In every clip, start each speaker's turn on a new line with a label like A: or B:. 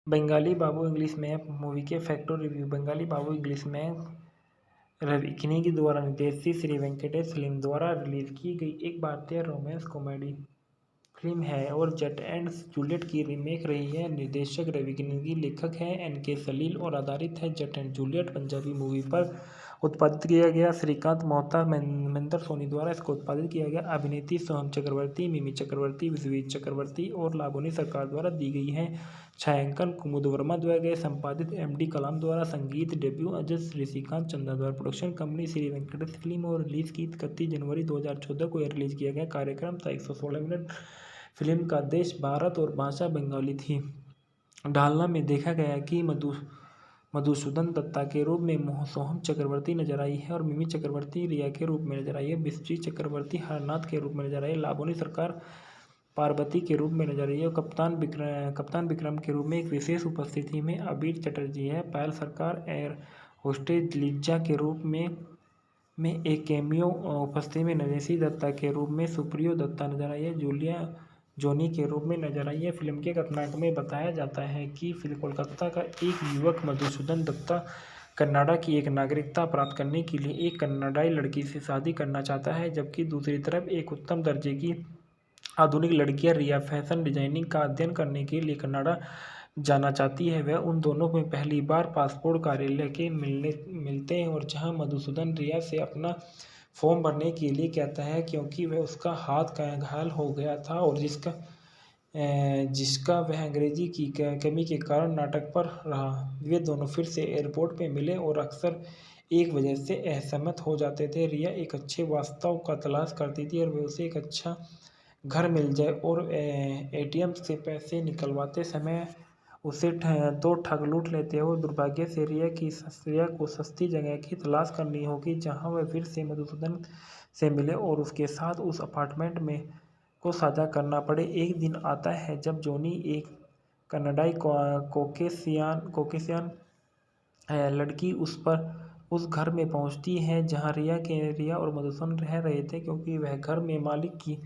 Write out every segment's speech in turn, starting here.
A: बंगाली बाबू English में movie के fact और रिव्यू। बंगाली बाबू इंग्लिश में रवि किनी द्वारा निर्देशित श्री वेंकटेश फिल्म द्वारा रिलीज की गई एक भारतीय रोमांस कॉमेडी फिल्म है और जट एंड जूलियट की रीमेक रही है। निर्देशक रवि किनी, लेखक हैं एन.के. सलील और आधारित है जट एंड जूलियट पंजाबी मूवी पर उत्पादित किया गया। श्रीकांत मोहता, महेंद्र सोनी द्वारा इसको उत्पादित किया गया। अभिनेत्री सोहम चक्रवर्ती, मिमी चक्रवर्ती, विश्वजीत चक्रवर्ती और लावनी सरकार द्वारा दी गई है। छायांकन कुमुद वर्मा द्वारा गए। संपादित एम.डी. कलाम द्वारा। संगीत डेब्यू अजय ऋषिकांत चंदा द्वारा। Production company Shri Venkatesh film और रिलीज की 31 जनवरी 2014 को रिलीज किया गया। कार्यक्रम था 116 मिनट। फिल्म का देश भारत और भाषा बंगाली थी। डालना में देखा गया कि मधुसूदन दत्ता के रूप में सोहम चक्रवर्ती नजर आई है और मिमी चक्रवर्ती रिया के रूप में नजर आई है। विश्वजीत चक्रवर्ती हरनाथ के रूप में नजर आई है। लावनी सरकार पार्वती के रूप में नजर आई है। कप्तान विक्रम के रूप में एक विशेष उपस्थिति में अबीर चटर्जी है। पायल सरकार एयर होस्टेज लिज्जा के रूप में एक कैमियो उपस्थिति में नरेशी दत्ता के रूप में सुप्रियो दत्ता नजर आई है। जूलिया जोनी के रूप में नजर आई है। फिल्म के कथानक में बताया जाता है कि फिल्म कोलकाता का एक युवक मधुसूदन दत्ता कनाडा की एक नागरिकता प्राप्त करने के लिए एक कनाडाई लड़की से शादी करना चाहता है, जबकि दूसरी तरफ एक उत्तम दर्जे की आधुनिक लड़कियां रिया फैशन डिजाइनिंग का अध्ययन करने के लिए कनाडा जाना चाहती है। वह उन दोनों में पहली बार पासपोर्ट कार्यालय के मिलते हैं और जहां मधुसूदन रिया से अपना फॉर्म भरने के लिए कहता है क्योंकि वह उसका हाथ घायल हो गया था और जिसका वह अंग्रेजी की कमी के कारण नाटक पर रहा। वे दोनों फिर से एयरपोर्ट पे मिले और अक्सर एक वजह से असहमत हो जाते थे। रिया एक अच्छे वास्तव का तलाश करती थी और वे उसे एक अच्छा घर मिल जाए और एटीएम से पैसे निकलवाते समय उसे दो ठग लूट लेते हैं और दुर्भाग्य से रिया को सस्ती जगह की तलाश करनी होगी जहां वह फिर से मधुसूदन से मिले और उसके साथ उस अपार्टमेंट में को साझा करना पड़े। एक दिन आता है जब जॉनी, एक कनाडाई कोकेशियन लड़की, उस घर में पहुंचती है जहां रिया और मधुसूदन रह रहे थे, क्योंकि वह घर में मालिक की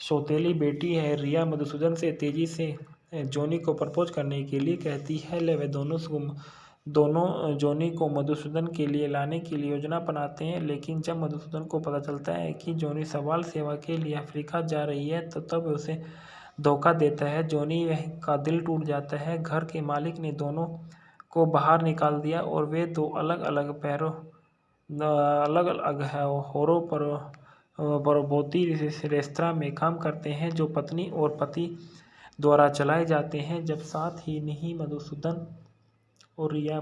A: सौतेली बेटी है। रिया मधुसूदन से तेजी से जॉनी को प्रपोज करने के लिए कहती है। वे दोनों जॉनी को मधुसूदन के लिए लाने की योजना बनाते हैं, लेकिन जब मधुसूदन को पता चलता है कि जॉनी सवाल सेवा के लिए अफ्रीका जा रही है तो तब उसे धोखा देता है। जॉनी का दिल टूट जाता है। घर के मालिक ने दोनों को बाहर निकाल दिया और वे दो अलग अलग होरों पर बोती रेस्तरां में काम करते हैं जो पत्नी और पति द्वारा चलाए जाते हैं। जब साथ ही नहीं मधुसूदन और रिया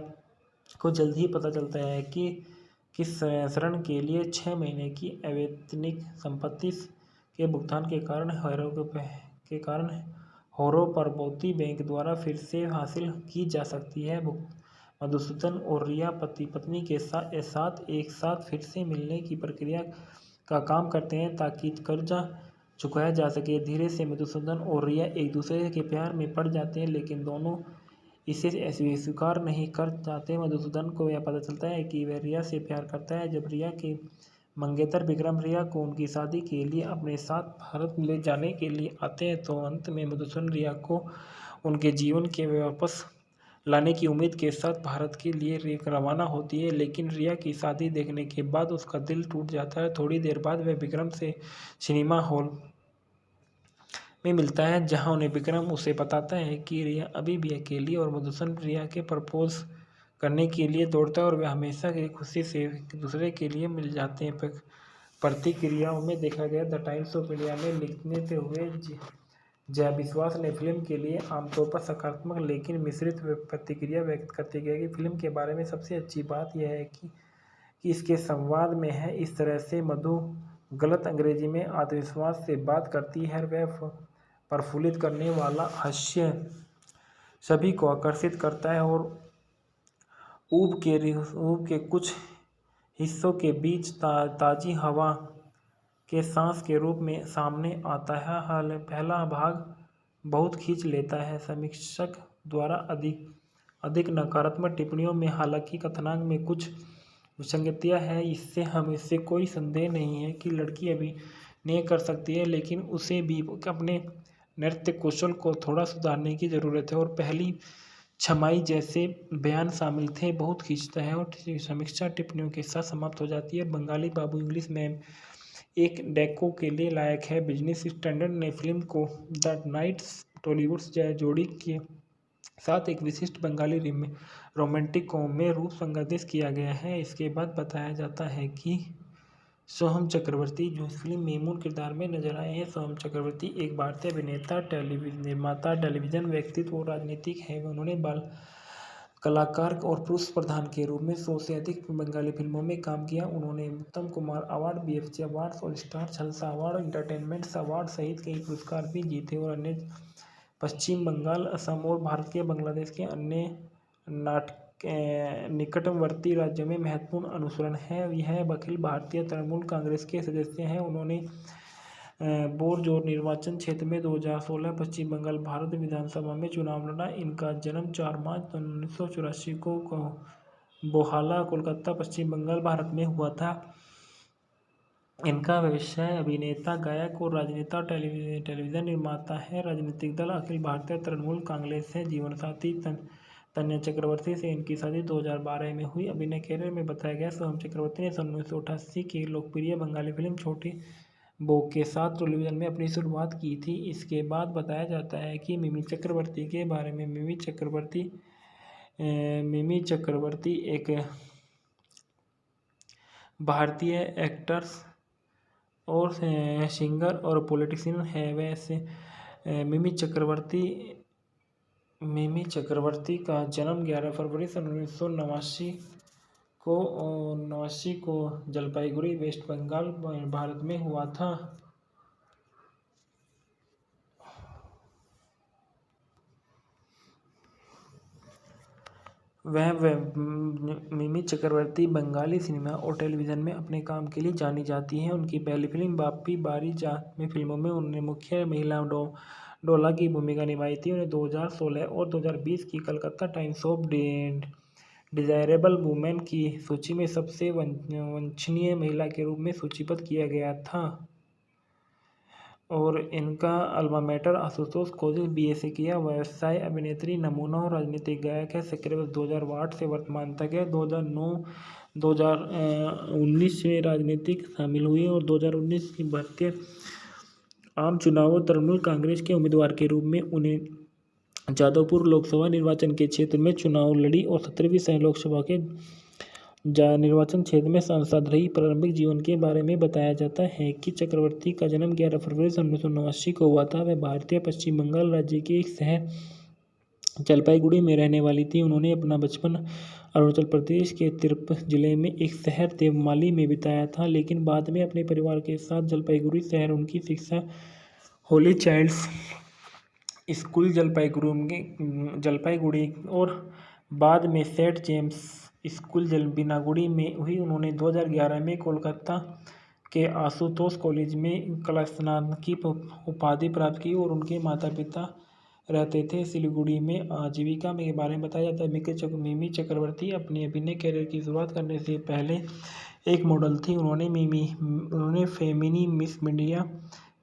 A: को जल्द ही पता चलता है कि किस ऋण के लिए 6 महीने की अवैतनिक संपत्ति के भुगतान के कारण होरों पर बोती बैंक द्वारा फिर से हासिल की जा सकती है। मधुसूदन और रिया पति पत्नी के साथ एक साथ फिर से मिलने की प्रक्रिया का काम करते हैं ताकि कर्जा चुकाया जा सके। धीरे से मधुसूदन और रिया एक दूसरे के प्यार में पड़ जाते हैं, लेकिन दोनों इसे स्वीकार नहीं कर जाते। मधुसूदन को यह पता चलता है कि वह रिया से प्यार करता है। जब रिया के मंगेतर विक्रम रिया को उनकी शादी के लिए अपने साथ भारत ले जाने के लिए आते हैं, तो अंत में मधुसूदन रिया को उनके जीवन के वापस लाने की उम्मीद के साथ भारत के लिए रवाना होती है, लेकिन रिया की शादी देखने के बाद उसका दिल टूट जाता है। थोड़ी देर बाद वह विक्रम से सिनेमा हॉल में मिलता है, जहां उन्हें विक्रम उसे बताता है कि रिया अभी भी अकेली और मधुसूदन रिया के प्रपोज करने के लिए दौड़ता है और वे हमेशा की खुशी से एक दूसरे के लिए मिल जाते हैं। प्रतिक्रियाओं में देखा गया। द टाइम्स ऑफ इंडिया में लिखते हुए जया विश्वास ने फिल्म के लिए आमतौर पर सकारात्मक लेकिन मिश्रित प्रतिक्रिया व्यक्त करते गए कि फिल्म के बारे में सबसे अच्छी बात यह है कि इसके संवाद में है। इस तरह से मधु गलत अंग्रेजी में आत्मविश्वास से बात करती है। वह प्रफुल्लित करने वाला हास्य सभी को आकर्षित करता है और ऊब के कुछ हिस्सों के बीच ताजी हवा के सांस के रूप में सामने आता है। पहला भाग बहुत खींच लेता है समीक्षक द्वारा अधिक नकारात्मक टिप्पणियों में। हालांकि कथानक में कुछ विसंगतियां हैं, इससे कोई संदेह नहीं है कि लड़की अभिनय कर सकती है, लेकिन उसे भी अपने नृत्य कौशल को थोड़ा सुधारने की ज़रूरत है। और पहली छमाई जैसे बयान शामिल थे। बहुत खींचता है और समीक्षा टिप्पणियों के साथ समाप्त हो जाती है। बंगाली बाबू इंग्लिश में एक डेको के लिए लायक है। बिजनेस स्टैंडर्ड ने फिल्म को द नाइट्स टॉलीवुड जोड़ी के साथ एक विशिष्ट बंगाली रोमांटिक में रूप संगठित किया गया है। इसके बाद बताया जाता है कि सोहम चक्रवर्ती जो इस फिल्म में मूल किरदार में नजर आए हैं। सोहम चक्रवर्ती एक भारतीय अभिनेता, टेलीविजन निर्माता, टेलीविजन व्यक्तित्व और राजनीतिक है। उन्होंने बाल कलाकार और पुरुष प्रधान के रूप में 100 से अधिक बंगाली फिल्मों में काम किया। उन्होंने उत्तम कुमार अवार्ड, BFJ अवार्ड और स्टार जलसा अवार्ड, एंटरटेनमेंट अवार्ड सहित कई पुरस्कार भी जीते और अन्य पश्चिम बंगाल, असम और भारत के बांग्लादेश के अन्य निकटवर्ती राज्यों में महत्वपूर्ण अनुसरण है। यह अखिल भारतीय तृणमूल कांग्रेस के सदस्य हैं। उन्होंने बोरजोर निर्वाचन क्षेत्र में 2016 पश्चिम बंगाल भारत विधानसभा में चुनाव लड़ा। इनका जन्म 4 मार्च 1984 को बोहाला, कोलकाता, पश्चिम बंगाल, भारत में हुआ था। इनका व्यवसाय अभिनेता, गायक और राजनेता, टेलीविजन निर्माता है। राजनीतिक दल अखिल भारतीय तृणमूल कांग्रेस है। जीवनसाथी तन्या चक्रवर्ती से इनकी शादी 2012 में हुई। अभिनय कैरियर में बताया गया सोहम चक्रवर्ती ने 1988 की लोकप्रिय बंगाली फिल्म छोटी बो के साथ टेलीविजन में अपनी शुरुआत की थी। इसके बाद बताया जाता है कि मिमी चक्रवर्ती के बारे में। मिमी चक्रवर्ती एक भारतीय एक्टर्स और सिंगर और पॉलिटिशियन है। वैसे मिमी चक्रवर्ती का जन्म 11 फरवरी 1989 को जलपाईगुड़ी, वेस्ट बंगाल, भारत में हुआ था। मिमी चक्रवर्ती बंगाली सिनेमा और टेलीविज़न में अपने काम के लिए जानी जाती हैं। उनकी पहली फिल्म बाप्पी बारी जात में फिल्मों में उन्होंने मुख्य महिला डोला की भूमिका निभाई थी। उन्हें 2016 और 2020 की Calcutta times of desirable women की सूची में सबसे वांछनीय महिला के रूप में सूचीबद्ध किया गया था। और इनका alma mater Ashutosh college BA से किया। व्यवसाय अभिनेत्री, नमूना और राजनीतिक गायक है। सक्रिय 2008 से वर्तमान तक है। 2009-2019 में राजनीतिक शामिल हुई और 2019 की भारतीय आम चुनावों तृणमूल कांग्रेस के उम्मीदवार के रूप में उन्हें जादवपुर लोकसभा निर्वाचन के क्षेत्र में चुनाव लड़ी और 17वीं सह लोकसभा के निर्वाचन क्षेत्र में सांसद रही। प्रारंभिक जीवन के बारे में बताया जाता है कि चक्रवर्ती का जन्म 11 फरवरी 1989 को हुआ था। वह भारतीय पश्चिम बंगाल राज्य के एक शहर जलपाईगुड़ी में रहने वाली थी। उन्होंने अपना बचपन अरुणाचल प्रदेश के तिरप जिले में एक शहर देवमाली में बिताया था, लेकिन बाद में अपने परिवार के साथ जलपाईगुड़ी शहर उनकी शिक्षा होली चाइल्ड्स स्कूल जलपाईगुड़ी और बाद में सेंट जेम्स स्कूल बिनागुड़ी में हुई। उन्होंने 2011 में कोलकाता के आशुतोष कॉलेज में कला स्नातक की उपाधि प्राप्त की और उनके माता पिता रहते थे सिलीगुड़ी में। आजीविका में के बारे में बताया जाता है मिमी चक्रवर्ती अपने अभिनय कैरियर की शुरुआत करने से पहले एक मॉडल थी। उन्होंने फेमिनी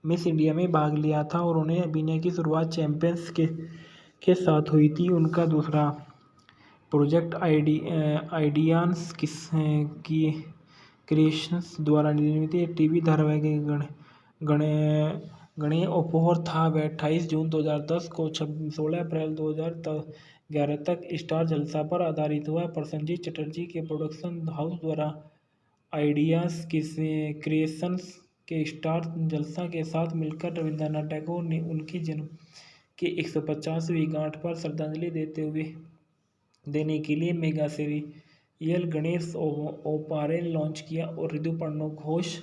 A: मिस इंडिया में भाग लिया था और उन्हें अभिनय की शुरुआत चैंपियंस के साथ हुई थी। उनका दूसरा प्रोजेक्ट आइडियांस की क्रिएशंस द्वारा निर्मित टीवी धारावाहिक गणेय उपहार था। वह 28 जून 2010 को 16 अप्रैल 2011 तक स्टार जलसा पर आधारित हुआ। प्रसन्नजीत चटर्जी के प्रोडक्शन हाउस द्वारा आइडियाज क्रिएशंस के स्टार जलसा के साथ मिलकर रविंद्रनाथ टैगोर ने उनकी जन्म की 150वीं गांठ पर श्रद्धांजलि देने के लिए मेगा सीरियल गणेश ओपारे लॉन्च किया और ऋतुपर्णो घोष,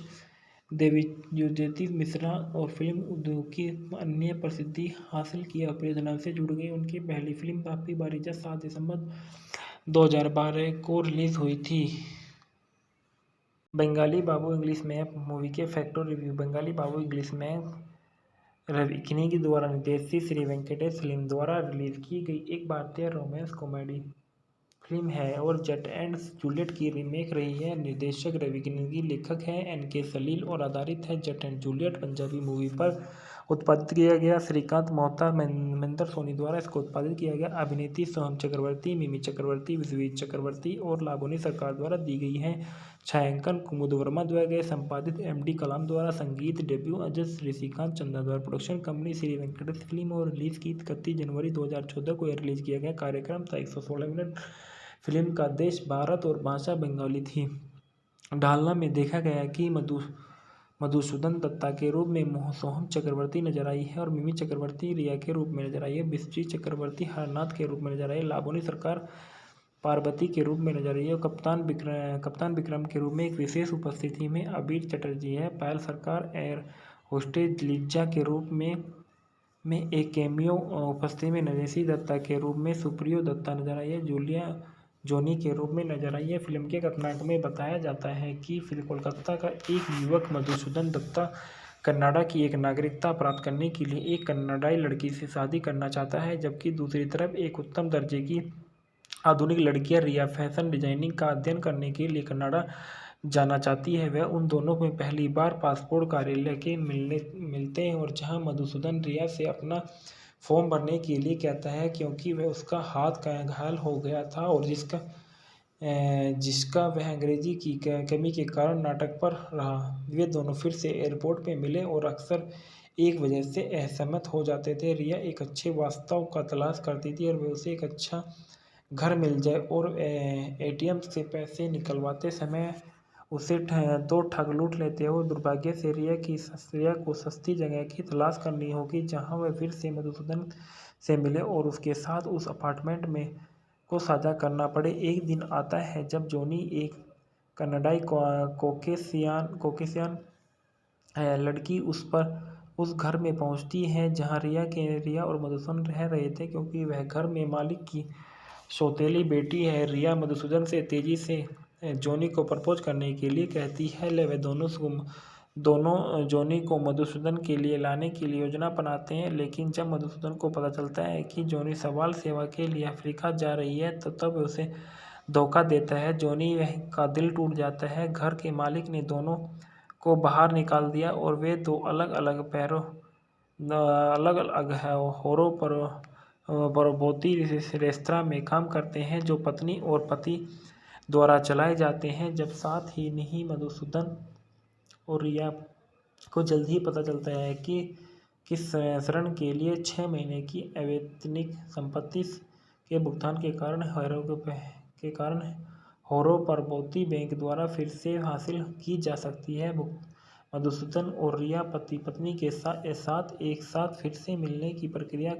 A: देवज्योति मिश्रा और फिल्म उद्योग की अन्य प्रसिद्धि हासिल किया परियोजना से जुड़ गई। उनकी पहली फिल्म बाप्पी बारीजा 7 दिसंबर 2012 को रिलीज हुई थी। बंगाली बाबू इंग्लिश में मूवी के फैक्ट और रिव्यू। बंगाली बाबू इंग्लिश में रवि किनी द्वारा निर्देशित श्री वेंकटेश फिल्म द्वारा रिलीज की गई एक भारतीय रोमांस कॉमेडी फिल्म है और जट एंड जूलियट की रीमेक रही है। निर्देशक रवि किनी, लेखक है NK सलील और आधारित है जट एंड जूलियट पंजाबी मूवी पर उत्पादित किया गया। श्रीकांत मोहता महेंद्र सोनी द्वारा इसको उत्पादित किया गया। अभिनेत्री सोहम चक्रवर्ती, मिमी चक्रवर्ती, विश्वजीत चक्रवर्ती और लावनी सरकार द्वारा दी गई है। छायांकन कुमुद वर्मा द्वारा गए। संपादित एम.डी. कलाम द्वारा। संगीत डेब्यू अजय ऋषिकांत चंद्रा द्वारा। Production company Shri Venkatesh film और रिलीज की 31 जनवरी 2014 को यह रिलीज किया गया। कार्यक्रम था 116 मिनट। फिल्म का देश भारत और भाषा बंगाली थी। ढालना में देखा गया कि मधुसूदन दत्ता के रूप में सोहम चक्रवर्ती नजर आई है और मिमी चक्रवर्ती रिया के रूप में नजर आई है। विश्वजीत चक्रवर्ती हरनाथ के रूप में नजर आई है। लावनी सरकार पार्वती के रूप में नजर आई है। कप्तान विक्रम के रूप में एक विशेष उपस्थिति में अबीर चटर्जी है। पायल सरकार एयर होस्टेज लिज्जा के रूप में एक कैमियो उपस्थिति में नरेशी दत्ता के रूप में सुप्रियो दत्ता नजर आई है। जूलिया जोनी के रूप में नजर आई है। फिल्म के कथानक में बताया जाता है कि कोलकाता का एक युवक मधुसूदन दत्ता कनाडा की एक नागरिकता प्राप्त करने के लिए एक कनाडाई लड़की से शादी करना चाहता है, जबकि दूसरी तरफ एक उत्तम दर्जे की आधुनिक लड़कियां रिया फैशन डिजाइनिंग का अध्ययन करने के लिए कनाडा जाना चाहती है। वह उन दोनों में पहली बार पासपोर्ट कार्यालय के मिलते हैं और जहां मधुसूदन रिया से अपना फॉर्म भरने के लिए कहता है क्योंकि वह उसका हाथ घायल हो गया था और जिसका वह अंग्रेजी की कमी के कारण नाटक पर रहा। वे दोनों फिर से एयरपोर्ट पे मिले और अक्सर एक वजह से असहमत हो जाते थे। रिया एक अच्छे वास्तव का तलाश करती थी और वह उसे एक अच्छा घर मिल जाए और एटीएम से पैसे निकलवाते समय उसे तो ठग लूट लेते हो। दुर्भाग्य से रिया को सस्ती जगह की तलाश करनी होगी जहां वह फिर से मधुसूदन से मिले और उसके साथ उस अपार्टमेंट में को साझा करना पड़े। एक दिन आता है जब जॉनी एक कनाडाई कोकेशियन लड़की उस घर में पहुंचती है जहां रिया और मधुसूदन रह रहे थे, क्योंकि वह घर में मालिक की सौतेली बेटी है। रिया मधुसूदन से तेजी से जॉनी को प्रपोज करने के लिए कहती है। वे दोनों जॉनी को मधुसूदन के लिए लाने की योजना बनाते हैं, लेकिन जब मधुसूदन को पता चलता है कि जॉनी सवाल सेवा के लिए अफ्रीका जा रही है तो तब उसे धोखा देता है। जॉनी का दिल टूट जाता है। घर के मालिक ने दोनों को बाहर निकाल दिया और वे दो अलग अलग होरों परबोती रेस्तरां में काम करते हैं जो पत्नी और पति द्वारा चलाए जाते हैं। जब साथ ही नहीं मधुसूदन और रिया को जल्द ही पता चलता है कि किस शरण के लिए 6 महीने की अवैतनिक संपत्ति के भुगतान के कारण होरो परबोती बैंक द्वारा फिर से हासिल की जा सकती है। मधुसूदन और रिया पति पत्नी के साथ एक साथ फिर से मिलने की प्रक्रिया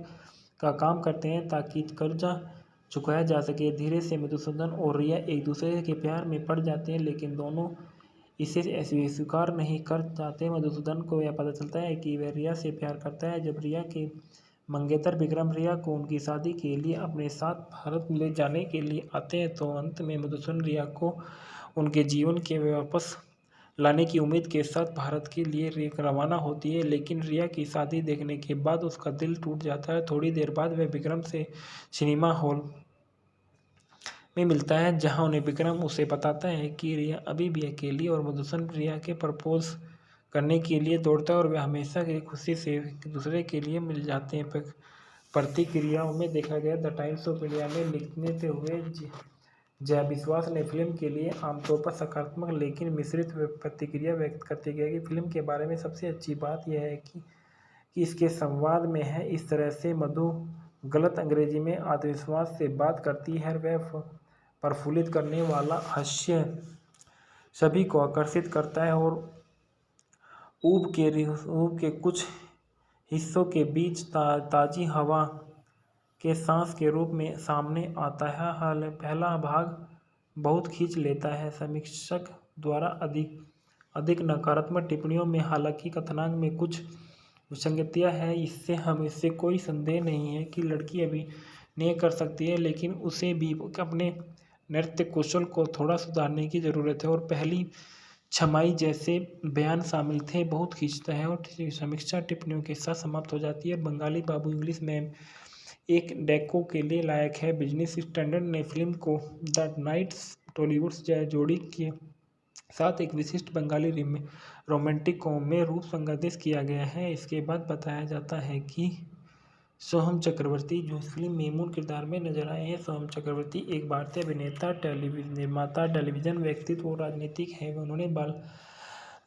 A: का काम करते हैं ताकि कर्जा चुकाया जा सके। धीरे से मधुसूदन और रिया एक दूसरे के प्यार में पड़ जाते हैं, लेकिन दोनों इसे स्वीकार नहीं कर जाते। मधुसूदन को यह पता चलता है कि वह रिया से प्यार करता है। जब रिया के मंगेतर विक्रम रिया को उनकी शादी के लिए अपने साथ भारत ले जाने के लिए आते हैं, तो अंत में मधुसूदन रिया को उनके जीवन के वापस लाने की उम्मीद के साथ भारत के लिए रवाना होती है। लेकिन रिया की शादी देखने के बाद उसका दिल टूट जाता है। थोड़ी देर बाद वह विक्रम से सिनेमा हॉल में मिलता है, जहां उन्हें विक्रम उसे बताता है कि रिया अभी भी अकेली और मधुसूदन रिया के प्रपोज करने के लिए दौड़ता है और वे हमेशा की खुशी से एक दूसरे के लिए मिल जाते हैं। प्रतिक्रियाओं में देखा गया। द टाइम्स ऑफ इंडिया में लिखते हुए जया विश्वास ने फिल्म के लिए आमतौर पर सकारात्मक लेकिन मिश्रित प्रतिक्रिया व्यक्त करते गए कि फिल्म के बारे में सबसे अच्छी बात यह है कि इसके संवाद में है। इस तरह से मधु गलत अंग्रेजी में आत्मविश्वास से बात करती है। वह प्रफुल्लित करने वाला हास्य सभी को आकर्षित करता है और ऊब के कुछ हिस्सों के बीच ताज़ी हवा के सांस के रूप में सामने आता है। पहला भाग बहुत खींच लेता है। समीक्षक द्वारा अधिक नकारात्मक टिप्पणियों में हालांकि कथानक में कुछ विसंगतियां हैं, इससे कोई संदेह नहीं है कि लड़की अभिनय कर सकती है, लेकिन उसे भी अपने नृत्य कौशल को थोड़ा सुधारने की ज़रूरत है। और पहली छमाई जैसे बयान शामिल थे। बहुत खींचता है और समीक्षा टिप्पणियों के साथ समाप्त हो जाती है। बंगाली बाबू इंग्लिश में एक डेको के लिए लायक है। बिजनेस स्टैंडर्ड ने फिल्म को द नाइट्स टॉलीवुड जोड़ी के साथ एक विशिष्ट बंगाली रोमांटिक कॉम में रूप संगठित किया गया है। इसके बाद बताया जाता है कि सोहम चक्रवर्ती जो इस फिल्म में मूल किरदार में नजर आए हैं। सोहम चक्रवर्ती एक भारतीय अभिनेता, टेलीविजन निर्माता, टेलीविजन व्यक्तित्व और राजनीतिक है। उन्होंने बाल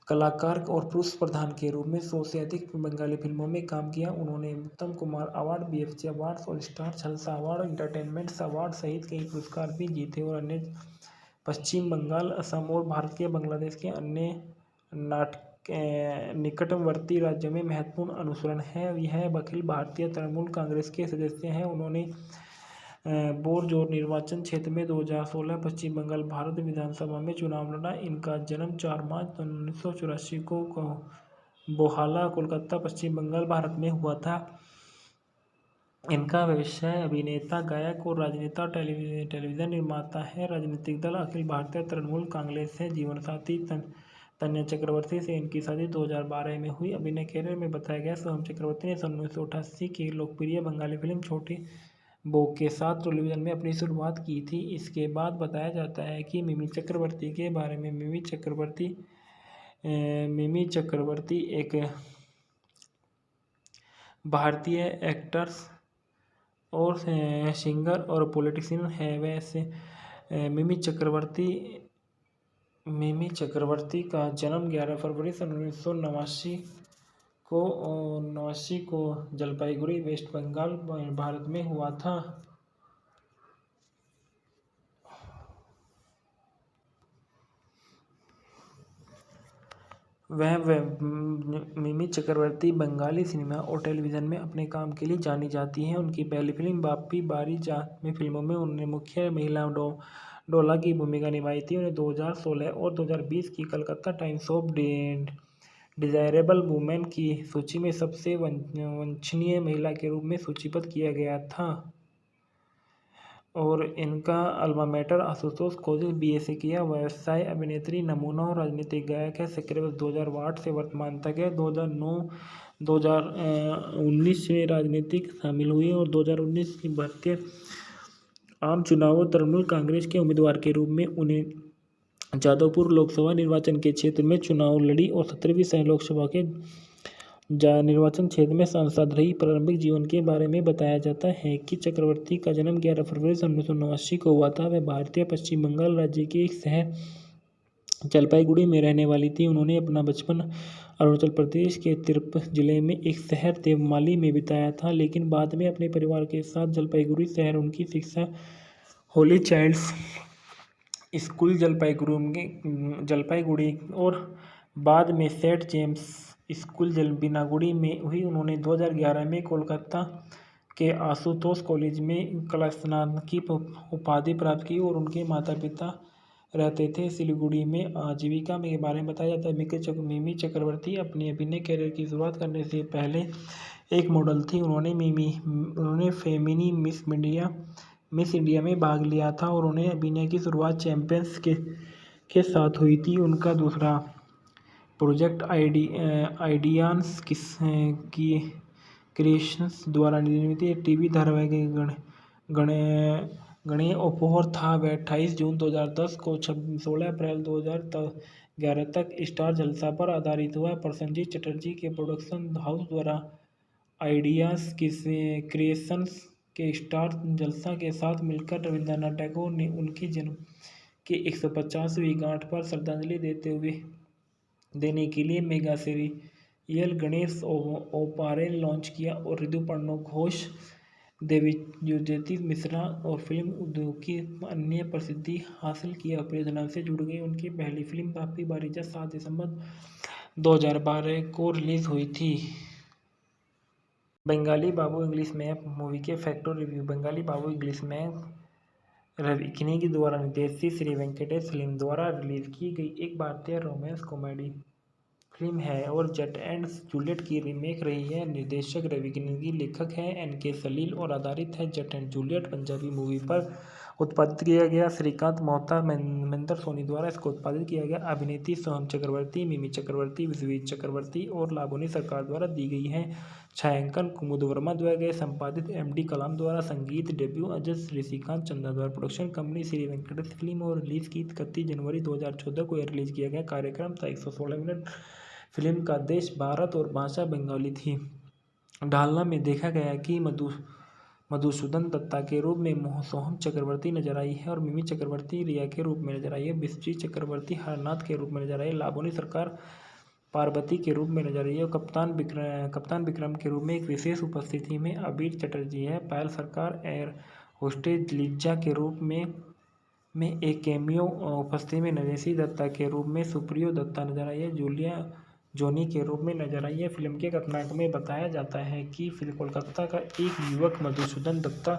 A: कलाकार और पुरुष प्रधान के रूप में 100 से अधिक बंगाली फिल्मों में काम किया। उन्होंने उत्तम कुमार अवार्ड, बीएफसी अवार्ड्स और स्टार जलसा अवार्ड, एंटरटेनमेंट अवार्ड सहित कई पुरस्कार भी जीते और अन्य पश्चिम बंगाल, असम और भारत के बांग्लादेश के अन्य निकटवर्ती राज्यों में महत्वपूर्ण अनुसरण है। यह अखिल भारतीय तृणमूल कांग्रेस के सदस्य हैं। उन्होंने बोरजोर निर्वाचन क्षेत्र में 2016 पश्चिम बंगाल भारत विधानसभा में चुनाव लड़ा। इनका जन्म 4 मार्च 1984 को बोहाला, कोलकाता, पश्चिम बंगाल, भारत में हुआ था। इनका व्यवसाय अभिनेता, गायक और राजनेता, टेलीविजन निर्माता है। राजनीतिक दल अखिल भारतीय तृणमूल कांग्रेस है। जीवन साथी तन्या चक्रवर्ती से इनकी शादी 2012 में हुई। अभिनय कैरियर में बताया गया, सोहम चक्रवर्ती ने 1988 की लोकप्रिय बंगाली फिल्म छोटी बो के साथ टेलीविजन में अपनी शुरुआत की थी। इसके बाद बताया जाता है कि मिमी चक्रवर्ती के बारे में। मिमी चक्रवर्ती एक भारतीय एक्ट्रेस और सिंगर और पॉलिटिशियन है। वैसे मिमी चक्रवर्ती का जन्म 11 फरवरी 1989 को जलपाईगुड़ी, वेस्ट बंगाल, भारत में हुआ था। मिमी चक्रवर्ती बंगाली सिनेमा और टेलीविज़न में अपने काम के लिए जानी जाती हैं। उनकी पहली फिल्म बाप्पी बारी जात में फिल्मों में उन्होंने मुख्य महिला डोला की भूमिका निभाई थी। उन्हें 2016 और 2020 की Calcutta times of desirable women की सूची में सबसे वांछनीय महिला के रूप में सूचीबद्ध किया गया था। और इनका alma mater Ashutosh college BA से किया। व्यवसाय अभिनेत्री, नमूना और राजनीतिक गायक है। सक्रिय 2008 से वर्तमान तक है। 2009-2019 में राजनीतिक शामिल हुई और 2019 की भारतीय आम चुनावों तृणमूल कांग्रेस के उम्मीदवार के रूप में उन्हें जादवपुर लोकसभा निर्वाचन के क्षेत्र में चुनाव लड़ी और 17वीं सह लोकसभा के निर्वाचन क्षेत्र में सांसद रही। प्रारंभिक जीवन के बारे में बताया जाता है कि चक्रवर्ती का जन्म 11 फरवरी 1989 को हुआ था। वह भारतीय पश्चिम बंगाल राज्य के एक शहर जलपाईगुड़ी में रहने वाली थी। उन्होंने अपना बचपन अरुणाचल प्रदेश के तिरप जिले में एक शहर देवमाली में बिताया था, लेकिन बाद में अपने परिवार के साथ जलपाईगुड़ी शहर उनकी शिक्षा होली चाइल्ड्स स्कूल जलपाईगुड़ी और बाद में सेंट जेम्स स्कूल बिनागुड़ी में हुई। उन्होंने 2011 में कोलकाता के आशुतोष कॉलेज में कला स्नातक की उपाधि प्राप्त की और उनके माता पिता रहते थे सिलीगुड़ी में। आजीविका के बारे में बताया जाता है मिमी चक्रवर्ती अपने अभिनय कैरियर की शुरुआत करने से पहले एक मॉडल थी। उन्होंने फेमिनी मिस इंडिया में भाग लिया था और उन्हें अभिनय की शुरुआत चैंपियंस के साथ हुई थी। उनका दूसरा प्रोजेक्ट आइडियाज की क्रिएशंस द्वारा निर्मित टीवी धारावाहिक गणेय उपहार था। वह 28 जून 2010 को 16 अप्रैल 2011 तक स्टार जलसा पर आधारित हुआ। प्रसन्नजीत चटर्जी के प्रोडक्शन हाउस द्वारा आइडियाज क्रिएशंस के स्टार जलसा के साथ मिलकर रविंद्रनाथ टैगोर ने उनकी जन्म की 150वीं गांठ पर श्रद्धांजलि देने के लिए मेगा सीरियल गणेश ओपारे लॉन्च किया और ऋतुपर्णो घोष, देवज्योति मिश्रा और फिल्म उद्योग की अन्य प्रसिद्धि हासिल किया। परियोजना से जुड़ गई। उनकी पहली फिल्म बाप्पी बारीजा 7 दिसंबर 2012 को रिलीज हुई थी। बंगाली बाबू इंग्लिश मैप मूवी के फैक्टर रिव्यू। बंगाली बाबू इंग्लिश मैप रवि किनी द्वारा निर्देशित श्री वेंकटेश फिल्म द्वारा रिलीज की गई एक भारतीय रोमांस कॉमेडी फिल्म है और जट एंड जूलियट की रीमेक रही है। निर्देशक रवि किनी, लेखक है एनके सलील और आधारित है जट एंड जूलियट पंजाबी मूवी पर उत्पादित किया गया। श्रीकांत मोहता महेंद्र सोनी द्वारा इसको उत्पादित किया गया। अभिनेत्री सोहम चक्रवर्ती, मिमी चक्रवर्ती, विश्वजीत चक्रवर्ती और लावनी सरकार द्वारा दी गई है। छायांकन कुमुद वर्मा द्वारा गए। संपादित एम.डी. कलाम द्वारा। संगीत डेब्यू अजय ऋषिकांत चंदा द्वारा। Production company Shri Venkatesh film और रिलीज की 31 जनवरी 2014 को यह रिलीज किया गया। कार्यक्रम था 116 मिनट। फिल्म का देश भारत और भाषा बंगाली थी। ढालना में देखा गया कि मधुसूदन दत्ता के रूप में सोहम चक्रवर्ती नजर आई है और मिमी चक्रवर्ती रिया के रूप में नजर आई है। विश्वजीत चक्रवर्ती हरनाथ के रूप में नजर आई है। लावनी सरकार पार्वती के रूप में नजर आई है। कप्तान विक्रम के रूप में एक विशेष उपस्थिति में अबीर चटर्जी है। पायल सरकार एयर होस्टेज लिज्जा के रूप में एक कैमियो उपस्थिति में नरेशी दत्ता के रूप में सुप्रियो दत्ता नजर आई है। जूलिया जोनी के रूप में नजर आई है। फिल्म के कथानक में बताया जाता है कि कोलकाता का एक युवक मधुसूदन दत्ता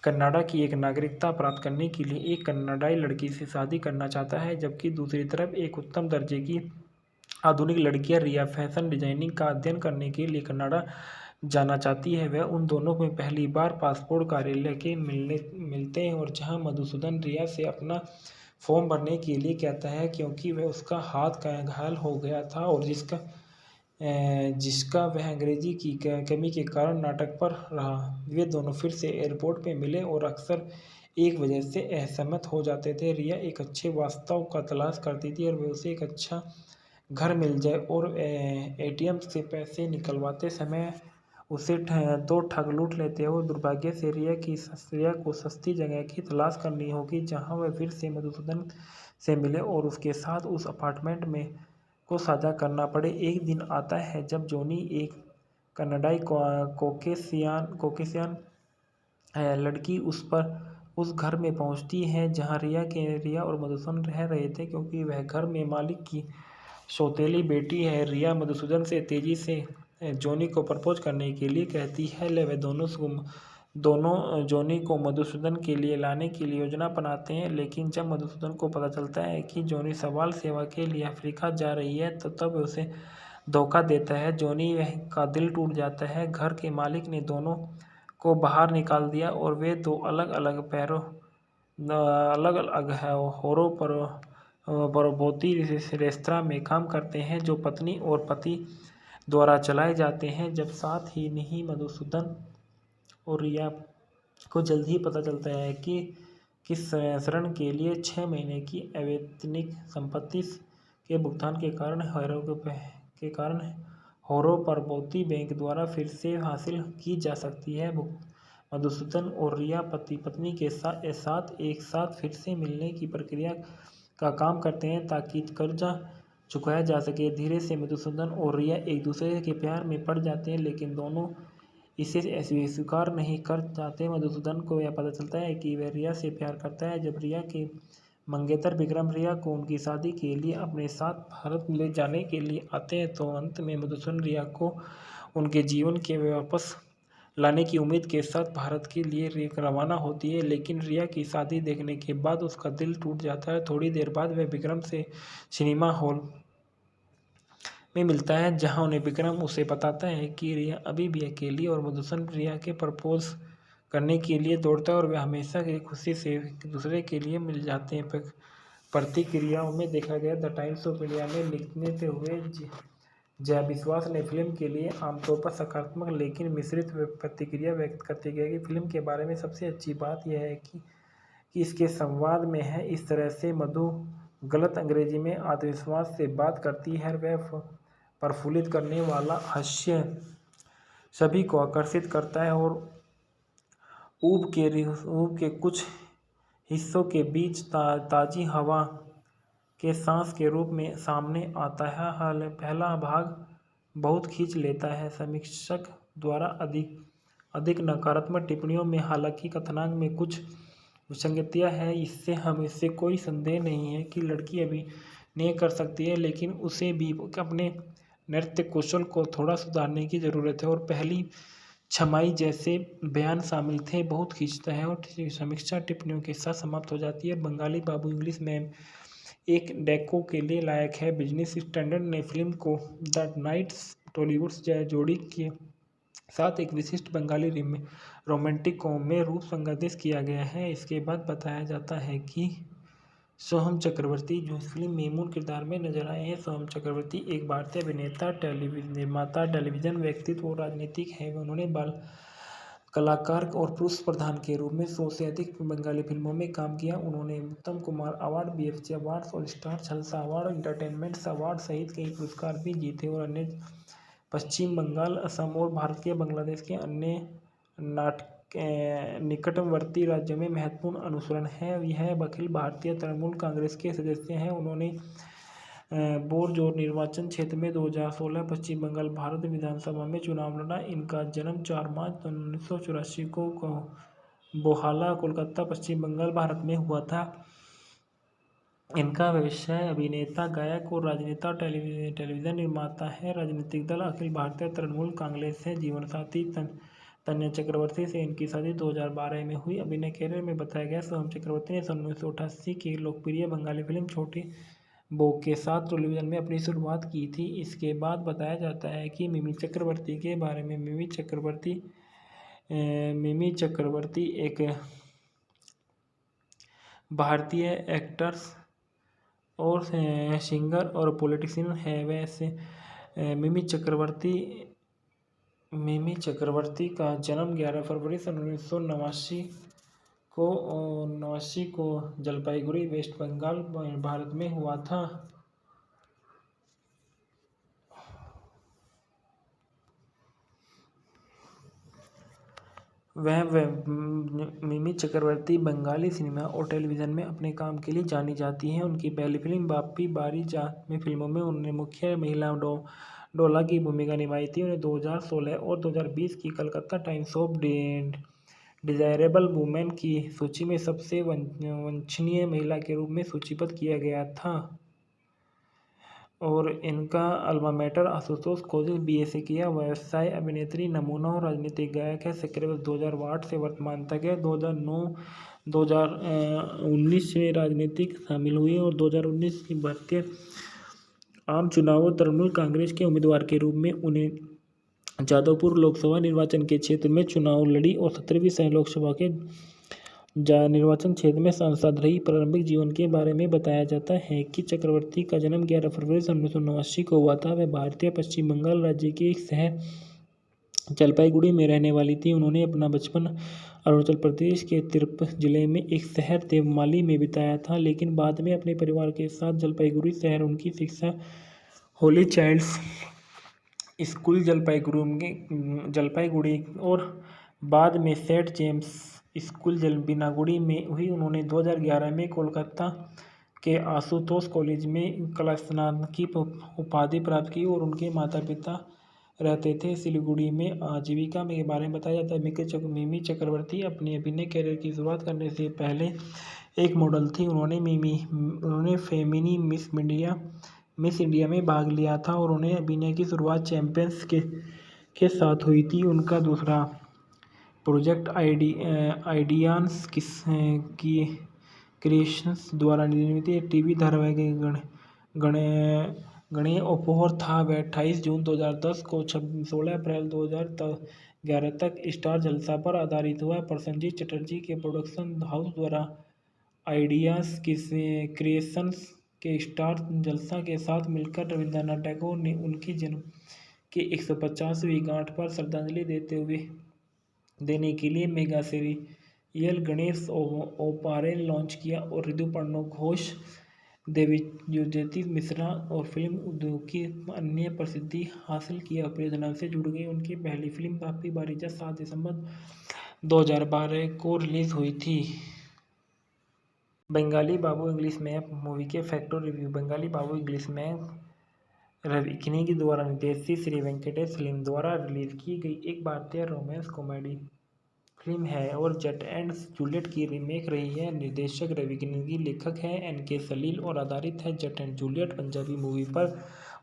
A: कनाडा की एक नागरिकता प्राप्त करने के लिए एक कनाडाई लड़की से शादी करना चाहता है, जबकि दूसरी तरफ एक उत्तम दर्जे की आधुनिक लड़कियां रिया फैशन डिजाइनिंग का अध्ययन करने के लिए कनाडा जाना चाहती है। वह उन दोनों में पहली बार पासपोर्ट कार्यालय के मिलते हैं और जहां मधुसूदन रिया से अपना फॉर्म भरने के लिए कहता है क्योंकि वह उसका हाथ घायल हो गया था और जिसका वह अंग्रेजी की कमी के कारण नाटक पर रहा। वे दोनों फिर से एयरपोर्ट पे मिले और अक्सर एक वजह से असहमत हो जाते थे। रिया एक अच्छे वास्तव का तलाश करती थी और वे उसे एक अच्छा घर मिल जाए और एटीएम से पैसे निकलवाते समय उसे तो ठग लूट लेते हैं। और दुर्भाग्य से रिया को सस्ती जगह की तलाश करनी होगी जहां वह फिर से मधुसूदन से मिले और उसके साथ उस अपार्टमेंट में को साझा करना पड़े। एक दिन आता है जब जॉनी एक कनाडाई कोकेशियन लड़की उस घर में पहुंचती है जहां रिया और मधुसूदन रह रहे थे, क्योंकि वह घर में मालिक की सौतेली बेटी है। रिया मधुसूदन से तेजी से जॉनी को प्रपोज करने के लिए कहती है। वे दोनों जॉनी को मधुसूदन के लिए लाने के लिए योजना बनाते हैं, लेकिन जब मधुसूदन को पता चलता है कि जॉनी सवाल सेवा के लिए अफ्रीका जा रही है तो तब उसे धोखा देता है। जॉनी का दिल टूट जाता है। घर के मालिक ने दोनों को बाहर निकाल दिया और वे दो अलग अलग होरों परबोती रेस्तरां में काम करते हैं जो पत्नी और पति द्वारा चलाए जाते हैं। जब साथ ही नहीं मधुसूदन और रिया को जल्द ही पता चलता है कि किस ऋण के लिए 6 महीने की अवैतनिक संपत्ति के भुगतान के कारण होरो परबोती बैंक द्वारा फिर से हासिल की जा सकती है। मधुसूदन और रिया पति पत्नी के साथ एक साथ फिर से मिलने की प्रक्रिया का काम करते हैं ताकि कर्जा चुकाया जा सके। धीरे से मधुसूदन और रिया एक दूसरे के प्यार में पड़ जाते हैं, लेकिन दोनों इसे स्वीकार नहीं कर जाते। मधुसूदन को यह पता चलता है कि वह रिया से प्यार करता है। जब रिया के मंगेतर विक्रम रिया को उनकी शादी के लिए अपने साथ भारत ले जाने के लिए आते हैं, तो अंत में मधुसूदन रिया को उनके जीवन के वापस लाने की उम्मीद के साथ भारत के लिए रवाना होती है। लेकिन रिया की शादी देखने के बाद उसका दिल टूट जाता है। थोड़ी देर बाद वह विक्रम से सिनेमा हॉल में मिलता है, जहां उन्हें विक्रम उसे बताता है कि रिया अभी भी अकेली और मधुसूदन रिया के प्रपोज करने के लिए दौड़ता है और वे हमेशा की खुशी से एक दूसरे के लिए मिल जाते हैं। प्रतिक्रियाओं में देखा गया। द टाइम्स ऑफ इंडिया में लिखते हुए जया विश्वास ने फिल्म के लिए आमतौर पर सकारात्मक लेकिन मिश्रित प्रतिक्रिया व्यक्त करते गए कि फिल्म के बारे में सबसे अच्छी बात यह है कि इसके संवाद में है। इस तरह से मधु गलत अंग्रेजी में आत्मविश्वास से बात करती है। वह प्रफुल्लित करने वाला हास्य सभी को आकर्षित करता है और ऊब के कुछ हिस्सों के बीच ताजी हवा के सांस के रूप में सामने आता है। पहला भाग बहुत खींच लेता है। समीक्षक द्वारा अधिक नकारात्मक टिप्पणियों में हालांकि कथानक में कुछ विसंगतियां हैं, इससे कोई संदेह नहीं है कि लड़की अभिनय कर सकती है, लेकिन उसे भी अपने नृत्य कौशल को थोड़ा सुधारने की ज़रूरत है। और पहली छमाई जैसे बयान शामिल थे। बहुत खींचता है और समीक्षा टिप्पणियों के साथ समाप्त हो जाती है। बंगाली बाबू इंग्लिश में एक डेको के लिए लायक है। बिजनेस स्टैंडर्ड ने फिल्म को द नाइट्स टॉलीवुड जोड़ी के साथ एक विशिष्ट बंगाली रोमांटिक कॉम में रूप संगठित किया गया है। इसके बाद बताया जाता है कि सोहम चक्रवर्ती जो इस फिल्म में मूल किरदार में नजर आए हैं। सोहम चक्रवर्ती एक भारतीय अभिनेता, टेलीविजन निर्माता, टेलीविजन व्यक्तित्व और राजनीतिक हैं। उन्होंने बाल कलाकार और पुरुष प्रधान के रूप में 100 से अधिक बंगाली फिल्मों में काम किया। उन्होंने उत्तम कुमार अवार्ड, बीएफसी अवार्ड और स्टार जलसा अवार्ड, एंटरटेनमेंट अवार्ड सहित कई पुरस्कार भी जीते और अन्य पश्चिम बंगाल, असम और भारतीय बांग्लादेश के अन्य निकटवर्ती राज्यों में महत्वपूर्ण अनुसरण है। यह अखिल भारतीय तृणमूल कांग्रेस के सदस्य हैं। उन्होंने बोरजोर निर्वाचन क्षेत्र में 2016 पश्चिम बंगाल भारत विधानसभा में चुनाव लड़ा। इनका जन्म 4 मार्च 1984 को बोहाला, कोलकाता, पश्चिम बंगाल, भारत में हुआ था। इनका व्यवसाय अभिनेता, गायक और राजनेता, टेलीविजन निर्माता है। राजनीतिक दल अखिल भारतीय तृणमूल कांग्रेस है। जीवनसाथी तन्या चक्रवर्ती से इनकी शादी 2012 में हुई। अभिनय कैरियर में बताया गया, सोहम चक्रवर्ती ने 1988 की लोकप्रिय बंगाली फिल्म छोटी बहू के साथ टेलीविजन में अपनी शुरुआत की थी। इसके बाद बताया जाता है कि मिमी चक्रवर्ती के बारे में। मिमी चक्रवर्ती एक भारतीय एक्ट्रेस और सिंगर और पॉलिटिशियन है। वैसे मिमी चक्रवर्ती का जन्म 11 फरवरी 1989 को जलपाईगुड़ी, वेस्ट बंगाल, भारत में हुआ था। मिमी चक्रवर्ती बंगाली सिनेमा और टेलीविज़न में अपने काम के लिए जानी जाती हैं। उनकी पहली फिल्म बाप्पी बारी में फिल्मों में उन्होंने मुख्य महिला डोला की भूमिका निभाई थी। उन्हें 2016 और 2020 की Calcutta times of desirable women की सूची में सबसे वांछनीय महिला के रूप में सूचीबद्ध किया गया था। और इनका alma mater Ashutosh college BA किया। व्यवसाय अभिनेत्री, नमूना और राजनीतिक गायक है। सक्रिय 2008 से वर्तमान तक है। 2009-2019 में राजनीतिक शामिल हुई और 2019 की भारतीय आम चुनावों तृणमूल कांग्रेस के उम्मीदवार के रूप में उन्हें जादवपुर लोकसभा निर्वाचन के क्षेत्र में चुनाव लड़ी और 17वीं लोकसभा के निर्वाचन क्षेत्र में सांसद रही। प्रारंभिक जीवन के बारे में बताया जाता है कि चक्रवर्ती का जन्म 11 फरवरी 1989 को हुआ था। वह भारतीय पश्चिम बंगाल राज्य के एक शहर जलपाईगुड़ी में रहने वाली थी। उन्होंने अपना बचपन अरुणाचल प्रदेश के तिरप जिले में एक शहर देवमाली में बिताया था, लेकिन बाद में अपने परिवार के साथ जलपाईगुड़ी शहर उनकी शिक्षा होली चाइल्ड्स स्कूल जलपाईगुड़ी और बाद में सेंट जेम्स स्कूल बिनागुड़ी में हुई। उन्होंने 2011 में कोलकाता के आशुतोष कॉलेज में कला स्नातक की उपाधि प्राप्त की और उनके माता पिता रहते थे सिलीगुड़ी में। आजीविका के बारे में बताया जाता है, मिमी चक्रवर्ती अपने अभिनय कैरियर की शुरुआत करने से पहले एक मॉडल थी। उन्होंने फेमिनी मिस इंडिया में भाग लिया था और उन्हें अभिनय की शुरुआत चैंपियंस के साथ हुई थी। उनका दूसरा प्रोजेक्ट आइडियांस की क्रिएशंस द्वारा निर्मित टीवी धारावाहिक गणेय उपहार था। वह 28 जून 2010 को 16 अप्रैल 2011 तक स्टार जलसा पर आधारित हुआ। प्रसेनजीत चटर्जी के प्रोडक्शन हाउस द्वारा आइडियाज क्रिएशंस के स्टार जलसा के साथ मिलकर रविंद्रनाथ टैगोर ने उनकी जन्म की 150वीं गांठ पर श्रद्धांजलि देने के लिए मेगा सीरियल गणेश ओपारे लॉन्च किया और ऋतुपर्णो घोष, देवज्योति मिश्रा और फिल्म उद्योग की अन्य प्रसिद्धि हासिल किया परियोजना से जुड़ गई। उनकी पहली फिल्म बाप्पी बारीजा 7 दिसंबर 2012 को रिलीज हुई थी। बंगाली बाबू इंग्लिश मैप मूवी के फैक्ट और रिव्यू। बंगाली बाबू इंग्लिश मैप रवि द्वारा निर्देशित श्री वेंकटेश फिल्म द्वारा रिलीज की गई एक भारतीय रोमांस कॉमेडी फिल्म है और जट एंड जूलियट की रीमेक रही है। निर्देशक रवि किनी, लेखक है NK सलील और आधारित है जट एंड जूलियट पंजाबी मूवी पर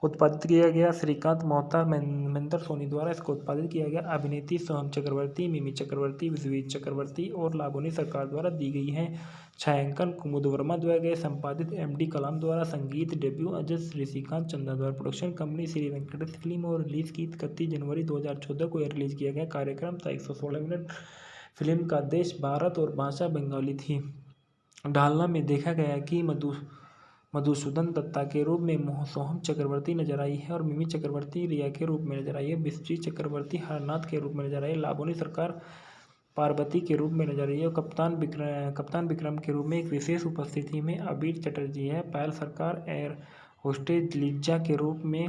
A: उत्पादित किया गया। श्रीकांत मोहता, महेंद्र सोनी द्वारा इसको उत्पादित किया गया। अभिनेत्री सोहम चक्रवर्ती, मिमी चक्रवर्ती, विश्वजीत चक्रवर्ती और लावनी सरकार द्वारा दी गई है। छायांकन कुमुद वर्मा द्वारा संपादित। एम.डी. कलाम द्वारा संगीत। डेब्यू अजय ऋषिकांत चंदा द्वारा। Production company Shri Venkatesh film और रिलीज की 31 जनवरी 2014 को रिलीज किया गया। कार्यक्रम था 116 मिनट। फिल्म का देश भारत और भाषा बंगाली थी। डालना में देखा गया कि मधुसूदन दत्ता के रूप में सोहम चक्रवर्ती नजर आई है और मिमी चक्रवर्ती रिया के रूप में नजर आई है। विश्वजीत चक्रवर्ती हरनाथ के रूप में नजर आई है। लावनी सरकार पार्वती के रूप में नजर आई है। कप्तान विक्रम के रूप में एक विशेष उपस्थिति में अबीर चटर्जी है। पायल सरकार एयर होस्टेज लिज्जा के रूप में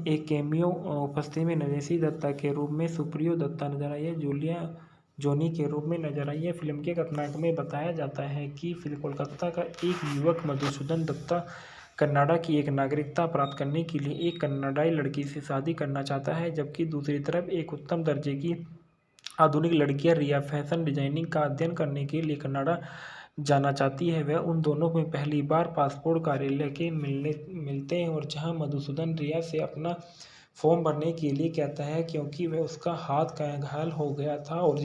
A: एक कैमियो उपस्थिति में नरेशी दत्ता के रूप में सुप्रियो दत्ता नजर आई है। जूलिया जोनी के रूप में नजर आई है। फिल्म के कथानक में बताया जाता है कि कोलकाता का एक युवक मधुसूदन दत्ता कनाडा की एक नागरिकता प्राप्त करने के लिए एक कनाडाई लड़की से शादी करना चाहता है, जबकि दूसरी तरफ एक उत्तम दर्जे की आधुनिक लड़कियां रिया फैशन डिजाइनिंग का अध्ययन करने के लिए कनाडा जाना चाहती है। वह उन दोनों में पहली बार पासपोर्ट कार्यालय के मिलते हैं और जहां मधुसूदन रिया से अपना फॉर्म भरने के लिए कहता है क्योंकि वह उसका हाथ घायल हो गया था और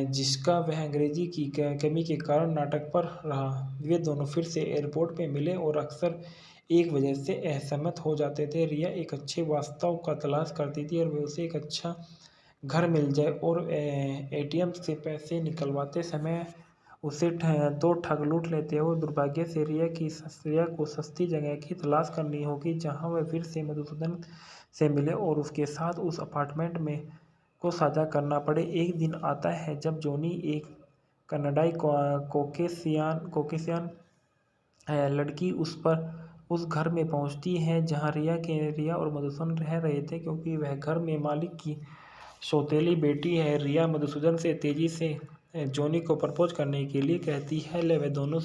A: जिसका वह अंग्रेजी की कमी के कारण नाटक पर रहा। वे दोनों फिर से एयरपोर्ट पे मिले और अक्सर एक वजह से असहमत हो जाते थे। रिया एक अच्छे वास्तव का तलाश करती थी और वे उसे एक अच्छा घर मिल जाए और एटीएम से पैसे निकलवाते समय उसे दो ठग लूट लेते हैं और दुर्भाग्य से रिया को सस्ती जगह की तलाश करनी होगी जहां वह फिर से मधुसूदन से मिले और उसके साथ उस अपार्टमेंट में को साझा करना पड़े। एक दिन आता है जब जॉनी, एक कनाडाई कोकेशियन लड़की, उस घर में पहुंचती है जहां रिया और मधुसूदन रह रहे थे, क्योंकि वह घर में मालिक की सौतेली बेटी है। रिया मधुसूदन से तेजी से जॉनी को प्रपोज करने के लिए कहती है। वे दोनों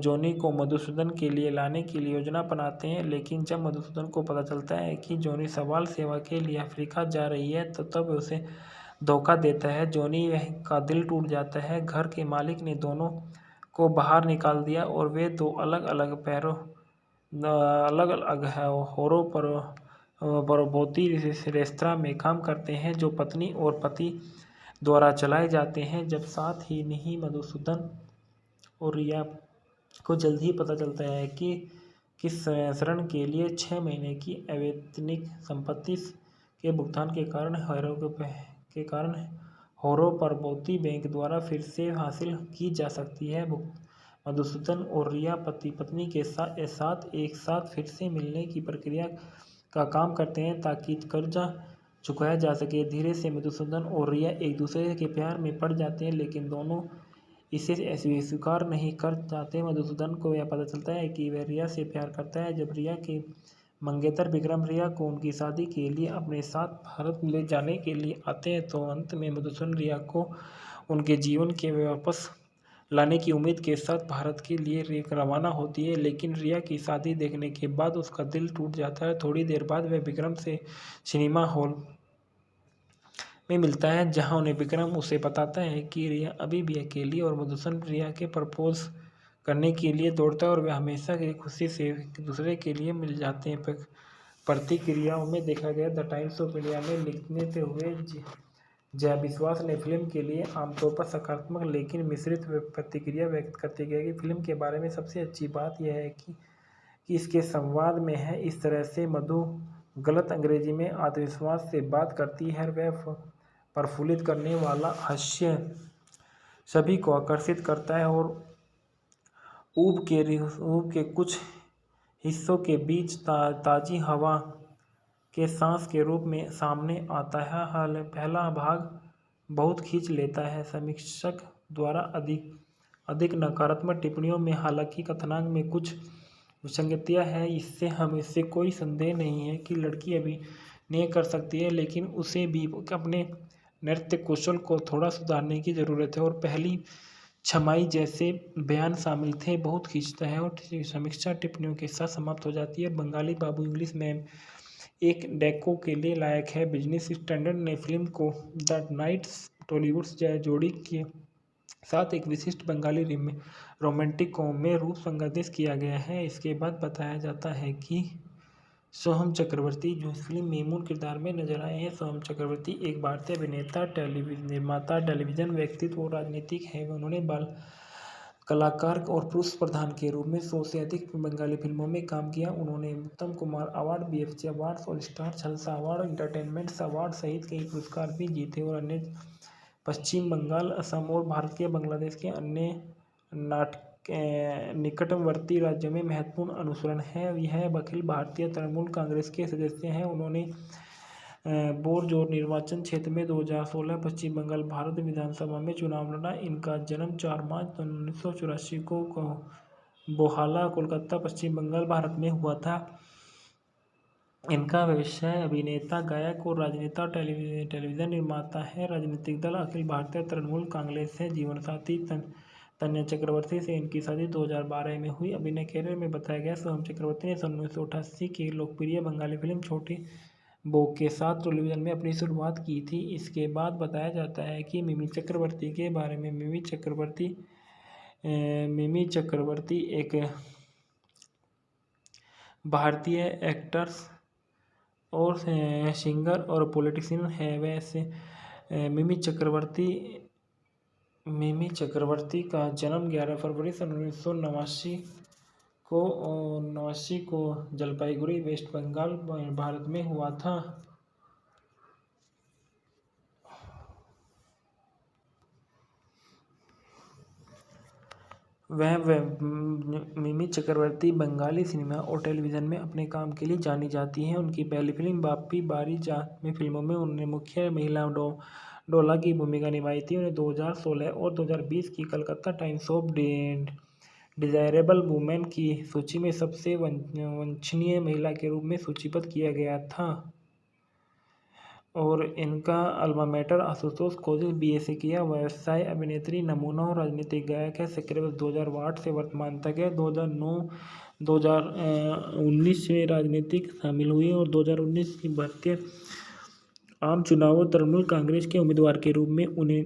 A: जॉनी को मधुसूदन के लिए लाने की योजना बनाते हैं, लेकिन जब मधुसूदन को पता चलता है कि जॉनी सवाल सेवा के लिए अफ्रीका जा रही है तो तब उसे धोखा देता है। जॉनी का दिल टूट जाता है। घर के मालिक ने दोनों को बाहर निकाल दिया और वे दो अलग अलग होरों परबोती रेस्तरां में काम करते हैं जो पत्नी और पति द्वारा चलाए जाते हैं। जब साथ ही नहीं मधुसूदन और रिया को जल्द ही पता चलता है कि किस ऋण के लिए 6 महीने की अवैतनिक संपत्ति के भुगतान के कारण होरो परबोती बैंक द्वारा फिर से हासिल की जा सकती है। मधुसूदन और रिया पति पत्नी के साथ एक साथ फिर से मिलने की प्रक्रिया का काम करते हैं ताकि कर्जा चुकाया जा सके। धीरे से मधुसूदन और रिया एक दूसरे के प्यार में पड़ जाते हैं, लेकिन दोनों इसे स्वीकार नहीं कर जाते। मधुसूदन को यह पता चलता है कि वह रिया से प्यार करता है। जब रिया के मंगेतर विक्रम रिया को उनकी शादी के लिए अपने साथ भारत ले जाने के लिए आते हैं, तो अंत में मधुसूदन रिया को उनके जीवन के वापस लाने की उम्मीद के साथ भारत के लिए रवाना होती है। लेकिन रिया की शादी देखने के बाद उसका दिल टूट जाता है। थोड़ी देर बाद वह विक्रम से सिनेमा हॉल में मिलता है, जहां उन्हें विक्रम उसे बताता है कि रिया अभी भी अकेली और मधुसूदन रिया के प्रपोज करने के लिए दौड़ता है और वे हमेशा की खुशी से एक दूसरे के लिए मिल जाते हैं। प्रतिक्रियाओं में देखा गया। द टाइम्स ऑफ इंडिया में लिखते हुए जया विश्वास ने फिल्म के लिए आमतौर पर सकारात्मक लेकिन मिश्रित प्रतिक्रिया व्यक्त करते गए कि फिल्म के बारे में सबसे अच्छी बात यह है कि इसके संवाद में है। इस तरह से मधु गलत अंग्रेजी में आत्मविश्वास से बात करती है। वह प्रफुल्लित करने वाला हास्य सभी को आकर्षित करता है और ऊब के कुछ हिस्सों के बीच ताजी हवा के सांस के रूप में सामने आता है। पहला भाग बहुत खींच लेता है। समीक्षक द्वारा अधिक नकारात्मक टिप्पणियों में हालांकि कथानक में कुछ विसंगतियां हैं, इससे कोई संदेह नहीं है कि लड़की अभिनय कर सकती है, लेकिन उसे भी अपने नृत्य कौशल को थोड़ा सुधारने की ज़रूरत है और पहली छमाई जैसे बयान शामिल थे। बहुत खींचता है और समीक्षा टिप्पणियों के साथ समाप्त हो जाती है। बंगाली बाबू इंग्लिश में एक डेको के लिए लायक है। बिजनेस स्टैंडर्ड ने फिल्म को द नाइट्स टॉलीवुड जोड़ी के साथ एक विशिष्ट बंगाली रोमांटिक कॉम में रूप संगठित किया गया है। इसके बाद बताया जाता है कि सोहम चक्रवर्ती जो फिल्म मेमून किरदार में नजर आए हैं। सोहम चक्रवर्ती एक भारतीय अभिनेता, निर्माता, टेलीविजन व्यक्तित्व और राजनीतिक हैं। उन्होंने बाल कलाकार और पुरुष प्रधान के रूप में 100 से अधिक बंगाली फिल्मों में काम किया। उन्होंने उत्तम कुमार अवार्ड, BFC अवार्ड्स और स्टार जलसा अवार्ड, एंटरटेनमेंट अवार्ड सहित कई पुरस्कार भी जीते और अन्य पश्चिम बंगाल, असम और भारत के बांग्लादेश के अन्य निकटवर्ती राज्यों में महत्वपूर्ण अनुसरण है। यह अखिल भारतीय तृणमूल कांग्रेस के सदस्य हैं। उन्होंने बोरजोर निर्वाचन क्षेत्र में 2016 पश्चिम बंगाल भारत विधानसभा में चुनाव लड़ा। इनका जन्म 4 मार्च 1984 को बोहाला, कोलकाता, पश्चिम बंगाल, भारत में हुआ था। इनका व्यवसाय अभिनेता, गायक और राजनेता, टेलीविजन निर्माता है। राजनीतिक दल अखिल भारतीय तृणमूल कांग्रेस है। जीवनसाथी तन्या चक्रवर्ती से इनकी शादी 2012 में हुई। अभिनय कैरियर में बताया गया, सोहम चक्रवर्ती ने 1988 की लोकप्रिय बंगाली फिल्म छोटी बो के साथ टेलीविजन में अपनी शुरुआत की थी। इसके बाद बताया जाता है कि मिमी चक्रवर्ती के बारे में। मिमी चक्रवर्ती एक भारतीय एक्टर्स और सिंगर और पॉलिटिशियन है। वैसे मिमी चक्रवर्ती का जन्म 11 फरवरी 1989 को जलपाईगुड़ी, वेस्ट बंगाल, भारत में हुआ था। मिमी चक्रवर्ती बंगाली सिनेमा और टेलीविज़न में अपने काम के लिए जानी जाती हैं। उनकी पहली फिल्म बाप्पी बारी जात में फिल्मों में उन्होंने मुख्य महिला डोला की भूमिका निभाई थी। उन्हें 2016 और 2020 की Calcutta times of desirable women की सूची में सबसे वांछनीय महिला के रूप में सूचीबद्ध किया गया था। और इनका alma mater Ashutosh college BSc किया। व्यवसाय अभिनेत्री, नमूना और राजनीतिक गायक है। सक्रिय 2008 से वर्तमान तक है। 2009-2019 में राजनीतिक शामिल हुई और 2019 की भारतीय आम चुनावों तृणमूल कांग्रेस के उम्मीदवार के रूप में उन्हें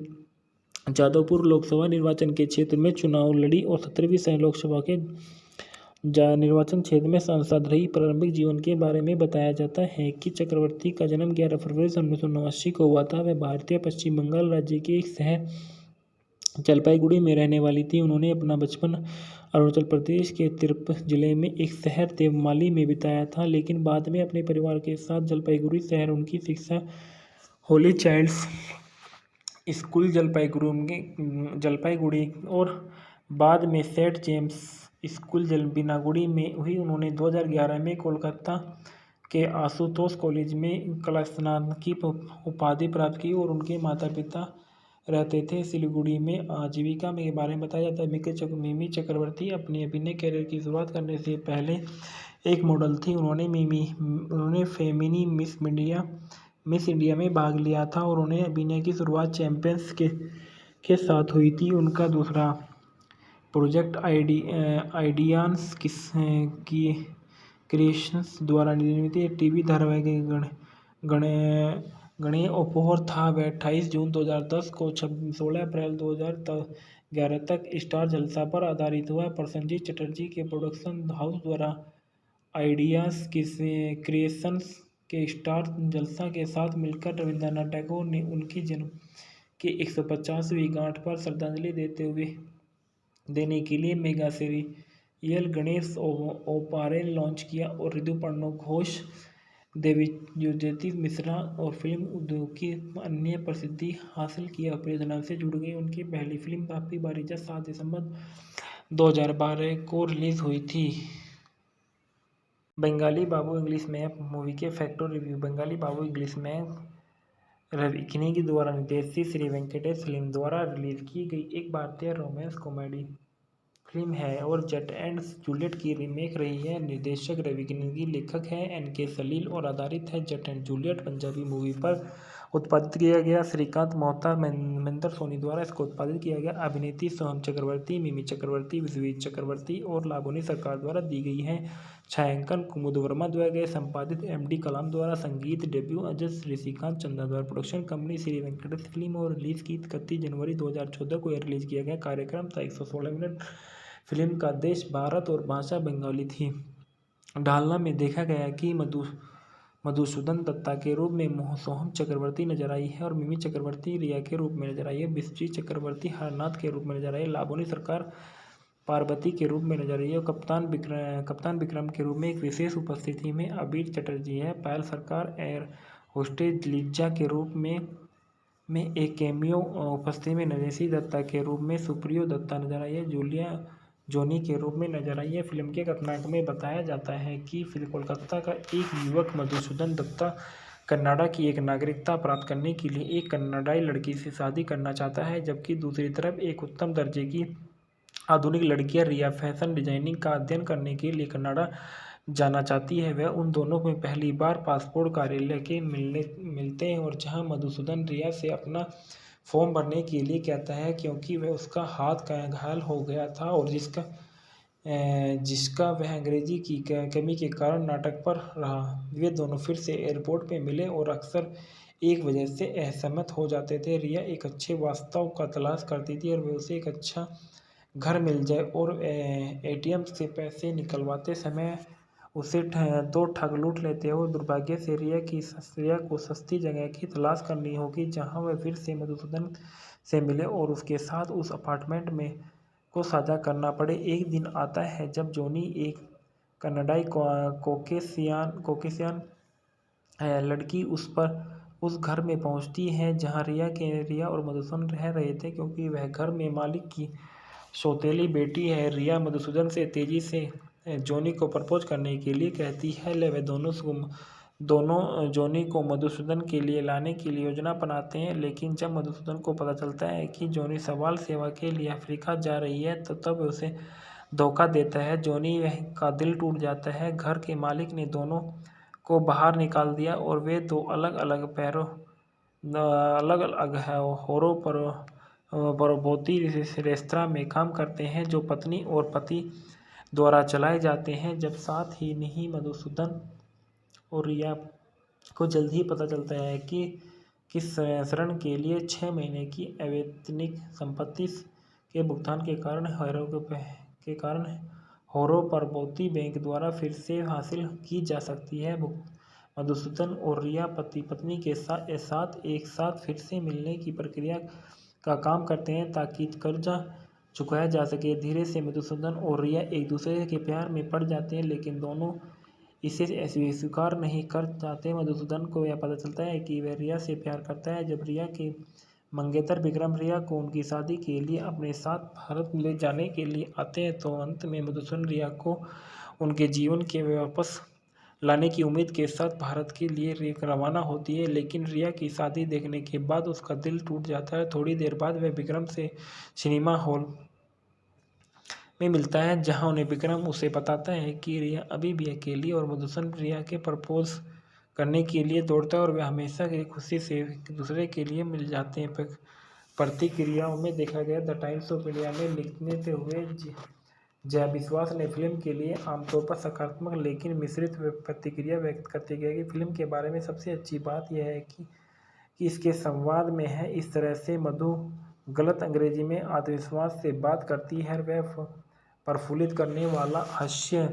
A: जादवपुर लोकसभा निर्वाचन के क्षेत्र में चुनाव लड़ी और 17वीं सह लोकसभा के निर्वाचन क्षेत्र में सांसद रही। प्रारंभिक जीवन के बारे में बताया जाता है कि चक्रवर्ती का जन्म 11 फरवरी 1989 को हुआ था। वह भारतीय पश्चिम बंगाल राज्य के एक शहर जलपाईगुड़ी में रहने वाली थी। उन्होंने अपना बचपन अरुणाचल प्रदेश के तिरप जिले में एक शहर देवमाली में बिताया था, लेकिन बाद में अपने परिवार के साथ जलपाईगुड़ी शहर उनकी शिक्षा होली चाइल्ड्स स्कूल जलपाईगुड़ी और बाद में सेंट जेम्स स्कूल बिनागुड़ी में हुई। उन्होंने 2011 में कोलकाता के आशुतोष कॉलेज में कला स्नातक की उपाधि प्राप्त की और उनके माता पिता रहते थे सिलीगुड़ी में। आजीविका में के बारे में बताया जाता है। मिमी चक्रवर्ती अपने अभिनय कैरियर की शुरुआत करने से पहले एक मॉडल थी। उन्होंने फेमिनी मिस इंडिया में भाग लिया था और उन्हें अभिनय की शुरुआत चैंपियंस के साथ हुई थी। उनका दूसरा प्रोजेक्ट आइडियाज की क्रिएशंस द्वारा निर्मित टीवी धारावाहिक गणे उपहार था। वह 28 जून 2010 को 16 अप्रैल 2011 तक स्टार जलसा पर आधारित हुआ। प्रसन्नजीत चटर्जी के प्रोडक्शन हाउस द्वारा आइडियाज क्रिएशंस के स्टार जलसा के साथ मिलकर रविंद्रनाथ टैगोर ने उनकी जन्म की 150वीं गांठ पर श्रद्धांजलि देने के लिए मेगा सीरियल गणेश ओपारेल लॉन्च किया और ऋतुपर्णो घोष, देवज्योति मिश्रा और फिल्म उद्योग की अन्य प्रसिद्धि हासिल किया परियोजना से जुड़ गई। उनकी पहली फिल्म बाप्पी बारीजा 7 दिसंबर 2012 को रिलीज हुई थी। बंगाली बाबू इंग्लिश मैप मूवी के फैक्ट और रिव्यू। बंगाली बाबू इंग्लिश मैप रवि किनी द्वारा निर्देशित श्री वेंकटेश फिल्म द्वारा रिलीज की गई एक भारतीय रोमांस कॉमेडी फिल्म है और जट एंड जूलियट की रीमेक रही है। निर्देशक रवि किनी, लेखक है NK सलील और आधारित है जट एंड जूलियट पंजाबी मूवी पर उत्पादित किया गया। श्रीकांत मोहता महेंद्र सोनी द्वारा इसको उत्पादित किया गया। अभिनेत्री सोनम चक्रवर्ती, मिमी चक्रवर्ती, विश्वजीत चक्रवर्ती और लावनी सरकार द्वारा दी गई है। छायांकन कुमुद वर्मा द्वारा गए। संपादित एम.डी. कलाम द्वारा। संगीत डेब्यू अजय ऋषिकांत चंदा द्वारा। Production company Shri Venkatesh film और रिलीज की 31 जनवरी 2014 को यह रिलीज किया गया। कार्यक्रम था 116 मिनट। फिल्म का देश भारत और भाषा बंगाली थी। ढालना में देखा गया कि मधुसूदन दत्ता के रूप में सोहम चक्रवर्ती नजर आई है और मिमी चक्रवर्ती रिया के रूप में नजर आई है। विश्वजीत चक्रवर्ती हरनाथ के रूप में नजर आई है। लावनी सरकार पार्वती के रूप में नजर आई है और कप्तान विक्रम के रूप में एक विशेष उपस्थिति में अबीर चटर्जी है। पायल सरकार एयर होस्टेज लिज्जा के रूप में एक कैमियो उपस्थिति में नरेशी दत्ता के रूप में सुप्रियो दत्ता नजर आई है। जूलिया जोनी के रूप में नजर आई है। फिल्म के कथानक में बताया जाता है कि कोलकाता का एक युवक मधुसूदन दत्ता कनाडा की एक नागरिकता प्राप्त करने के लिए एक कनाडाई लड़की से शादी करना चाहता है, जबकि दूसरी तरफ एक उत्तम दर्जे की आधुनिक लड़कियां रिया फैशन डिजाइनिंग का अध्ययन करने के लिए कनाडा जाना चाहती है। वह उन दोनों में पहली बार पासपोर्ट कार्यालय के मिलते हैं और जहां मधुसूदन रिया से अपना फॉर्म भरने के लिए कहता है क्योंकि वह उसका हाथ घायल हो गया था और जिसका वह अंग्रेजी की कमी के कारण नाटक पर रहा। वे दोनों फिर से एयरपोर्ट पे मिले और अक्सर एक वजह से असहमत हो जाते थे। रिया एक अच्छे वास्तव का तलाश करती थी और वे उसे एक अच्छा घर मिल जाए और एटीएम से पैसे निकलवाते समय उसे दो ठग लूट लेते हैं और दुर्भाग्य से रिया को सस्ती जगह की तलाश करनी होगी जहां वह फिर से मधुसूदन से मिले और उसके साथ उस अपार्टमेंट में को साझा करना पड़े। एक दिन आता है जब जॉनी एक कनाडाई कोकेशियन लड़की उस घर में पहुंचती है जहां रिया और मधुसूदन रह रहे थे, क्योंकि वह घर में मालिक की सौतेली बेटी है। रिया मधुसूदन से तेजी से जॉनी को प्रपोज करने के लिए कहती है। वे दोनों जॉनी को मधुसूदन के लिए लाने की योजना बनाते हैं, लेकिन जब मधुसूदन को पता चलता है कि जॉनी सवाल सेवा के लिए अफ्रीका जा रही है तो तब उसे धोखा देता है। जॉनी का दिल टूट जाता है। घर के मालिक ने दोनों को बाहर निकाल दिया और वे दो अलग अलग होरों परबोती रेस्तरां में काम करते हैं जो पत्नी और पति द्वारा चलाए जाते हैं। जब साथ ही नहीं मधुसूदन और रिया को जल्द ही पता चलता है कि किस शरण के लिए 6 महीने की अवैतनिक संपत्ति के भुगतान के कारण होरो परबोती बैंक द्वारा फिर से हासिल की जा सकती है। मधुसूदन और रिया पति पत्नी के साथ एक साथ फिर से मिलने की प्रक्रिया का काम करते हैं ताकि कर्जा चुकाया जा सके। धीरे से मधुसूदन और रिया एक दूसरे के प्यार में पड़ जाते हैं, लेकिन दोनों इसे स्वीकार नहीं कर पाते। मधुसूदन को यह पता चलता है कि वह रिया से प्यार करता है। जब रिया के मंगेतर विक्रम रिया को उनकी शादी के लिए अपने साथ भारत ले जाने के लिए आते हैं, तो अंत में मधुसूदन रिया को उनके जीवन के वापस लाने की उम्मीद के साथ भारत के लिए रवाना होती है। लेकिन रिया की शादी देखने के बाद उसका दिल टूट जाता है। थोड़ी देर बाद वह विक्रम से सिनेमा हॉल में मिलता है, जहां उन्हें विक्रम उसे बताता है कि रिया अभी भी अकेली और मधुसूदन रिया के प्रपोज करने के लिए दौड़ता है और वे हमेशा की खुशी से एक दूसरे के लिए मिल जाते हैं। प्रतिक्रियाओं में देखा गया। द टाइम्स ऑफ इंडिया में लिखते हुए जया विश्वास ने फिल्म के लिए आमतौर पर सकारात्मक लेकिन मिश्रित प्रतिक्रिया व्यक्त करते गए कि फिल्म के बारे में सबसे अच्छी बात यह है कि इसके संवाद में है। इस तरह से मधु गलत अंग्रेजी में आत्मविश्वास से बात करती है। वह प्रफुल्लित करने वाला हास्य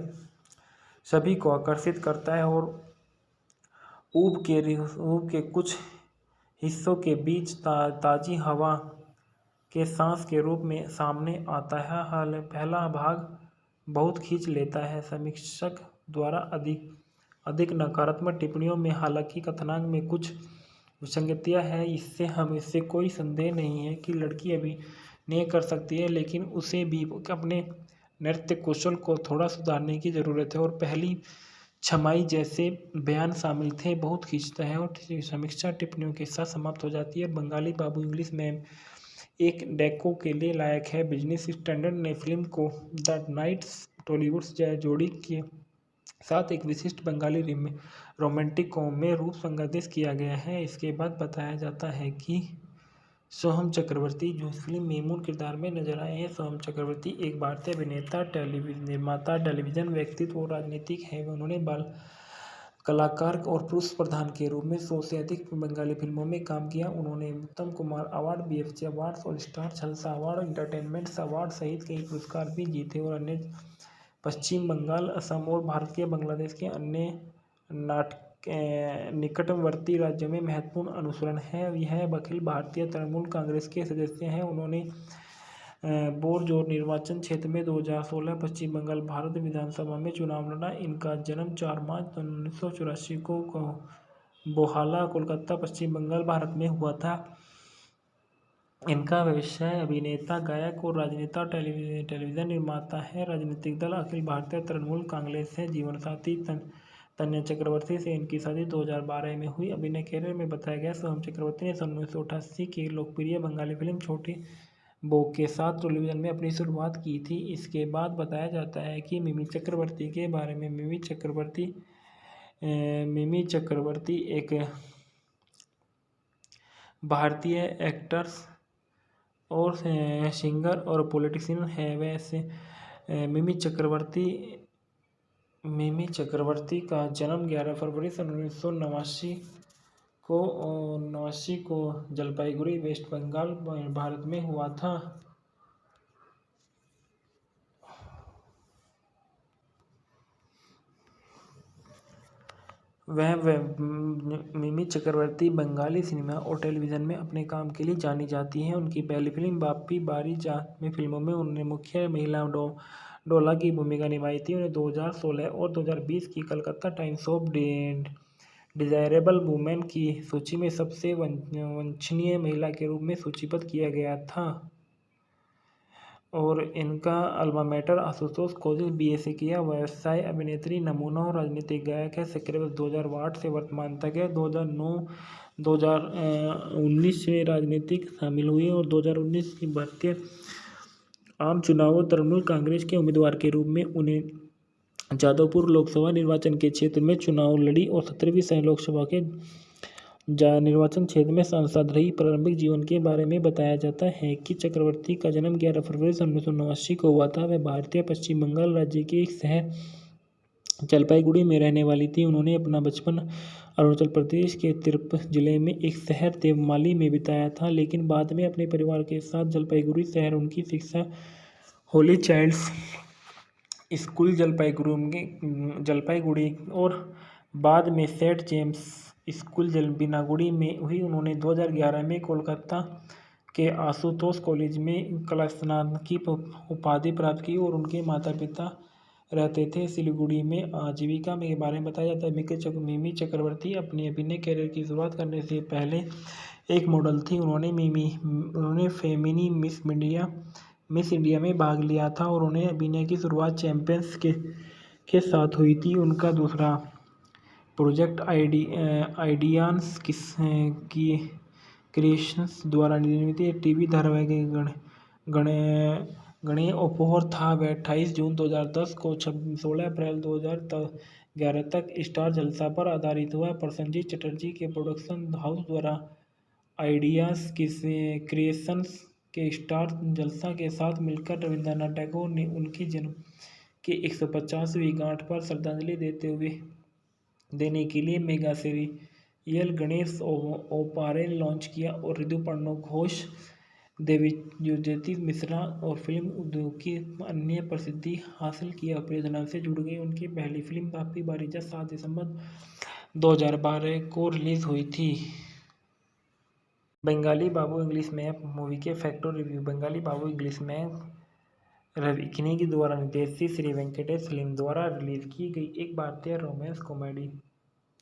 A: सभी को आकर्षित करता है और ऊब के कुछ हिस्सों के बीच ताजी हवा के सांस के रूप में सामने आता है। पहला भाग बहुत खींच लेता है। समीक्षक द्वारा अधिक नकारात्मक टिप्पणियों में हालांकि कथानक में कुछ विसंगतियां हैं, इससे कोई संदेह नहीं है कि लड़की अभिनय कर सकती है, लेकिन उसे भी अपने नृत्य कौशल को थोड़ा सुधारने की ज़रूरत है। और पहली छमाई जैसे बयान शामिल थे बहुत खींचता है और समीक्षा टिप्पणियों के साथ समाप्त हो जाती है। बंगाली बाबू इंग्लिश में एक डेको के लिए लायक है। बिजनेस स्टैंडर्ड ने फिल्म को द नाइट्स टॉलीवुड जोड़ी के साथ एक विशिष्ट बंगाली रोमांटिक कॉम में रूप संगठित किया गया है। इसके बाद बताया जाता है कि सोहम चक्रवर्ती जो इस फिल्म मेमून किरदार में नजर आए हैं। सोहम चक्रवर्ती एक भारतीय अभिनेता, टेलीविजन निर्माता, टेलीविजन व्यक्तित्व और राजनीतिक है। उन्होंने बाल कलाकार और पुरुष प्रधान के रूप में 100 से अधिक बंगाली फिल्मों में काम किया। उन्होंने उत्तम कुमार अवार्ड, बीएफसी अवार्ड और स्टार जलसा अवार्ड, एंटरटेनमेंट अवार्ड सहित कई पुरस्कार भी जीते और अन्य पश्चिम बंगाल, असम और भारत के बांग्लादेश के अन्य निकटवर्ती राज्यों में महत्वपूर्ण अनुसरण है। यह अखिल भारतीय तृणमूल कांग्रेस के सदस्य हैं। उन्होंने बोरजोर निर्वाचन क्षेत्र में 2016 पश्चिम बंगाल भारत विधानसभा में चुनाव लड़ा। इनका जन्म 4 मार्च 1984 को बोहाला, कोलकाता, पश्चिम बंगाल, भारत में हुआ था। इनका व्यवसाय अभिनेता, गायक और राजनेता, टेलीविजन निर्माता है। राजनीतिक दल अखिल भारतीय तृणमूल कांग्रेस है। जीवनसाथी तन्या चक्रवर्ती से इनकी शादी 2012 में हुई। अभिनय कैरियर में बताया गया, सोहम चक्रवर्ती ने 1988 की लोकप्रिय बंगाली फिल्म छोटी बहू के साथ टेलीविजन में अपनी शुरुआत की थी। इसके बाद बताया जाता है कि मिमी चक्रवर्ती के बारे में। मिमी चक्रवर्ती एक भारतीय एक्ट्रेस और सिंगर और पॉलिटिशियन है। वैसे मिमी चक्रवर्ती का जन्म 11 फरवरी 1989 को जलपाईगुड़ी, वेस्ट बंगाल, भारत में हुआ था। मिमी चक्रवर्ती बंगाली सिनेमा और टेलीविज़न में अपने काम के लिए जानी जाती हैं। उनकी पहली फिल्म बाप्पी बारी जात में फिल्मों में उन्होंने मुख्य महिला डोला की भूमिका निभाई थी। उन्हें 2016 और 2020 की Calcutta times of desirable women की सूची में सबसे वांछनीय महिला के रूप में सूचीबद्ध किया गया था। और इनका alma mater Ashutosh college BSc किया। व्यवसाय अभिनेत्री, नमूना और राजनीतिक गायक है। सक्रिय 2008 से वर्तमान तक है। 2009-2019 में राजनीतिक शामिल हुई और 2019 की भारतीय आम चुनावों तृणमूल कांग्रेस के उम्मीदवार के रूप में उन्हें जादवपुर लोकसभा निर्वाचन के क्षेत्र में चुनाव लड़ी और 17वीं लोकसभा के निर्वाचन क्षेत्र में सांसद रही। प्रारंभिक जीवन के बारे में बताया जाता है कि चक्रवर्ती का जन्म 11 फरवरी 1989 को हुआ था। वह भारतीय पश्चिम बंगाल राज्य के एक शहर जलपाईगुड़ी में रहने वाली थी। उन्होंने अपना बचपन अरुणाचल प्रदेश के तिरप जिले में एक शहर देवमाली में बिताया था, लेकिन बाद में अपने परिवार के साथ जलपाईगुड़ी शहर उनकी शिक्षा होली चाइल्ड्स स्कूल जलपाईगुड़ी और बाद में सेंट जेम्स स्कूल बिनागुड़ी में हुई। उन्होंने 2011 में कोलकाता के आशुतोष कॉलेज में कला स्नातक की उपाधि प्राप्त की और उनके माता पिता रहते थे सिलीगुड़ी में। आजीविका के बारे में बताया जाता है मिमी चक्रवर्ती अपने अभिनय कैरियर की शुरुआत करने से पहले एक मॉडल थी। उन्होंने फेमिनी मिस इंडिया में भाग लिया था और उन्हें अभिनय की शुरुआत चैंपियंस के साथ हुई थी। उनका दूसरा प्रोजेक्ट आइडियाज की क्रिएशंस द्वारा निर्मित टीवी धारावाहिक गणेय उपहार था। वह 28 जून 2010 को 16 अप्रैल 2011 तक स्टार जलसा पर आधारित हुआ। प्रसन्नजीत चटर्जी के प्रोडक्शन हाउस द्वारा आइडियाज क्रिएशंस के स्टार जलसा के साथ मिलकर रविंद्रनाथ टैगोर ने उनकी जन्म की 150वीं गांठ पर श्रद्धांजलि देने के लिए मेगा सीरियल गणेश ओपारे लॉन्च किया और ऋतुपर्णो घोष, देवज्योति मिश्रा और फिल्म उद्योग की अन्य प्रसिद्धि हासिल किया परियोजना से जुड़ गई। उनकी पहली फिल्म बाप्पी बारीजा 7 दिसंबर 2012 को रिलीज हुई थी। बंगाली बाबू इंग्लिश मैप मूवी के फैक्टर रिव्यू। बंगाली बाबू इंग्लिश मैप रवि किनी द्वारा निर्देशित श्री वेंकटेश फिल्म द्वारा रिलीज की गई एक भारतीय रोमांस कॉमेडी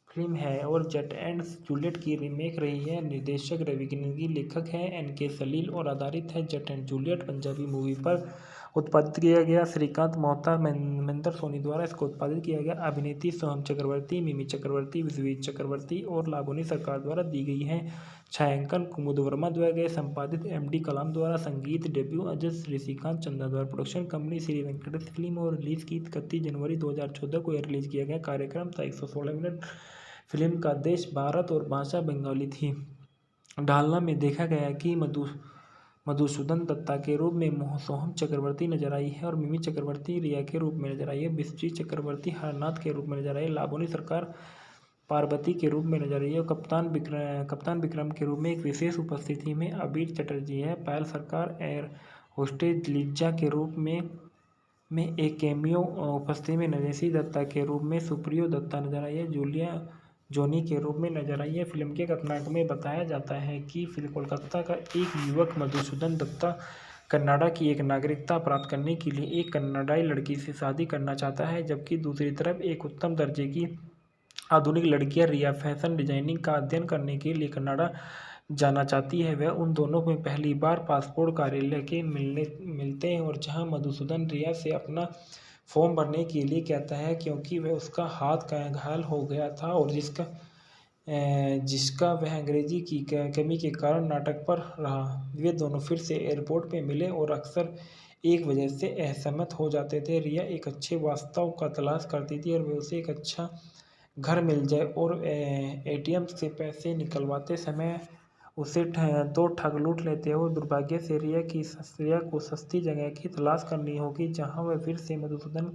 A: फिल्म है और जट एंड जूलियट की रीमेक रही है। निर्देशक रवि किनी, लेखक है एनके सलील और आधारित है जट एंड जूलियट पंजाबी मूवी पर उत्पादित किया गया। श्रीकांत मोहता महेंद्र सोनी द्वारा इसको उत्पादित किया गया। अभिनेत्री सोहम चक्रवर्ती, मिमी चक्रवर्ती, विश्वजीत चक्रवर्ती और लावनी सरकार द्वारा दी गई है। छायांकन कुमुद वर्मा द्वारा संपादित एमडी कलाम द्वारा। संगीत डेब्यू अजय ऋषिकांत चंदा द्वारा। Production company Shri Venkatesh film और रिलीज की 31 जनवरी 2014 को यह रिलीज किया गया। कार्यक्रम था 116 मिनट। फिल्म का देश भारत और भाषा बंगाली थी। ढालना में देखा गया कि मधुसूदन दत्ता के रूप में सोहम चक्रवर्ती नजर आई है और मिमी चक्रवर्ती रिया के रूप में नजर आई है। विश्वजीत चक्रवर्ती हरनाथ के रूप में नजर आई है। लावनी सरकार पार्वती के रूप में नजर आई है। कप्तान विक्रम के रूप में एक विशेष उपस्थिति में अबीर चटर्जी है। पायल सरकार एयर होस्टेज लिज्जा के रूप में एक कैमियो उपस्थिति में नरेशी दत्ता के रूप में सुप्रियो दत्ता नजर आई है। जूलिया जोनी के रूप में नजर आई है। फिल्म के कथानक में बताया जाता है कि कोलकाता का एक युवक मधुसूदन दत्ता कनाडा की एक नागरिकता प्राप्त करने के लिए एक कनाडाई लड़की से शादी करना चाहता है, जबकि दूसरी तरफ एक उत्तम दर्जे की आधुनिक लड़कियां रिया फैशन डिजाइनिंग का अध्ययन करने के लिए कनाडा जाना चाहती है। वह उन दोनों में पहली बार पासपोर्ट कार्यालय के मिलते हैं और जहां मधुसूदन रिया से अपना फॉर्म भरने के लिए कहता है क्योंकि वह उसका हाथ घायल हो गया था और जिसका वह अंग्रेजी की कमी के कारण नाटक पर रहा। वे दोनों फिर से एयरपोर्ट पे मिले और अक्सर एक वजह से असहमत हो जाते थे। रिया एक अच्छे वास्तव का तलाश करती थी और वे उसे एक अच्छा घर मिल जाए और एटीएम से पैसे निकलवाते समय उसे तो ठग लूट लेते हो। दुर्भाग्य से रिया को सस्ती जगह की तलाश करनी होगी जहां वह फिर से मधुसूदन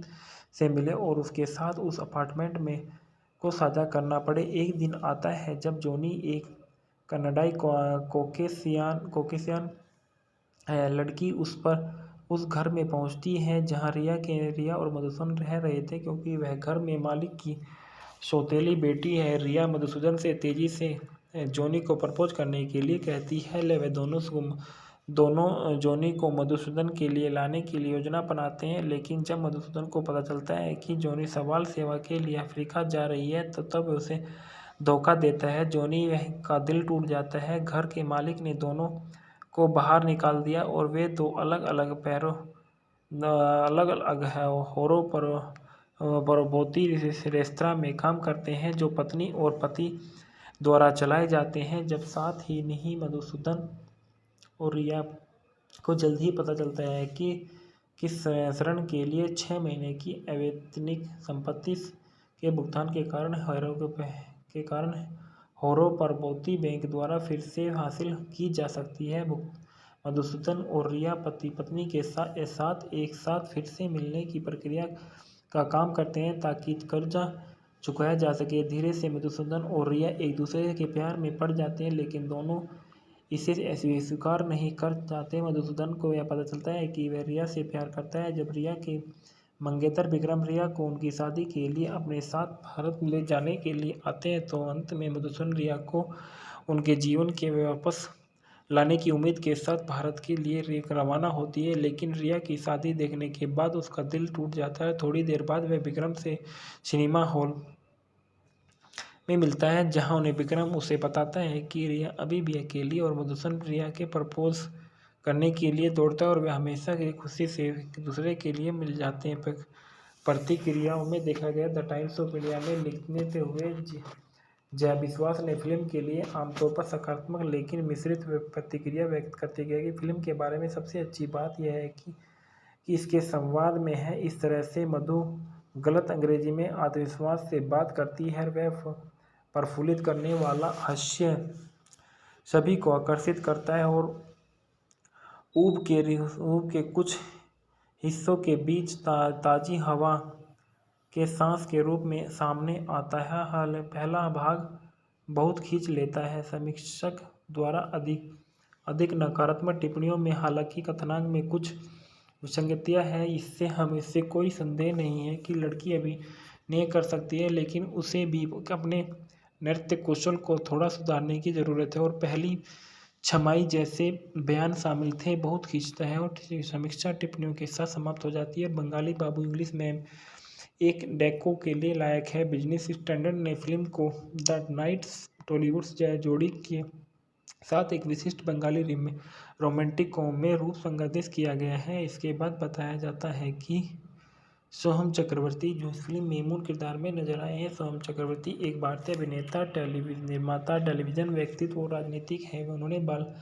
A: से मिले और उसके साथ उस अपार्टमेंट में को साझा करना पड़े। एक दिन आता है जब जॉनी एक कनाडाई कोकेशियन लड़की उस घर में पहुंचती है जहां रिया और मधुसूदन रह रहे थे, क्योंकि वह घर में मालिक की सौतेली बेटी है। रिया मधुसूदन से तेजी से जॉनी को प्रपोज करने के लिए कहती है। वे दोनों जॉनी को मधुसूदन के लिए लाने के लिए योजना बनाते हैं, लेकिन जब मधुसूदन को पता चलता है कि जॉनी सवाल सेवा के लिए अफ्रीका जा रही है तो तब उसे धोखा देता है। जॉनी का दिल टूट जाता है। घर के मालिक ने दोनों को बाहर निकाल दिया और वे दो अलग अलग होरों परबोती रेस्तरां में काम करते हैं जो पत्नी और पति द्वारा चलाए जाते हैं। जब साथ ही नहीं मधुसूदन और रिया को जल्द ही पता चलता है कि किस ऋण के लिए 6 महीने की अवैतनिक संपत्ति के भुगतान के कारण होरो परबोती बैंक द्वारा फिर से हासिल की जा सकती है। मधुसूदन और रिया पति पत्नी के साथ एक साथ फिर से मिलने की प्रक्रिया का काम करते हैं ताकि कर्जा चुकाया जा सके। धीरे से मधुसूदन और रिया एक दूसरे के प्यार में पड़ जाते हैं, लेकिन दोनों इसे स्वीकार नहीं कर जाते। मधुसूदन को यह पता चलता है कि वह रिया से प्यार करता है। जब रिया के मंगेतर विक्रम रिया को उनकी शादी के लिए अपने साथ भारत ले जाने के लिए आते हैं, तो अंत में मधुसूदन रिया को उनके जीवन के वापस लाने की उम्मीद के साथ भारत के लिए रवाना होती है। लेकिन रिया की शादी देखने के बाद उसका दिल टूट जाता है। थोड़ी देर बाद वह विक्रम से सिनेमा हॉल में मिलता है, जहां उन्हें विक्रम उसे बताता है कि रिया अभी भी अकेली और मधुसूदन रिया के प्रपोज करने के लिए दौड़ता है और वे हमेशा की खुशी से एक दूसरे के लिए मिल जाते हैं। प्रतिक्रियाओं में देखा गया। द टाइम्स ऑफ इंडिया में लिखते हुए जया विश्वास ने फिल्म के लिए आमतौर पर सकारात्मक लेकिन मिश्रित प्रतिक्रिया व्यक्त करते गए कि फिल्म के बारे में सबसे अच्छी बात यह है कि इसके संवाद में है। इस तरह से मधु गलत अंग्रेजी में आत्मविश्वास से बात करती है। वह प्रफुल्लित करने वाला हास्य सभी को आकर्षित करता है और ऊब के कुछ हिस्सों के बीच ताज़ी हवा के सांस के रूप में सामने आता है। पहला भाग बहुत खींच लेता है। समीक्षक द्वारा अधिक नकारात्मक टिप्पणियों में हालांकि कथानक में कुछ विसंगतियां हैं, इससे कोई संदेह नहीं है कि लड़की अभिनय कर सकती है, लेकिन उसे भी अपने नृत्य कौशल को थोड़ा सुधारने की ज़रूरत है। और पहली छमाई जैसे बयान शामिल थे बहुत खींचता है और समीक्षा टिप्पणियों के साथ समाप्त हो जाती है। बंगाली बाबू इंग्लिश में एक डेको के लिए लायक है। बिजनेस स्टैंडर्ड ने फिल्म को द नाइट्स टॉलीवुड जोड़ी के साथ एक विशिष्ट बंगाली रोमांटिक कॉम में रूप संगठित किया गया है। इसके बाद बताया जाता है कि सोहम चक्रवर्ती जो इस फिल्म में मूल किरदार में नजर आए हैं। सोहम चक्रवर्ती एक भारतीय अभिनेता, निर्माता, टेलीविजन व्यक्तित्व और राजनीतिक हैं। उन्होंने बाल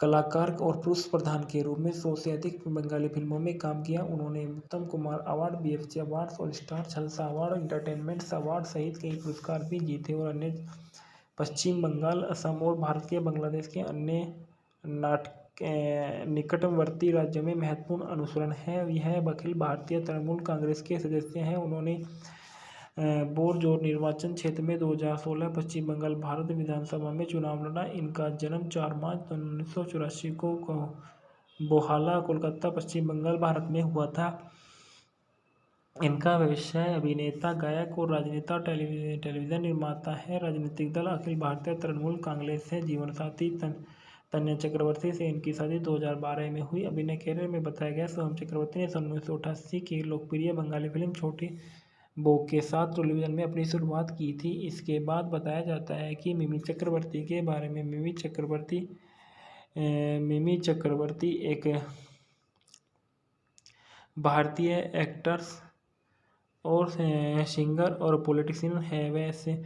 A: कलाकार और पुरुष प्रधान के रूप में 100 से अधिक बंगाली फिल्मों में काम किया। उन्होंने उत्तम कुमार अवार्ड, BFC अवार्ड और स्टार जलसा अवार्ड, एंटरटेनमेंट अवार्ड सहित कई पुरस्कार भी जीते और अन्य पश्चिम बंगाल, असम और भारतीय बांग्लादेश के अन्य निकटवर्ती राज्यों में महत्वपूर्ण अनुसरण है। यह अखिल भारतीय तृणमूल कांग्रेस के सदस्य हैं। उन्होंने बोरजोर निर्वाचन क्षेत्र में 2016 पश्चिम बंगाल भारत विधानसभा में चुनाव लड़ा। इनका जन्म 4 मार्च 1984 को बोहाला, कोलकाता, पश्चिम बंगाल, भारत में हुआ था। इनका व्यवसाय अभिनेता, गायक और राजनेता, टेलीविजन निर्माता है। राजनीतिक दल अखिल भारतीय तृणमूल कांग्रेस है। जीवन साथी तन्या चक्रवर्ती से इनकी शादी 2012 में हुई। अभिनय कैरियर में बताया गया, सोहम चक्रवर्ती ने 1988 की लोकप्रिय बंगाली फिल्म छोटी बहू के साथ टेलीविजन में अपनी शुरुआत की थी। इसके बाद बताया जाता है कि मिमी चक्रवर्ती के बारे में। मिमी चक्रवर्ती एक भारतीय एक्ट्रेस और सिंगर और पॉलिटिशियन है। वैसे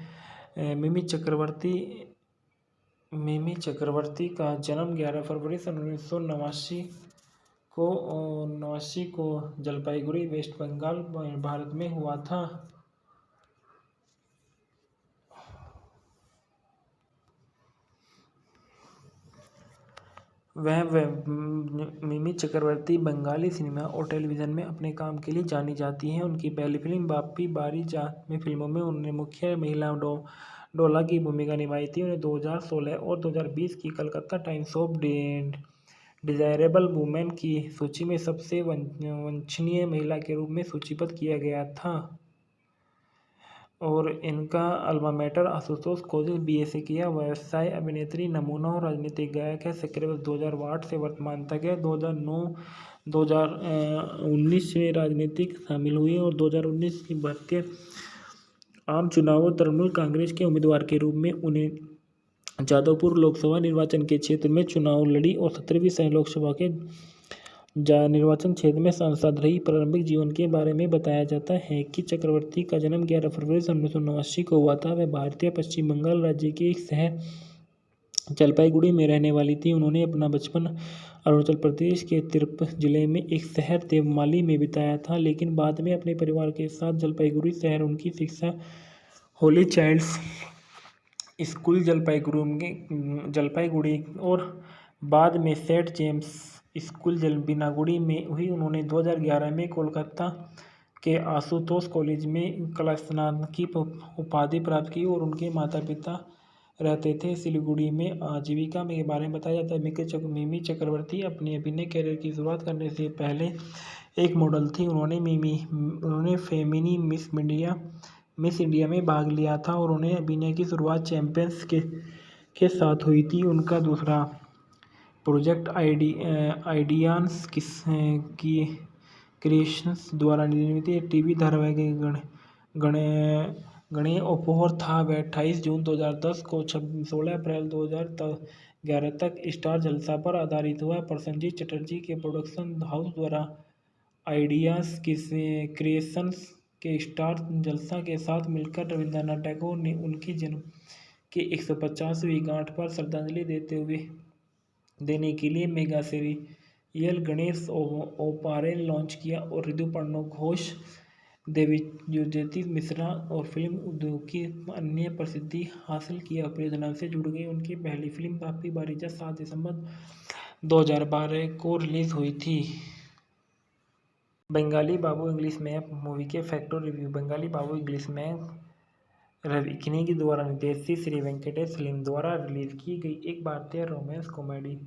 A: मिमी चक्रवर्ती का जन्म 11 फरवरी 1989 को जलपाईगुड़ी, वेस्ट बंगाल, भारत में हुआ था। मिमी चक्रवर्ती बंगाली सिनेमा और टेलीविज़न में अपने काम के लिए जानी जाती हैं। उनकी पहली फिल्म बाप्पी बारी जात में फिल्मों में उन्होंने मुख्य महिला डोला की भूमिका निभाई थी। उन्हें 2016 और 2020 की Calcutta times of desirable women की सूची में सबसे वांछनीय महिला के रूप में सूचीबद्ध किया गया था। और इनका alma mater Ashutosh college BA से किया। व्यवसाय अभिनेत्री, नमूना और राजनीतिक गायक है। सक्रिय वर्ष 2008 से वर्तमान तक है। 2019 में राजनीतिक शामिल हुई और 2019 की भारतीय आम चुनावों तृणमूल कांग्रेस के उम्मीदवार के रूप में उन्हें जादवपुर लोकसभा निर्वाचन के क्षेत्र में चुनाव लड़ी और 17वीं लोकसभा के निर्वाचन क्षेत्र में सांसद रही। प्रारंभिक जीवन के बारे में बताया जाता है कि चक्रवर्ती का जन्म 11 फरवरी 1989 को हुआ था। वह भारतीय पश्चिम बंगाल राज्य के एक शहर जलपाईगुड़ी में रहने वाली थी। उन्होंने अपना बचपन अरुणाचल प्रदेश के तिरप जिले में एक शहर देवमाली में बिताया था, लेकिन बाद में अपने परिवार के साथ जलपाईगुड़ी शहर उनकी शिक्षा होली चाइल्ड्स स्कूल जलपाईगुड़ी और बाद में सेंट जेम्स स्कूल बिनागुड़ी में हुई। उन्होंने 2011 में कोलकाता के आशुतोष कॉलेज में कला स्नातक की उपाधि प्राप्त की और उनके माता पिता रहते थे सिलीगुड़ी में। आजीविका के बारे में बताया जाता है, मिमी चक्रवर्ती अपने अभिनय कैरियर की शुरुआत करने से पहले एक मॉडल थी। उन्होंने फेमिनी मिस इंडिया में भाग लिया था और उन्हें अभिनय की शुरुआत चैंपियंस के साथ हुई थी। उनका दूसरा प्रोजेक्ट आइडियांस की क्रिएशंस द्वारा निर्मित टीवी धारावाहिक गणे उपहार था। वह 28 जून 2010 को 16 अप्रैल 2011 तक स्टार जलसा पर आधारित हुआ। प्रसन्नजीत चटर्जी के प्रोडक्शन हाउस द्वारा आइडियाज क्रिएशंस के स्टार जलसा के साथ मिलकर रविंद्रनाथ टैगोर ने उनकी जन्म की 150वीं गांठ पर श्रद्धांजलि देने के लिए मेगा सीरियल गणेश ओपारे लॉन्च किया और ऋतुपर्णो घोष, देवज्योति मिश्रा और फिल्म उद्योग की अन्य प्रसिद्धि हासिल किया परियोजना से जुड़ गई। उनकी पहली फिल्म बाप्पी बारीजा 7 दिसंबर 2012 को रिलीज हुई थी। बंगाली बाबू इंग्लिश मैप मूवी के फैक्ट और रिव्यू। बंगाली बाबू इंग्लिश मैप रवि किनेगी द्वारा निर्देशित श्री वेंकटेश फिल्म द्वारा रिलीज की गई एक भारतीय रोमांस कॉमेडी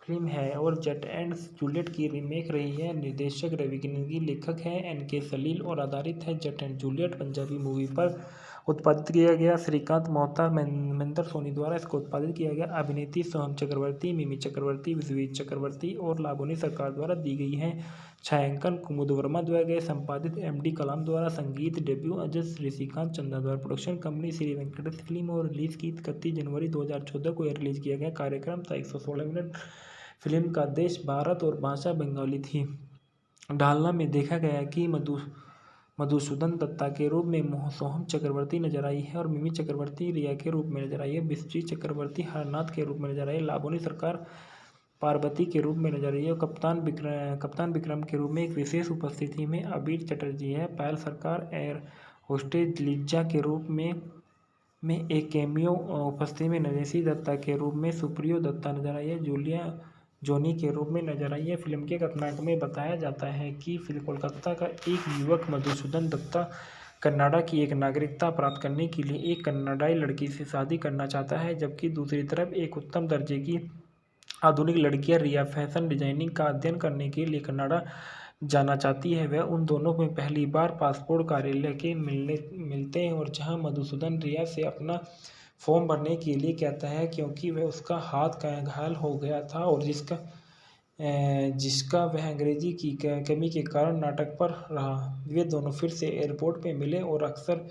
A: फिल्म है और जट एंड जूलियट की रीमेक रही है। निर्देशक रवि किनेगी, लेखक हैं NK सलील और आधारित है जट एंड जूलियट पंजाबी मूवी पर उत्पादित किया गया। श्रीकांत मोहता, महेंद्र सोनी द्वारा इसको उत्पादित किया गया। अभिनेत्री सोहम चक्रवर्ती, मिमी चक्रवर्ती, विश्वजीत चक्रवर्ती और लाबोनी सरकार द्वारा दी गई है। छायांकन कुमुद वर्मा द्वारा संपादित एम.डी. कलाम द्वारा संगीत डेब्यू अजस ऋषिकांत चंदा द्वारा production company Shri Venkatesh film और रिलीज की 31 जनवरी 2014 को रिलीज किया गया। कार्यक्रम था 116 मिनट। फिल्म का देश भारत और भाषा बंगाली थी। डालना में देखा गया कि मधुसूदन दत्ता के रूप में सोहम चक्रवर्ती नजर आई है और मिमी चक्रवर्ती रिया के रूप में नजर आई है। बिस्ट्री चक्रवर्ती हरनाथ के रूप में नजर आई है। लाबोनी सरकार पार्वती के रूप में नजर आई है। कप्तान विक्रम के रूप में एक विशेष उपस्थिति में अबीर चटर्जी है। पायल सरकार एयर होस्टेज लिज्जा के रूप में एक कैमियो उपस्थिति में नरेशी दत्ता के रूप में सुप्रियो दत्ता नजर आई है। जूलिया जोनी के रूप में नजर आई है। फिल्म के कथानक में बताया जाता है कि कोलकाता का एक युवक मधुसूदन दत्ता कनाडा की एक नागरिकता प्राप्त करने के लिए एक कनाडाई लड़की से शादी करना चाहता है, जबकि दूसरी तरफ एक उत्तम दर्जे की आधुनिक लड़कियां रिया फैशन डिजाइनिंग का अध्ययन करने के लिए कनाडा जाना चाहती है। वह उन दोनों में पहली बार पासपोर्ट कार्यालय के मिलते हैं और जहां मधुसूदन रिया से अपना फॉर्म भरने के लिए कहता है क्योंकि वह उसका हाथ घायल हो गया था और जिसका वह अंग्रेजी की कमी के कारण नाटक पर रहा। वे दोनों फिर से एयरपोर्ट पे मिले और अक्सर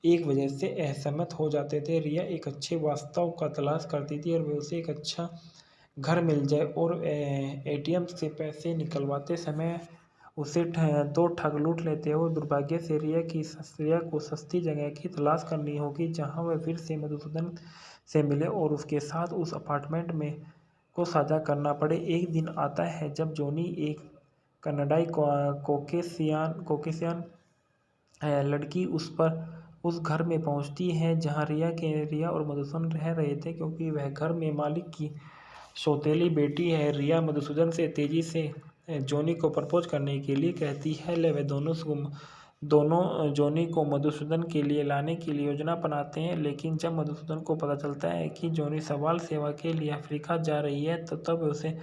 A: एक वजह से असहमत हो जाते थे। रिया एक अच्छे वास्तव का तलाश करती थी और वे उसे एक अच्छा घर मिल जाए और एटीएम से पैसे निकलवाते समय उसे दो ठग लूट लेते हो। दुर्भाग्य से रिया को सस्ती जगह की तलाश करनी होगी जहां वह फिर से मधुसूदन से मिले और उसके साथ उस अपार्टमेंट में को साझा करना पड़े। एक दिन आता है जब जोनी एक कनाडाई कोकेशियन लड़की उस घर में पहुंचती है जहां रिया और मधुसूदन रह रहे थे, क्योंकि वह घर में मालिक की सौतेली बेटी है। रिया मधुसूदन से तेजी से जोनी को प्रपोज करने के लिए कहती है। वे दोनों जोनी को मधुसूदन के लिए लाने की योजना बनाते हैं, लेकिन जब मधुसूदन को पता चलता है कि जोनी सवाल सेवा के लिए अफ्रीका जा रही है तो तब उसे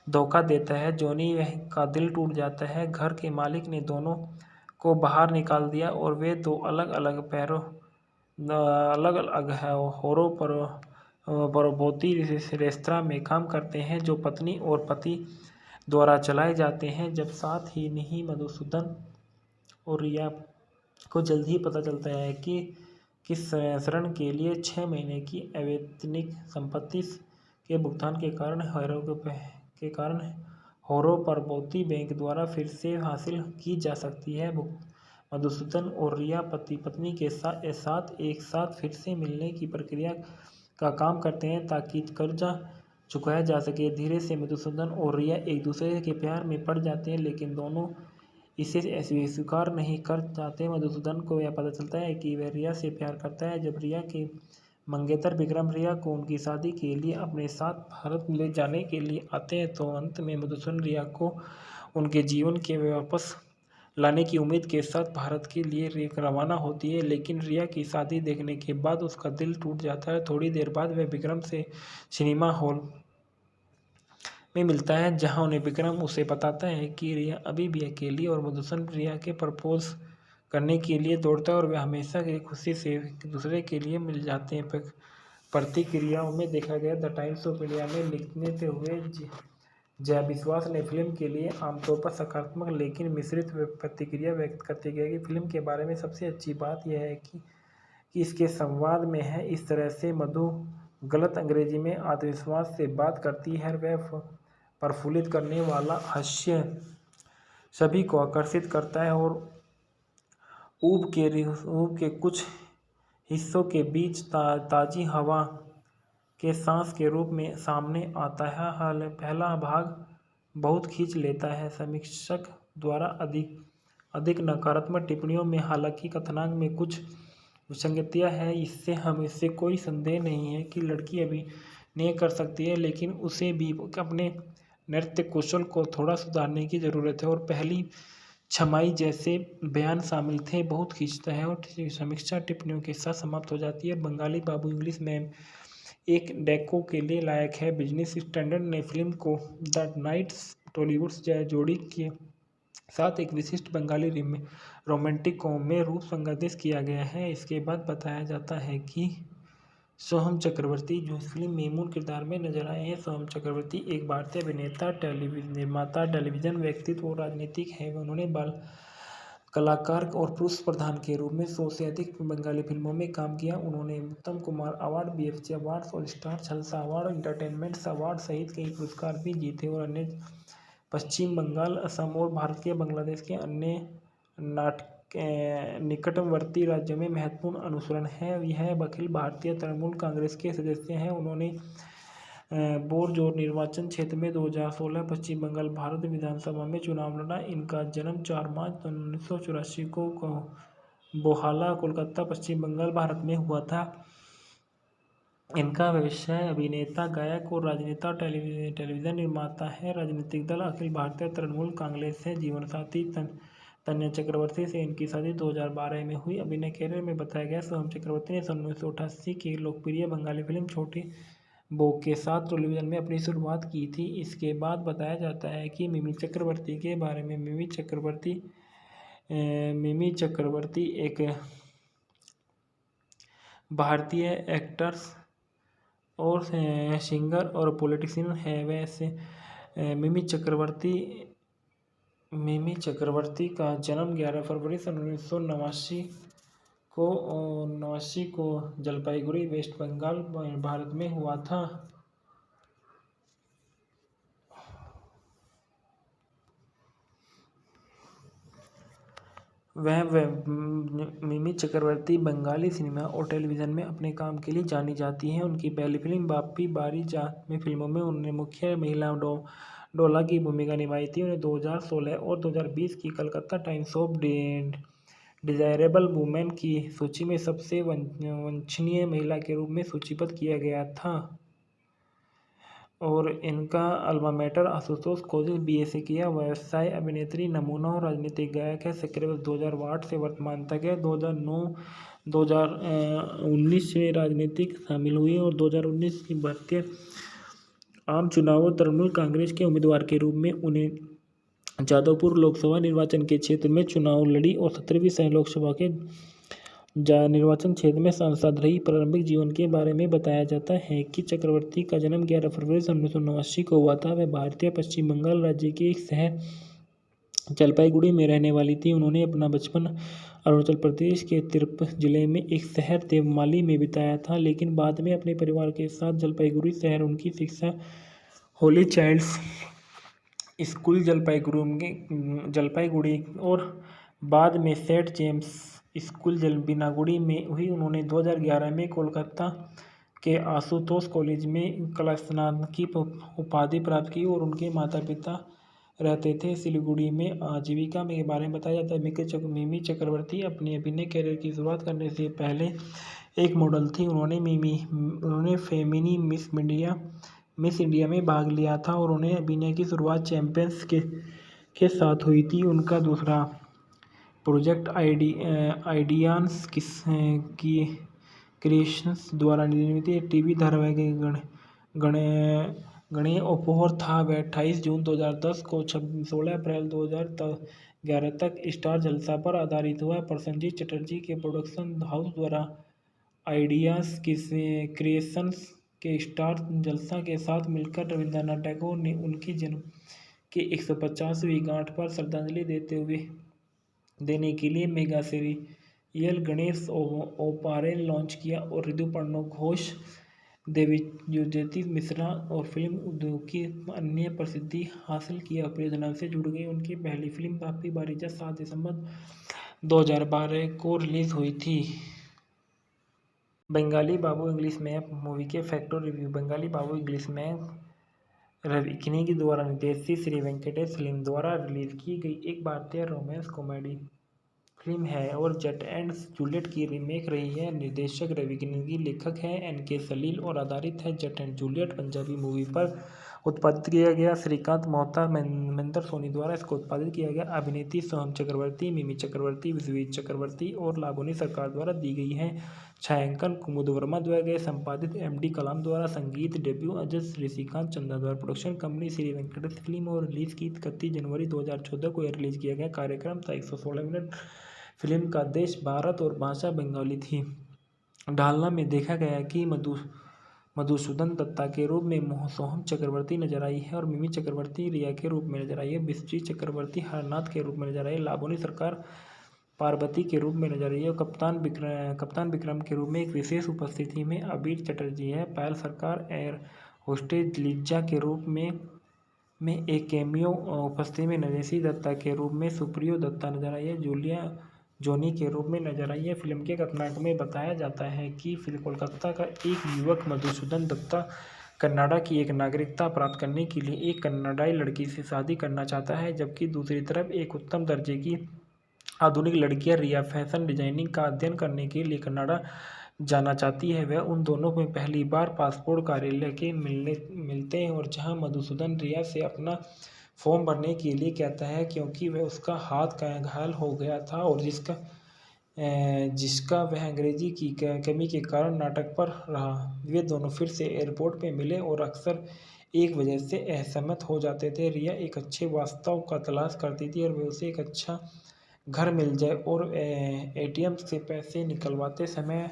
A: धोखा देता है। जोनी का दिल टूट जाता है। घर के मालिक ने दोनों को बाहर निकाल दिया और वे दो अलग अलग होरों परबोती रेस्तरां में काम करते हैं जो पत्नी और पति द्वारा चलाए जाते हैं। जब साथ ही नहीं मधुसूदन और रिया को जल्द ही पता चलता है कि किस ऋण के लिए 6 महीने की अवैतनिक संपत्ति के भुगतान के कारण होरों परबोती बैंक द्वारा फिर से हासिल की जा सकती है। मधुसूदन और रिया पति पत्नी के साथ एक साथ फिर से मिलने की प्रक्रिया का काम करते हैं ताकि कर्जा चुकाया जा सके। धीरे से मधुसूदन और रिया एक दूसरे के प्यार में पड़ जाते हैं, लेकिन दोनों इसे स्वीकार नहीं कर जाते। मधुसूदन को यह पता चलता है कि वह रिया से प्यार करता है। जब रिया के मंगेतर विक्रम रिया को उनकी शादी के लिए अपने साथ भारत ले जाने के लिए आते हैं तो अंत में मधुसूदन रिया को उनके जीवन के वापस लाने की उम्मीद के साथ भारत के लिए रवाना होती है, लेकिन रिया की शादी देखने के बाद उसका दिल टूट जाता है। थोड़ी देर बाद वह विक्रम से सिनेमा हॉल में मिलता है जहां उन्हें विक्रम उसे बताता है कि रिया अभी भी अकेली और मधुसूदन रिया के प्रपोज करने के लिए दौड़ता है और वे हमेशा की खुशी से एक दूसरे के लिए मिल जाते हैं। प्रतिक्रियाओं में देखा गया द टाइम्स ऑफ इंडिया में लिखते हुए जया विश्वास ने फिल्म के लिए आमतौर पर सकारात्मक लेकिन मिश्रित प्रतिक्रिया व्यक्त करते गए कि फिल्म के बारे में सबसे अच्छी बात यह है कि इसके संवाद में है। इस तरह से मधु गलत अंग्रेजी में आत्मविश्वास से बात करती है। वह प्रफुल्लित करने वाला हास्य सभी को आकर्षित करता है और ऊब के कुछ हिस्सों के बीच ताजी हवा के सांस के रूप में सामने आता है। पहला भाग बहुत खींच लेता है। समीक्षक द्वारा अधिक नकारात्मक टिप्पणियों में हालांकि कथानक में कुछ विसंगतियां हैं, इससे कोई संदेह नहीं है कि लड़की अभिनय कर सकती है, लेकिन उसे भी अपने नृत्य कौशल को थोड़ा सुधारने की ज़रूरत है और पहली छमाई जैसे बयान शामिल थे। बहुत खींचता है और समीक्षा टिप्पणियों के साथ समाप्त हो जाती है। बंगाली बाबू इंग्लिश में एक डेको के लिए लायक है। बिजनेस स्टैंडर्ड ने फिल्म को द नाइट्स टॉलीवुड जोड़ी के साथ एक विशिष्ट बंगाली रोमांटिक कॉम में रूप संगठित किया गया है। इसके बाद बताया जाता है कि सोहम चक्रवर्ती जो इस फिल्म मेमून किरदार में नजर आए हैं। सोहम चक्रवर्ती एक भारतीय अभिनेता, टेलीविजन निर्माता, टेलीविजन व्यक्तित्व और राजनीतिक हैं। उन्होंने बाल कलाकार और पुरुष प्रधान के रूप में 100 से अधिक बंगाली फिल्मों में काम किया। उन्होंने उत्तम कुमार अवार्ड, बीएफसी अवार्ड और स्टार जलसा अवार्ड, एंटरटेनमेंट अवार्ड सहित कई पुरस्कार भी जीते और अन्य पश्चिम बंगाल, असम और भारत के बांग्लादेश के अन्य निकटवर्ती राज्यों में महत्वपूर्ण अनुसरण है। यह अखिल भारतीय तृणमूल कांग्रेस के सदस्य हैं। उन्होंने बोरजोर निर्वाचन क्षेत्र में 2016 पश्चिम बंगाल भारत विधानसभा में चुनाव लड़ा। इनका जन्म 4 मार्च 1984 को बोहाला, कोलकाता, पश्चिम बंगाल, भारत में हुआ था। इनका व्यवसाय अभिनेता, गायक और राजनेता, टेलीविजन निर्माता है। राजनीतिक दल अखिल भारतीय तृणमूल कांग्रेस है। जीवनसाथी तन्या चक्रवर्ती से इनकी शादी 2012 में हुई। अभिनय कैरियर में बताया गया, सोहम चक्रवर्ती ने सन 1988 की लोकप्रिय बंगाली फिल्म छोटी बो के साथ टेलीविजन में अपनी शुरुआत की थी। इसके बाद बताया जाता है कि मिमी चक्रवर्ती के बारे में। मिमी चक्रवर्ती एक भारतीय एक्ट्रेस और सिंगर और पॉलिटिशियन है। वैसे मिमी चक्रवर्ती का जन्म 11 फरवरी सन 1989 को जलपाईगुड़ी, वेस्ट बंगाल, भारत में हुआ था। मिमी चक्रवर्ती बंगाली सिनेमा और टेलीविज़न में अपने काम के लिए जानी जाती हैं। उनकी पहली फिल्म बाप्पी बारी जात में फिल्मों में उन्होंने मुख्य महिला डोला की भूमिका निभाई थी। उन्हें 2016 और 2020 की Calcutta times of desirable women की सूची में सबसे वांछनीय महिला के रूप में सूचीबद्ध किया गया था। और इनका alma mater Ashutosh college BA से किया। व्यवसाय अभिनेत्री, नमूना और राजनीतिक गायक है। सक्रिय 2008 से वर्तमान तक है। 2009-2019 में राजनीतिक शामिल हुई और 2019 की भारतीय आम चुनावों तृणमूल कांग्रेस के उम्मीदवार के रूप में उन्हें जादवपुर लोकसभा निर्वाचन के क्षेत्र में चुनाव लड़ी और 17वीं लोकसभा के निर्वाचन क्षेत्र में सांसद रही। प्रारंभिक जीवन के बारे में बताया जाता है कि चक्रवर्ती का जन्म 11 फरवरी 1989 को हुआ था। वह भारतीय पश्चिम बंगाल राज्य के एक शहर जलपाईगुड़ी में रहने वाली थी। उन्होंने अपना बचपन अरुणाचल प्रदेश के तिरप जिले में एक शहर देवमाली में बिताया था, लेकिन बाद में अपने परिवार के साथ जलपाईगुड़ी शहर उनकी शिक्षा होली चाइल्ड्स स्कूल जलपाईगुड़ी और बाद में सेंट जेम्स स्कूल बिनागुड़ी में हुई। उन्होंने 2011 में कोलकाता के आशुतोष कॉलेज में कला स्नातक की उपाधि प्राप्त की और उनके माता पिता रहते थे सिलीगुड़ी में। आजीविका में के बारे में बताया जाता है। मिमी चक्रवर्ती अपने अभिनय कैरियर की शुरुआत करने से पहले एक मॉडल थी। उन्होंने फेमिनी मिस इंडिया में भाग लिया था और उन्हें अभिनय की शुरुआत चैंपियंस के साथ हुई थी। उनका दूसरा प्रोजेक्ट आइडियाज की क्रिएशंस द्वारा निर्मित टीवी धारावाहिक गणे उपहार था। वह 28 जून 2010 को 16 अप्रैल 2011 तक स्टार जलसा पर आधारित हुआ। प्रसेनजीत चटर्जी के प्रोडक्शन हाउस द्वारा आइडियाज क्रिएशंस के स्टार जलसा के साथ मिलकर रविंद्रनाथ टैगोर ने उनकी जन्म की 150वीं गांठ पर श्रद्धांजलि देने के लिए मेगा सीरियल गणेश ओपारेन लॉन्च किया और ऋतुपर्णो घोष, देवज्योति मिश्रा और फिल्म उद्योग की अन्य प्रसिद्धि हासिल किया। परियोजना से जुड़ गई। उनकी पहली फिल्म बाप्पी बारीजा 7 दिसंबर 2012 को रिलीज हुई थी। बंगाली बाबू इंग्लिश मैप मूवी के फैक्ट और रिव्यू। बंगाली बाबू इंग्लिश मैप रवि किनी द्वारा निर्देशित श्री वेंकटेश फिल्म द्वारा रिलीज की गई एक भारतीय रोमांस कॉमेडी फिल्म है और जट एंड जूलियट की रीमेक रही है। निर्देशक रवि किनी, लेखक है एनके सलील और आधारित है जट एंड जूलियट पंजाबी मूवी पर उत्पादित किया गया। श्रीकांत मोहता, महेंद्र सोनी द्वारा इसको उत्पादित किया गया। अभिनेत्री सोहम चक्रवर्ती, मिमी चक्रवर्ती, विश्वजीत चक्रवर्ती और लावनी सरकार द्वारा दी गई है। छायांकन कुमुद वर्मा द्वारा गए। संपादित एमडी कलाम द्वारा। संगीत डेब्यू अजय ऋषिकांत चंदा द्वारा। Production company Shri Venkatesh film और रिलीज की 31 जनवरी 2014 को रिलीज किया गया। कार्यक्रम था 116 मिनट। फिल्म का देश भारत और भाषा बंगाली थी। ढालना में देखा गया कि मधुसूदन दत्ता के रूप में सोहम चक्रवर्ती नजर आई है और मिमी चक्रवर्ती रिया के रूप में नजर आई है। बिस्ट्री चक्रवर्ती हरनाथ के रूप में नजर आई है। लाबोनी सरकार पार्वती के रूप में नजर आई है और कप्तान विक्रम के रूप में एक विशेष उपस्थिति में अबीर चटर्जी है। पायल सरकार एयर होस्टेज लिज्जा के रूप में एक कैमियो उपस्थिति में नरेशी दत्ता के रूप में सुप्रियो दत्ता नजर आई है। जूलिया जोनी के रूप में नजर आई है। फिल्म के कथानक में बताया जाता है कि कोलकाता का एक युवक मधुसूदन दत्ता कनाडा की एक नागरिकता प्राप्त करने के लिए एक कनाडाई लड़की से शादी करना चाहता है, जबकि दूसरी तरफ एक उत्तम दर्जे की आधुनिक लड़कियां रिया फैशन डिजाइनिंग का अध्ययन करने के लिए कनाडा जाना चाहती है। वह उन दोनों में पहली बार पासपोर्ट कार्यालय के मिलते हैं और जहां मधुसूदन रिया से अपना फॉर्म भरने के लिए कहता है क्योंकि वह उसका हाथ घायल हो गया था और जिसका वह अंग्रेजी की कमी के कारण नाटक पर रहा। वे दोनों फिर से एयरपोर्ट पे मिले और अक्सर एक वजह से असहमत हो जाते थे। रिया एक अच्छे वास्तव का तलाश करती थी और वे उसे एक अच्छा घर मिल जाए और एटीएम से पैसे निकलवाते समय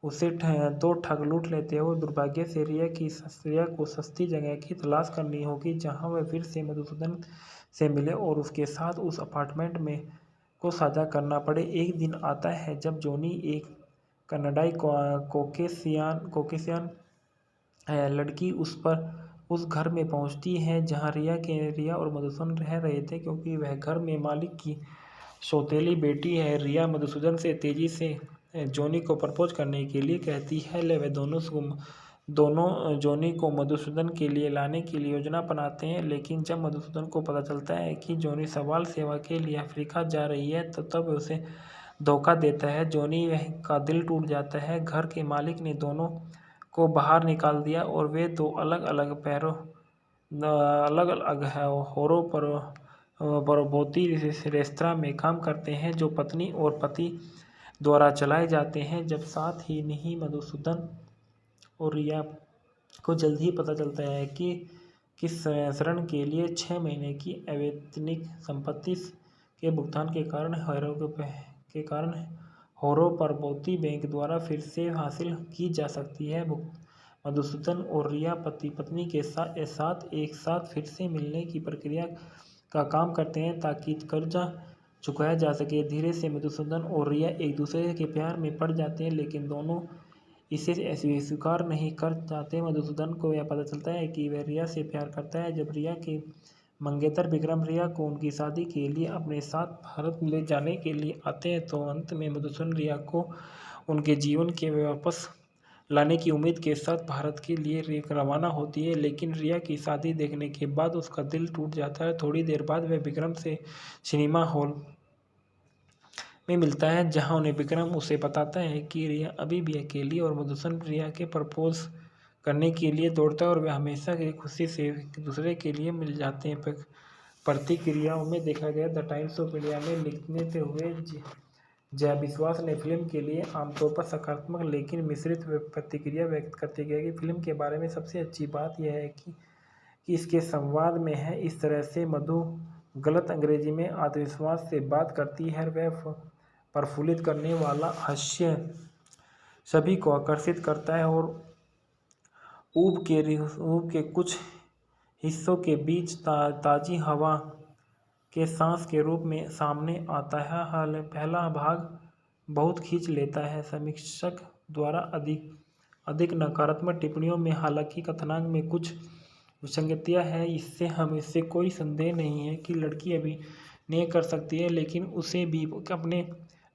A: उसे दो ठग लूट लेते हैं और दुर्भाग्य से रिया को सस्ती जगह की तलाश करनी होगी जहां वह फिर से मधुसूदन से मिले और उसके साथ उस अपार्टमेंट में को साझा करना पड़े। एक दिन आता है जब जॉनी एक कनाडाई कोकेशियन लड़की उस घर में पहुंचती है जहां रिया और मधुसूदन रह रहे थे, क्योंकि वह घर में मालिक की सौतेली बेटी है। रिया मधुसूदन से तेजी से जॉनी को प्रपोज करने के लिए कहती है। वे दोनों जॉनी को मधुसूदन के लिए लाने के लिए योजना बनाते हैं, लेकिन जब मधुसूदन को पता चलता है कि जॉनी सवाल सेवा के लिए अफ्रीका जा रही है तो तब उसे धोखा देता है। जॉनी का दिल टूट जाता है। घर के मालिक ने दोनों को बाहर निकाल दिया और वे दो अलग अलग होरो परबोती रेस्तरां में काम करते हैं जो पत्नी और पति द्वारा चलाए जाते हैं। जब साथ ही नहीं मधुसूदन और रिया को जल्द ही पता चलता है कि किस शरण के लिए 6 महीने की अवैतनिक संपत्ति के भुगतान के कारण होरो परबोती बैंक द्वारा फिर से हासिल की जा सकती है। मधुसूदन और रिया पति पत्नी के साथ एक साथ फिर से मिलने की प्रक्रिया का काम करते हैं ताकि कर्जा चुकाया जा सके। धीरे से मधुसूदन और रिया एक दूसरे के प्यार में पड़ जाते हैं, लेकिन दोनों इसे स्वीकार नहीं कर जाते। मधुसूदन को यह पता चलता है कि वह रिया से प्यार करता है। जब रिया के मंगेतर विक्रम रिया को उनकी शादी के लिए अपने साथ भारत ले जाने के लिए आते हैं तो अंत में मधुसूदन रिया को उनके जीवन के वापस लाने की उम्मीद के साथ भारत के लिए रवाना होती है, लेकिन रिया की शादी देखने के बाद उसका दिल टूट जाता है। थोड़ी देर बाद वह विक्रम से सिनेमा हॉल में मिलता है जहां उन्हें विक्रम उसे बताता है कि रिया अभी भी अकेली और मधुसूदन रिया के प्रपोज करने के लिए दौड़ता है और वे हमेशा की खुशी से एक दूसरे के लिए मिल जाते हैं। प्रतिक्रियाओं में देखा गया द टाइम्स ऑफ इंडिया में लिखते हुए जया विश्वास ने फिल्म के लिए आमतौर पर सकारात्मक लेकिन मिश्रित प्रतिक्रिया व्यक्त करते गए कि फिल्म के बारे में सबसे अच्छी बात यह है कि इसके संवाद में है। इस तरह से मधु गलत अंग्रेजी में आत्मविश्वास से बात करती है। वह प्रफुल्लित करने वाला हास्य सभी को आकर्षित करता है और ऊब के कुछ हिस्सों के बीच ताजी हवा के सांस के रूप में सामने आता है। पहला भाग बहुत खींच लेता है समीक्षक द्वारा अधिक नकारात्मक टिप्पणियों में। हालांकि कथानक में कुछ विसंगतियां हैं, इससे कोई संदेह नहीं है कि लड़की अभिनय कर सकती है, लेकिन उसे भी अपने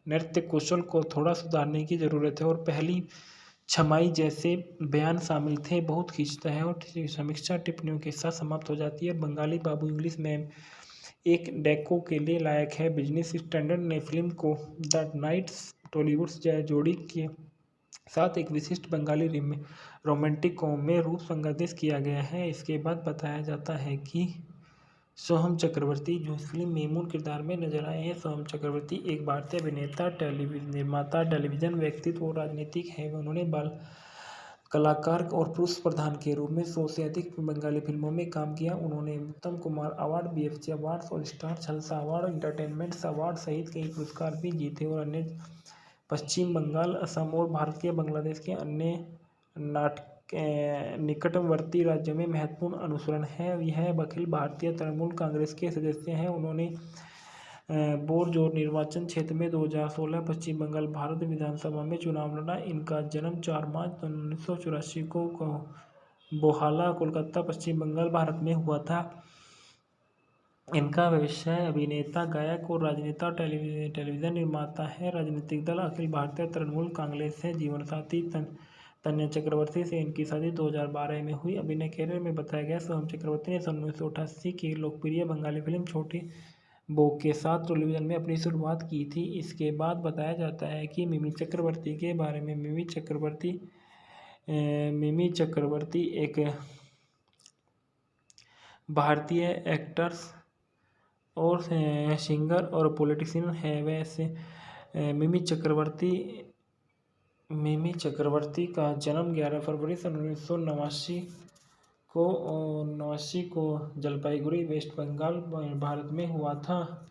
A: नृत्य कौशल को थोड़ा सुधारने की ज़रूरत है। और पहली छमाई जैसे बयान शामिल थे बहुत खींचता है और समीक्षा टिप्पणियों के साथ समाप्त हो जाती है। बंगाली बाबू इंग्लिश में एक डेको के लिए लायक है। बिजनेस स्टैंडर्ड ने फिल्म को द नाइट्स टॉलीवुड जोड़ी के साथ एक विशिष्ट बंगाली रोमांटिक में रूप संगठित किया गया है। इसके बाद बताया जाता है कि सोहम चक्रवर्ती जो इस फिल्म में मूल किरदार में नजर आए हैं। सोहम चक्रवर्ती एक भारतीय अभिनेता, निर्माता, टेलीविजन व्यक्तित्व और राजनीतिक है। उन्होंने बाल कलाकार और पुरुष प्रधान के रूप में 100 से अधिक बंगाली फिल्मों में काम किया। उन्होंने उत्तम कुमार अवार्ड, बीएफसी अवार्ड्स और स्टार जलसा अवार्ड, एंटरटेनमेंट अवार्ड सहित कई पुरस्कार भी जीते और अन्य पश्चिम बंगाल, असम और भारत के बांग्लादेश के अन्य निकटवर्ती राज्यों में महत्वपूर्ण अनुसरण है। यह अखिल भारतीय तृणमूल कांग्रेस के सदस्य हैं। उन्होंने बोरजोर निर्वाचन क्षेत्र में 2016 पश्चिम बंगाल भारत विधानसभा में चुनाव लड़ा। इनका जन्म 4 मार्च 1984 को बोहाला, कोलकाता, पश्चिम बंगाल, भारत में हुआ था। इनका व्यवसाय अभिनेता, गायक और राजनेता, टेलीविजन निर्माता है। राजनीतिक दल अखिल भारतीय तृणमूल कांग्रेस है। जीवनसाथी तन्या चक्रवर्ती से इनकी शादी 2012 में हुई। अभिनय कैरियर में बताया गया, सोहम चक्रवर्ती ने 1988 की लोकप्रिय बंगाली फिल्म छोटी बहू के साथ टेलीविजन में अपनी शुरुआत की थी। इसके बाद बताया जाता है कि मिमी चक्रवर्ती के बारे में। मिमी चक्रवर्ती एक भारतीय एक्ट्रेस और सिंगर और पॉलिटिशियन है। वैसे मिमी चक्रवर्ती का जन्म 11 फरवरी 1989 को जलपाईगुड़ी, वेस्ट बंगाल, भारत में हुआ था।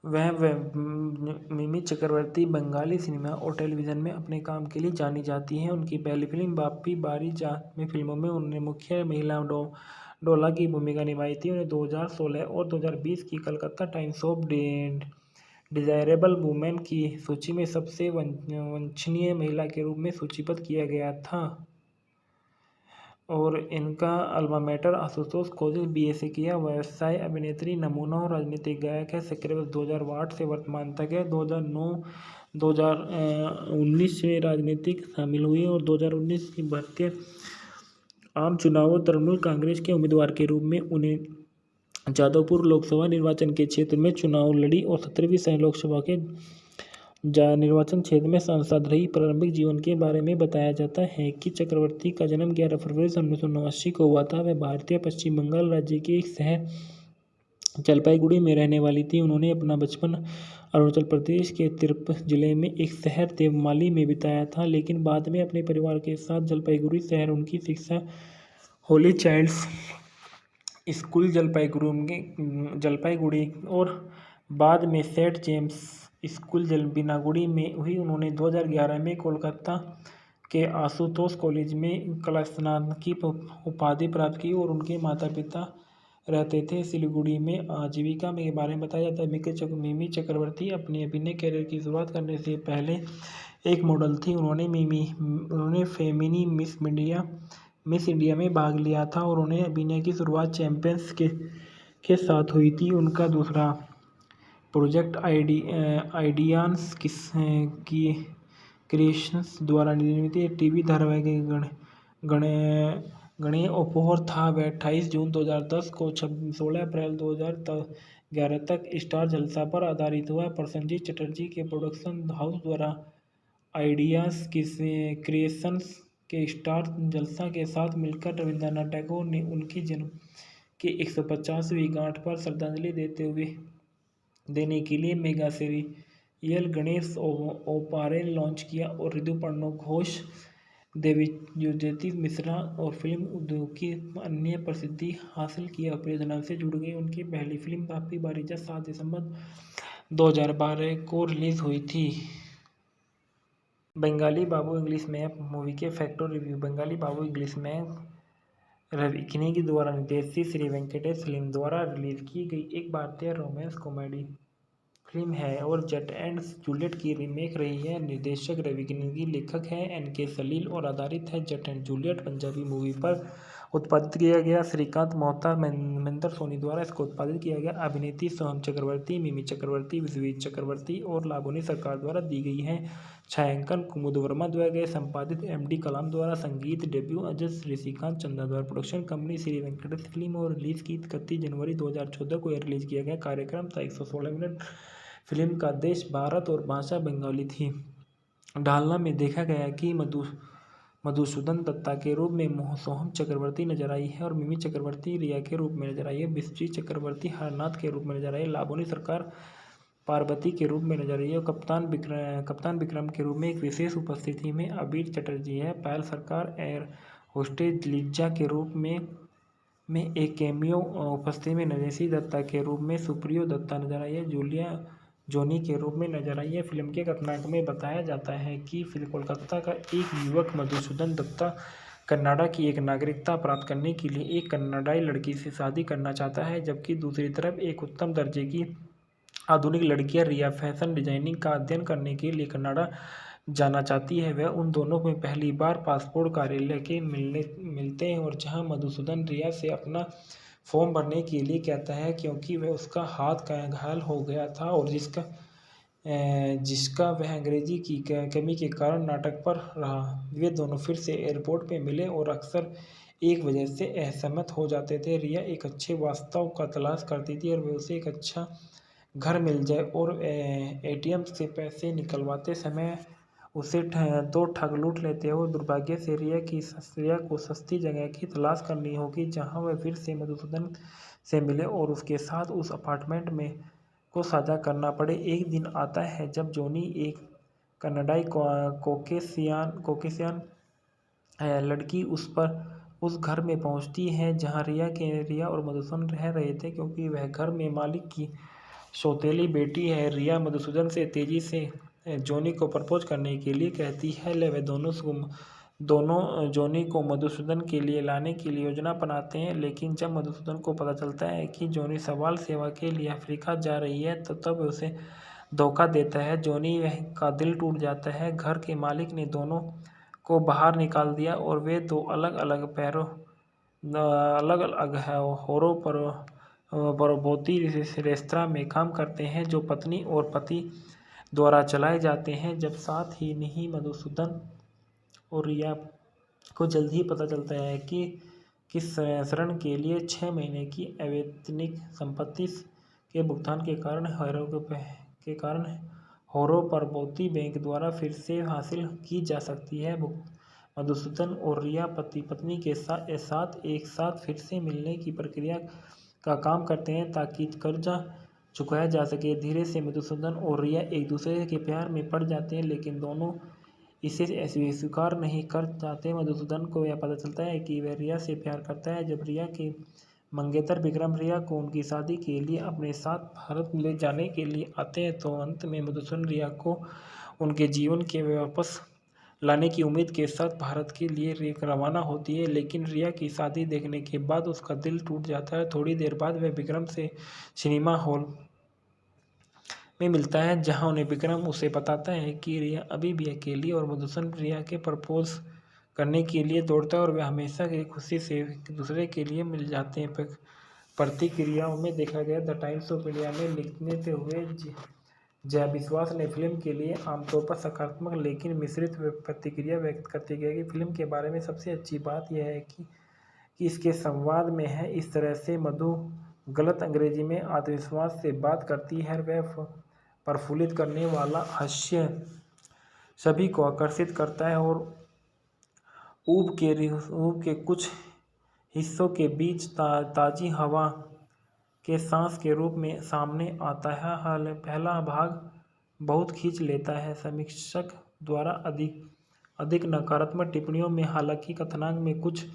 A: मिमी चक्रवर्ती बंगाली सिनेमा और टेलीविज़न में अपने काम के लिए जानी जाती हैं। उनकी पहली फिल्म बाप्पी बारी जात में फिल्मों में उन्होंने मुख्य महिला डोला की भूमिका निभाई थी। उन्हें 2016 और 2020 की Calcutta times of desirable women की सूची में सबसे वांछनीय महिला के रूप में सूचीबद्ध किया गया था। और इनका alma mater Ashutosh college BA से किया। व्यवसाय अभिनेत्री, नमूना और राजनीतिक गायक है। सक्रिय 2008 से वर्तमान तक है। 2009-2019 में राजनीतिक शामिल हुई और 2019 की भारतीय आम चुनावों तृणमूल कांग्रेस के उम्मीदवार के रूप में उन्हें जादवपुर लोकसभा निर्वाचन के क्षेत्र में चुनाव लड़ी और 17वीं लोकसभा के निर्वाचन क्षेत्र में सांसद रही। प्रारंभिक जीवन के बारे में बताया जाता है कि चक्रवर्ती का जन्म 11 फरवरी 1989 को हुआ था। वह भारतीय पश्चिम बंगाल राज्य के एक शहर जलपाईगुड़ी में रहने वाली थी। उन्होंने अपना बचपन अरुणाचल प्रदेश के तिरप जिले में एक शहर देवमाली में बिताया था, लेकिन बाद में अपने परिवार के साथ जलपाईगुड़ी शहर उनकी शिक्षा होली चाइल्ड्स स्कूल जलपाईगुड़ी और बाद में सेंट जेम्स स्कूल बिनागुड़ी में हुई। उन्होंने 2011 में कोलकाता के आशुतोष कॉलेज में कला स्नातक की उपाधि प्राप्त की और उनके माता पिता रहते थे सिलीगुड़ी में। आजीविका के बारे में बताया जाता है। मिमी चक्रवर्ती अपने अभिनय कैरियर की शुरुआत करने से पहले एक मॉडल थी। उन्होंने फेमिनी मिस इंडिया में भाग लिया था और उन्हें अभिनय की शुरुआत चैंपियंस के साथ हुई थी। उनका दूसरा प्रोजेक्ट आइडियांस की क्रिएशंस द्वारा निर्मित टीवी धारावाहिक गणे उपहार था। वह 28 जून 2010 को 16 अप्रैल 2011 तक स्टार जलसा पर आधारित हुआ। प्रसन्नजीत चटर्जी के प्रोडक्शन हाउस द्वारा आइडियांस क्रिएशंस के स्टार जलसा के साथ मिलकर रविंद्रनाथ टैगोर ने उनकी जन्म की 150वीं गांठ पर श्रद्धांजलि देने के लिए मेगा सीरियल गणेश ओपारे लॉन्च किया और ऋतुपर्णो घोष, देवज्योति मिश्रा और फिल्म उद्योग की अन्य प्रसिद्धि हासिल किया परियोजना से जुड़ गई। उनकी पहली फिल्म बाप्पी बारीजा 7 दिसंबर 2012 को रिलीज हुई थी। बंगाली बाबू इंग्लिश मैप मूवी के फैक्टर रिव्यू। बंगाली बाबू इंग्लिश मैप रविकिनी द्वारा निर्देशित श्री वेंकटेश फिल्म द्वारा रिलीज की गई एक भारतीय रोमांस कॉमेडी फिल्म है और जट एंड जूलियट की रीमेक रही है। निर्देशक रविकिनी, लेखक है NK सलील और आधारित है जट एंड जूलियट पंजाबी मूवी पर उत्पादित किया गया। श्रीकांत मोहता, महेंद्र सोनी द्वारा इसको उत्पादित किया गया। अभिनेत्री सोहम चक्रवर्ती, मिमी चक्रवर्ती, विश्वजीत चक्रवर्ती और लाबोनी सरकार द्वारा दी गई है। छायांकन कुमुद वर्मा द्वारा संपादित MD कलाम द्वारा। संगीत डेब्यू अजय ऋषिकांत चंदा द्वारा। Production company Shri Venkatesh film और रिलीज की 31 जनवरी 2014 को यह रिलीज किया गया। कार्यक्रम था 116 मिनट। फिल्म का देश भारत और भाषा बंगाली थी। ढालना में देखा गया कि मधुसूदन दत्ता के रूप में सोहम चक्रवर्ती नजर आई है और मिमी चक्रवर्ती रिया के रूप में नजर आई है। विश्वजीत चक्रवर्ती हरनाथ के रूप में नजर आई है। लाबोनी सरकार पार्वती के रूप में नजर आई है। कप्तान विक्रम के रूप में एक विशेष उपस्थिति में अबीर चटर्जी है। पायल सरकार एयर होस्टेज लिज्जा के रूप में में एक कैमियो उपस्थिति में नरेशी दत्ता के रूप में सुप्रियो दत्ता नजर आई है। जूलिया जोनी के रूप में नजर आई है। फिल्म के कथानक में बताया जाता है कि कोलकाता का एक युवक मधुसूदन दत्ता कनाडा की एक नागरिकता प्राप्त करने के लिए एक कनाडाई लड़की से शादी करना चाहता है, जबकि दूसरी तरफ एक उत्तम दर्जे की आधुनिक लड़कियां रिया फैशन डिजाइनिंग का अध्ययन करने के लिए कनाडा जाना चाहती है। वह उन दोनों में पहली बार पासपोर्ट कार्यालय के मिलते हैं और जहां मधुसूदन रिया से अपना फॉर्म भरने के लिए कहता है, क्योंकि वह उसका हाथ का घायल हो गया था और जिसका वह अंग्रेजी की कमी के कारण नाटक पर रहा। वे दोनों फिर से एयरपोर्ट पे मिले और अक्सर एक वजह से असहमत हो जाते थे। रिया एक अच्छे वास्तव का तलाश करती थी और वे उसे एक अच्छा घर मिल जाए और एटीएम से पैसे निकलवाते समय उसे तो ठग लूट लेते हो। दुर्भाग्य से रिया को सस्ती जगह की तलाश करनी होगी जहां वह फिर से मधुसूदन से मिले और उसके साथ उस अपार्टमेंट में को साझा करना पड़े। एक दिन आता है जब जॉनी एक कनाडाई कोकेशियन लड़की उस घर में पहुंचती है जहां रिया और मधुसूदन रह रहे थे, क्योंकि वह घर में मालिक की सौतेली बेटी है। रिया मधुसूदन से तेजी से जॉनी को प्रपोज करने के लिए कहती है। वे दोनों जॉनी को मधुसूदन के लिए लाने की योजना बनाते हैं, लेकिन जब मधुसूदन को पता चलता है कि जॉनी सवाल सेवा के लिए अफ्रीका जा रही है तो तब उसे धोखा देता है। जॉनी का दिल टूट जाता है। घर के मालिक ने दोनों को बाहर निकाल दिया और वे दो अलग अलग होरो परबोती रेस्तरां में काम करते हैं जो पत्नी और पति द्वारा चलाए जाते हैं। जब साथ ही नहीं मधुसूदन और रिया को जल्द ही पता चलता है कि किस शरण के लिए 6 महीने की अवैतनिक संपत्ति के भुगतान के कारण होरो परबोती बैंक द्वारा फिर से हासिल की जा सकती है। मधुसूदन और रिया पति पत्नी के साथ एक साथ फिर से मिलने की प्रक्रिया का काम करते हैं ताकि कर्जा चुकाया जा सके। धीरे से मधुसूदन और रिया एक दूसरे के प्यार में पड़ जाते हैं, लेकिन दोनों इसे स्वीकार नहीं कर जाते। मधुसूदन को यह पता चलता है कि वह रिया से प्यार करता है। जब रिया के मंगेतर विक्रम रिया को उनकी शादी के लिए अपने साथ भारत ले जाने के लिए आते हैं, तो अंत में मधुसूदन रिया को उनके जीवन के वापस लाने की उम्मीद के साथ भारत के लिए रवाना होती है। लेकिन रिया की शादी देखने के बाद उसका दिल टूट जाता है। थोड़ी देर बाद वह विक्रम से सिनेमा हॉल में मिलता है, जहां उन्हें विक्रम उसे बताता है कि रिया अभी भी अकेली और मधुसूदन रिया के प्रपोज करने के लिए दौड़ता है और वे हमेशा की खुशी से एक दूसरे के लिए मिल जाते हैं। प्रतिक्रियाओं में देखा गया द टाइम्स ऑफ इंडिया में लिखते हुए जया विश्वास ने फिल्म के लिए आमतौर पर सकारात्मक लेकिन मिश्रित प्रतिक्रिया व्यक्त करते गए कि फिल्म के बारे में सबसे अच्छी बात यह है कि इसके संवाद में है। इस तरह से मधु गलत अंग्रेजी में आत्मविश्वास से बात करती है। वह प्रफुल्लित करने वाला हास्य सभी को आकर्षित करता है और ऊब के कुछ हिस्सों के बीच ताज़ी हवा के सांस के रूप में सामने आता है। पहला भाग बहुत खींच लेता है समीक्षक द्वारा अधिक नकारात्मक टिप्पणियों में। हालांकि कथानक में कुछ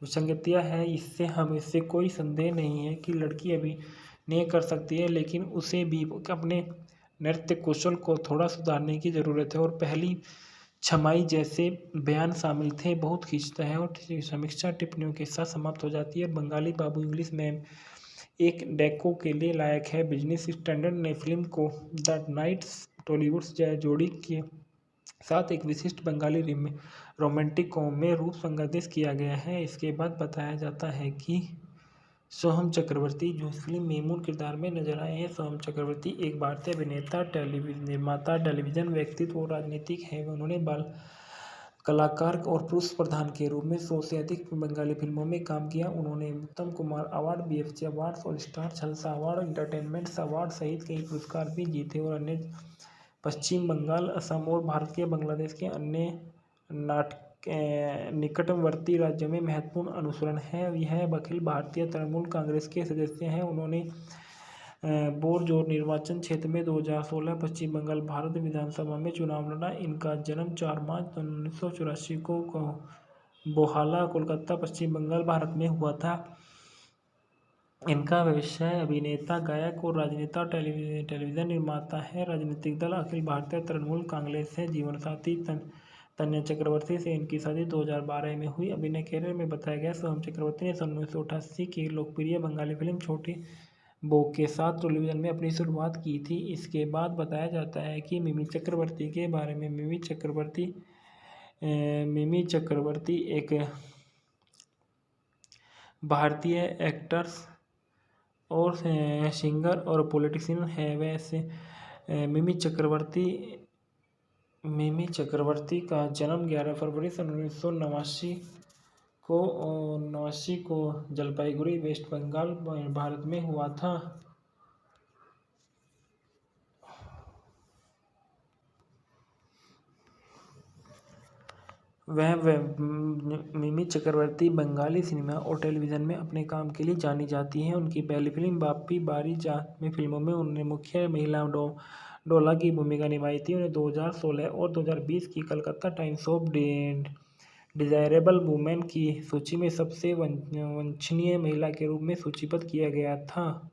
A: विसंगतियां हैं, इससे कोई संदेह नहीं है कि लड़की अभिनय कर सकती है, लेकिन उसे भी अपने नृत्य कौशल को थोड़ा सुधारने की ज़रूरत है। और पहली छमाई जैसे बयान शामिल थे बहुत खींचता है और समीक्षा टिप्पणियों के साथ समाप्त हो जाती है। बंगाली बाबू इंग्लिश में एक डेको के लिए लायक है। बिजनेस स्टैंडर्ड ने फिल्म को द नाइट्स टॉलीवुड जोड़ी के साथ एक विशिष्ट बंगाली रोमांटिक कॉम में रूप संगठित किया गया है। इसके बाद बताया जाता है कि सोहम चक्रवर्ती जो इस फिल्म में मूल किरदार में नजर आए हैं। सोहम चक्रवर्ती एक भारतीय अभिनेता, निर्माता, टेलीविजन व्यक्तित्व और राजनीतिक हैं। उन्होंने बाल कलाकार और पुरुष प्रधान के रूप में 100 से अधिक बंगाली फिल्मों में काम किया। उन्होंने उत्तम कुमार अवार्ड, बीएफसी अवार्ड और स्टार जलसा अवार्ड, एंटरटेनमेंट अवार्ड सहित कई पुरस्कार भी जीते और अन्य पश्चिम बंगाल, असम और भारत के बांग्लादेश के अन्य निकटवर्ती राज्यों में महत्वपूर्ण अनुसरण है। यह अखिल भारतीय तृणमूल कांग्रेस के सदस्य हैं। उन्होंने बोरजोर निर्वाचन क्षेत्र में 2016 पश्चिम बंगाल भारत विधानसभा में चुनाव लड़ा। इनका जन्म 4 मार्च 1984 को बोहाला, कोलकाता, पश्चिम बंगाल, भारत में हुआ था। इनका व्यवसाय अभिनेता, गायक और राजनेता टेलीविज़न निर्माता है। राजनीतिक दल अखिल भारतीय तृणमूल कांग्रेस है। जीवनसाथी तन्या चक्रवर्ती से इनकी शादी 2012 में हुई। अभिनय कैरियर में बताया गया, सोहम चक्रवर्ती ने सन 1988 की लोकप्रिय बंगाली फिल्म छोटी बहू के साथ टेलीविज़न में अपनी शुरुआत की थी। इसके बाद बताया जाता है कि मिमी चक्रवर्ती के बारे में। मिमी चक्रवर्ती एक भारतीय एक्ट्रेस और सिंगर और पॉलिटिशियन है। वैसे मिमी चक्रवर्ती का जन्म 11 फरवरी सन 1989 को जलपाईगुड़ी, वेस्ट बंगाल, भारत में हुआ था। मिमी चक्रवर्ती बंगाली सिनेमा और टेलीविज़न में अपने काम के लिए जानी जाती हैं। उनकी पहली फिल्म बाप्पी बारी जात में फिल्मों में उन्होंने मुख्य महिला डोला की भूमिका निभाई थी। उन्हें 2016 और 2020 की Calcutta times of desirable women की सूची में सबसे वांछनीय महिला के रूप में सूचीबद्ध किया गया था।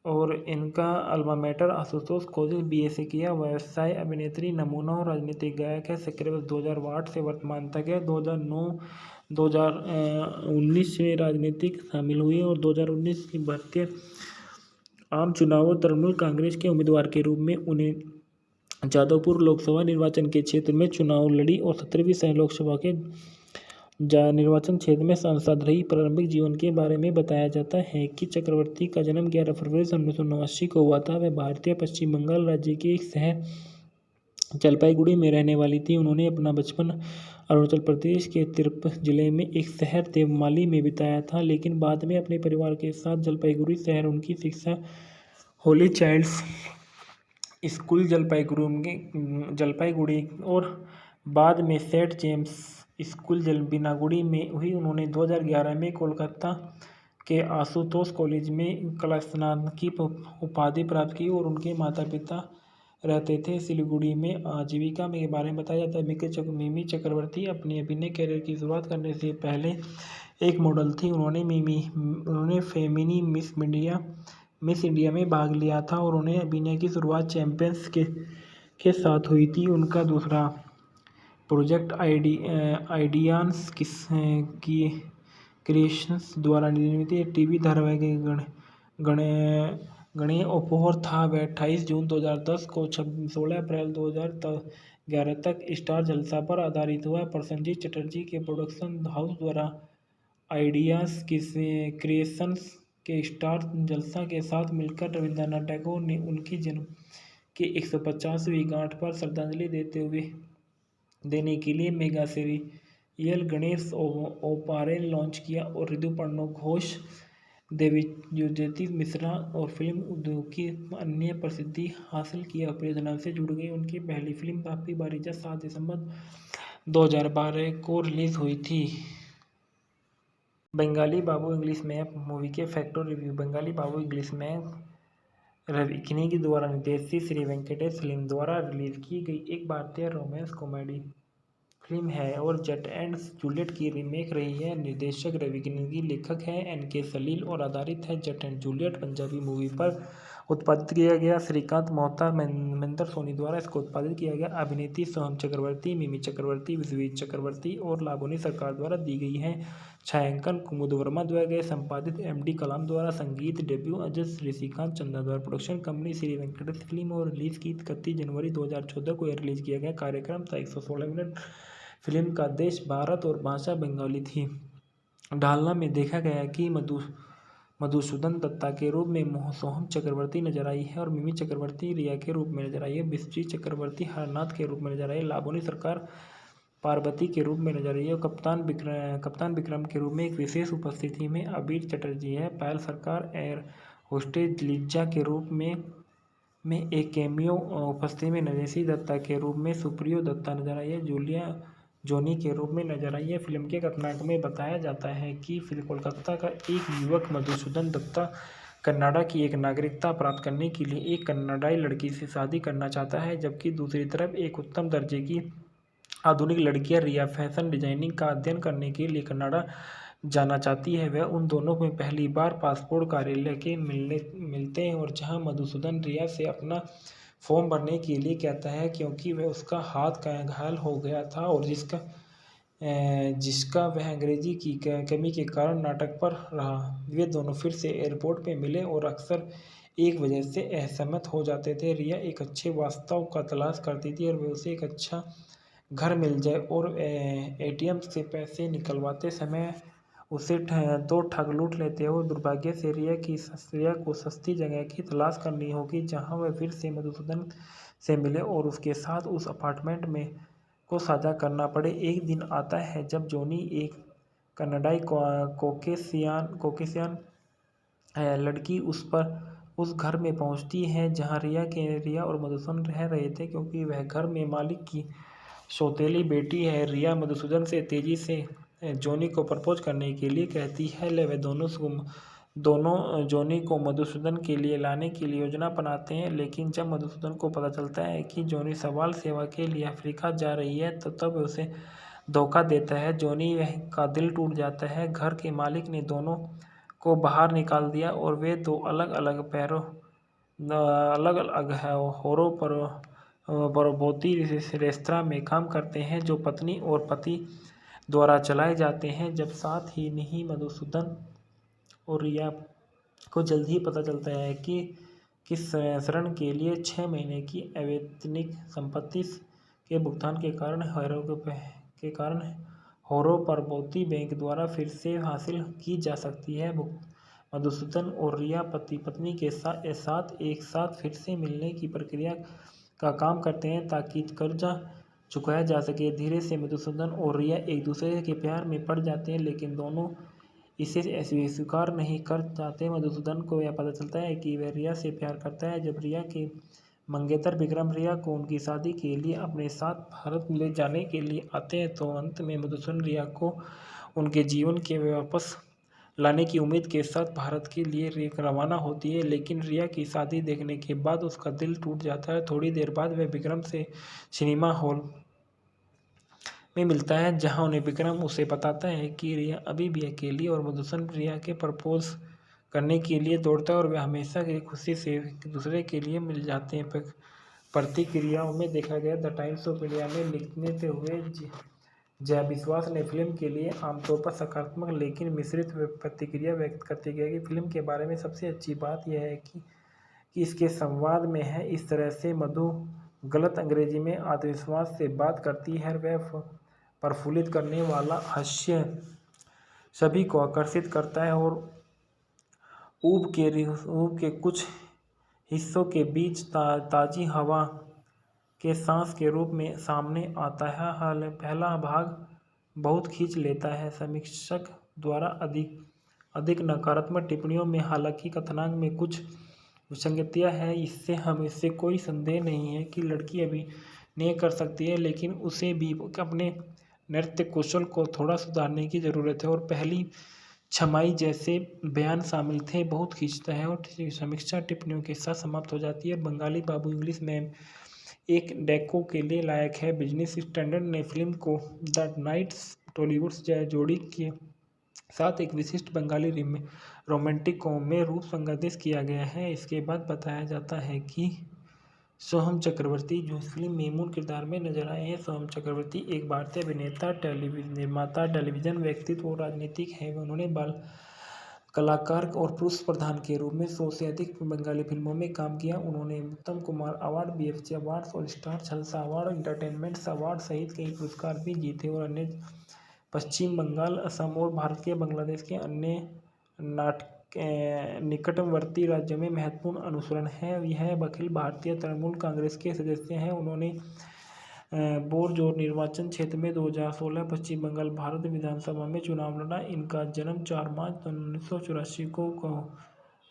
A: और इनका alma mater Ashutosh college BA से किया। व्यवसाय अभिनेत्री, नमूना और राजनीतिक गायक है। सक्रिय वर्ष 2008 से वर्तमान तक है। 2009-2019 में राजनीतिक शामिल हुई और 2019 की भारतीय आम चुनावों तृणमूल कांग्रेस के उम्मीदवार के रूप में उन्हें जादवपुर लोकसभा निर्वाचन के क्षेत्र में चुनाव लड़ी और 17वीं लोकसभा के निर्वाचन क्षेत्र में सांसद रही। प्रारंभिक जीवन के बारे में बताया जाता है कि चक्रवर्ती का जन्म 11 फरवरी 1989 को हुआ था। वह भारतीय पश्चिम बंगाल राज्य के एक शहर जलपाईगुड़ी में रहने वाली थी। उन्होंने अपना बचपन अरुणाचल प्रदेश के तिरप जिले में एक शहर देवमाली में बिताया था, लेकिन बाद में अपने परिवार के साथ जलपाईगुड़ी शहर उनकी शिक्षा होली चाइल्ड्स स्कूल जलपाईगुड़ी और बाद में सेंट जेम्स स्कूल बिनागुड़ी में हुई। उन्होंने 2011 में कोलकाता के आशुतोष कॉलेज में कला स्नातक की उपाधि प्राप्त की और उनके माता पिता रहते थे सिलीगुड़ी में। आजीविका के बारे में बताया जाता है मिमी चक्रवर्ती अपने अभिनय कैरियर की शुरुआत करने से पहले एक मॉडल थी। उन्होंने फेमिनी मिस इंडिया में भाग लिया था और उन्हें अभिनय की शुरुआत चैंपियंस के साथ हुई थी। उनका दूसरा प्रोजेक्ट आइडियांस की क्रिएशंस द्वारा निर्मित टीवी धारावाहिक गणेय उपहार था। वह 28 जून 2010 को 16 अप्रैल 2011 तक स्टार जलसा पर आधारित हुआ। प्रसेनजीत चटर्जी के प्रोडक्शन हाउस द्वारा आइडियाज क्रिएशंस के स्टार जलसा के साथ मिलकर रविंद्रनाथ टैगोर ने उनकी जन्म की 150वीं गांठ पर श्रद्धांजलि देने के लिए मेगा सीरियल गणेश ओपारे लॉन्च किया और ऋतुपर्णो घोष, देवज्योति मिश्रा और फिल्म उद्योग की अन्य प्रसिद्धि हासिल किया परियोजना से जुड़ गई। उनकी पहली फिल्म बाप्पी बारीजा 7 दिसंबर 2012 को रिलीज हुई थी। बंगाली बाबू इंग्लिश मैप मूवी के फैक्ट और रिव्यू। बंगाली बाबू इंग्लिश मैप रवि किनी द्वारा निर्देशित श्री वेंकटेश फिल्म द्वारा रिलीज की गई एक भारतीय रोमांस कॉमेडी फिल्म है और जट एंड जूलियट की रीमेक रही है। निर्देशक रवि किनी, लेखक है NK सलील और आधारित है जट एंड जूलियट पंजाबी मूवी पर उत्पादित किया गया। श्रीकांत मोहता, महेंद्र सोनी द्वारा इसको उत्पादित किया गया। अभिनेत्री सोहम चक्रवर्ती, मिमी चक्रवर्ती, विश्वजीत चक्रवर्ती और लाबोनी सरकार द्वारा दी गई है। छायांकन कुमुद वर्मा द्वारा संपादित MD कलाम द्वारा। संगीत डेब्यू अजय ऋषिकांत चंदा द्वारा। Production company Shri Venkatesh film और रिलीज की 31 जनवरी 2014 को रिलीज किया गया। कार्यक्रम था 116 मिनट। फिल्म का देश भारत और भाषा बंगाली थी। ढालना में देखा गया कि मधुसूदन दत्ता के रूप में सोहम चक्रवर्ती नजर आई है और मिमी चक्रवर्ती रिया के रूप में नजर आई है। विश्वजीत चक्रवर्ती हरनाथ के रूप में नजर आई है। लाबोनी सरकार पार्वती के रूप में नजर आई है और कप्तान विक्रम के रूप में एक विशेष उपस्थिति में अबीर चटर्जी है। पायल सरकार एयर होस्टेज लिज्जा के रूप में एक कैमियो उपस्थिति में नरेशी दत्ता के रूप में सुप्रियो दत्ता नजर आई है। जूलिया जोनी के रूप में नजर आई है। फिल्म के कथानक में बताया जाता है कि कोलकाता का एक युवक मधुसूदन दत्ता कनाडा की एक नागरिकता प्राप्त करने के लिए एक कनाडाई लड़की से शादी करना चाहता है, जबकि दूसरी तरफ एक उत्तम दर्जे की आधुनिक लड़कियां रिया फैशन डिजाइनिंग का अध्ययन करने के लिए कनाडा जाना चाहती है। वह उन दोनों में पहली बार पासपोर्ट कार्यालय के मिलते हैं और जहां मधुसूदन रिया से अपना फॉर्म भरने के लिए कहता है क्योंकि वह उसका हाथ का घायल हो गया था और जिसका वह अंग्रेजी की कमी के कारण नाटक पर रहा। वे दोनों फिर से एयरपोर्ट पे मिले और अक्सर एक वजह से असहमत हो जाते थे। रिया एक अच्छे वास्तव का तलाश करती थी और वे उसे एक अच्छा घर मिल जाए और एटीएम से पैसे निकलवाते समय उसे तो ठग लूट लेते हो। दुर्भाग्य से रिया को सस्ती जगह की तलाश करनी होगी जहां वह फिर से मधुसूदन से मिले और उसके साथ उस अपार्टमेंट में को साझा करना पड़े। एक दिन आता है जब जॉनी एक कनाडाई कोकेशियन लड़की उस घर में पहुंचती है जहां रिया और मधुसूदन रह रहे थे क्योंकि वह घर में मालिक की सौतेली बेटी है। रिया मधुसूदन से तेजी से जॉनी को प्रपोज करने के लिए कहती है। वे दोनों जॉनी को मधुसूदन के लिए लाने के लिए योजना बनाते हैं, लेकिन जब मधुसूदन को पता चलता है कि जॉनी सवाल सेवा के लिए अफ्रीका जा रही है तो तब उसे धोखा देता है। जॉनी का दिल टूट जाता है। घर के मालिक ने दोनों को बाहर निकाल दिया और वे दो अलग अलग होरों परबोती रेस्तरां में काम करते हैं जो पत्नी और पति द्वारा चलाए जाते हैं। जब साथ ही नहीं मधुसूदन और रिया को जल्द ही पता चलता है कि किस ऋण के लिए 6 महीने की अवैतनिक संपत्ति के भुगतान के कारण होरो परबोती बैंक द्वारा फिर से हासिल की जा सकती है। मधुसूदन और रिया पति पत्नी के साथ एक साथ फिर से मिलने की प्रक्रिया का काम करते हैं ताकि कर्जा चुकाया जा सके। धीरे से मधुसूदन और रिया एक दूसरे के प्यार में पड़ जाते हैं, लेकिन दोनों इसे स्वीकार नहीं कर जाते। मधुसूदन को यह पता चलता है कि वह रिया से प्यार करता है। जब रिया के मंगेतर विक्रम रिया को उनकी शादी के लिए अपने साथ भारत ले जाने के लिए आते हैं तो अंत में मधुसूदन रिया को उनके जीवन के वापस लाने की उम्मीद के साथ भारत के लिए रवाना होती है, लेकिन रिया की शादी देखने के बाद उसका दिल टूट जाता है। थोड़ी देर बाद वह विक्रम से सिनेमा हॉल में मिलता है जहां उन्हें विक्रम उसे बताता है कि रिया अभी भी अकेली और मधुसूदन रिया के प्रपोज करने के लिए दौड़ता है और वे हमेशा की खुशी से एक दूसरे के लिए मिल जाते हैं। प्रतिक्रियाओं में देखा गया द टाइम्स ऑफ इंडिया में लिखते हुए जया विश्वास ने फिल्म के लिए आमतौर पर सकारात्मक लेकिन मिश्रित प्रतिक्रिया व्यक्त करते गए कि फिल्म के बारे में सबसे अच्छी बात यह है कि इसके संवाद में है। इस तरह से मधु गलत अंग्रेजी में आत्मविश्वास से बात करती है। वह प्रफुल्लित करने वाला हास्य सभी को आकर्षित करता है और ऊब के कुछ हिस्सों के बीच ताजी हवा के सांस के रूप में सामने आता है। पहला भाग बहुत खींच लेता है समीक्षक द्वारा अधिक नकारात्मक टिप्पणियों में। हालांकि कथानक में कुछ विसंगतियां हैं, इससे कोई संदेह नहीं है कि लड़की अभिनय कर सकती है, लेकिन उसे भी अपने नृत्य कौशल को थोड़ा सुधारने की ज़रूरत है। और पहली छमाई जैसे बयान शामिल थे बहुत खींचता है और समीक्षा टिप्पणियों के साथ समाप्त हो जाती है। बंगाली बाबू इंग्लिश में एक डेको के लिए लायक है। बिजनेस स्टैंडर्ड ने फिल्म को द नाइट्स टॉलीवुड जोड़ी के साथ एक विशिष्ट बंगाली रोमांटिक कॉम में रूप संगठित किया गया है। इसके बाद बताया जाता है कि सोहम चक्रवर्ती जो इस फिल्म में मूल किरदार में नजर आए हैं। सोहम चक्रवर्ती एक भारतीय अभिनेता, निर्माता, टेलीविजन व्यक्तित्व और राजनीतिक है। उन्होंने बाल कलाकार और पुरुष प्रधान के रूप में 100 से अधिक बंगाली फिल्मों में काम किया। उन्होंने उत्तम कुमार अवार्ड, बीएफजे अवार्ड्स और स्टार जलसा अवार्ड, एंटरटेनमेंट अवार्ड सहित कई पुरस्कार भी जीते और अन्य पश्चिम बंगाल, असम और भारत के बांग्लादेश के अन्य निकटवर्ती राज्यों में महत्वपूर्ण अनुसरण है। यह अखिल भारतीय तृणमूल कांग्रेस के सदस्य हैं। उन्होंने बोरजोर निर्वाचन क्षेत्र में 2016 पश्चिम बंगाल भारत विधानसभा में चुनाव लड़ा। इनका जन्म 4 मार्च 1984 को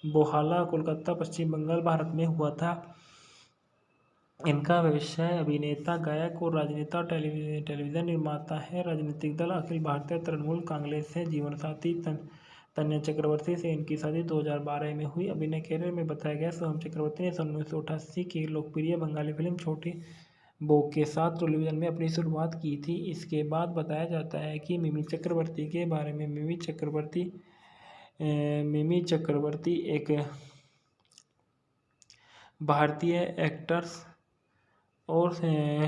A: बोहाला, कोलकाता, पश्चिम बंगाल, भारत में हुआ था। इनका व्यवसाय अभिनेता, गायक और राजनेता टेलीविजन निर्माता है। राजनीतिक दल अखिल भारतीय तृणमूल कांग्रेस है। जीवनसाथी तन्या चक्रवर्ती से इनकी शादी 2012 में हुई। अभिनय कैरियर में बताया गया सोहम चक्रवर्ती ने सन 1988 की लोकप्रिय बंगाली फिल्म छोटे बोग के साथ टेलीविज़न में अपनी शुरुआत की थी। इसके बाद बताया जाता है कि मिमी चक्रवर्ती के बारे में। मिमी चक्रवर्ती एक भारतीय एक्टर्स और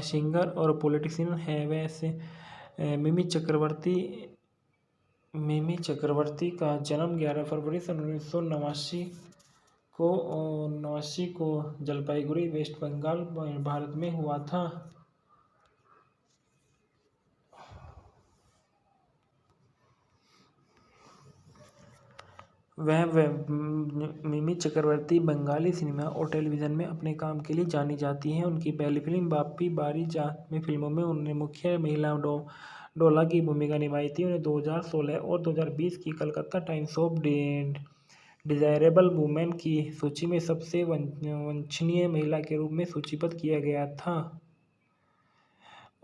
A: सिंगर और पॉलिटिशियन है। वैसे मिमी चक्रवर्ती का जन्म 11 फरवरी सन 1989 को जलपाईगुड़ी, वेस्ट बंगाल, भारत में हुआ था। मिमी चक्रवर्ती बंगाली सिनेमा और टेलीविज़न में अपने काम के लिए जानी जाती हैं। उनकी पहली फिल्म बाप्पी बारी जात में फिल्मों में उन्होंने मुख्य महिला डोला की भूमिका निभाई थी। उन्हें 2016 और 2020 की Calcutta times of desirable women की सूची में सबसे वांछनीय महिला के रूप में सूचीबद्ध किया गया था।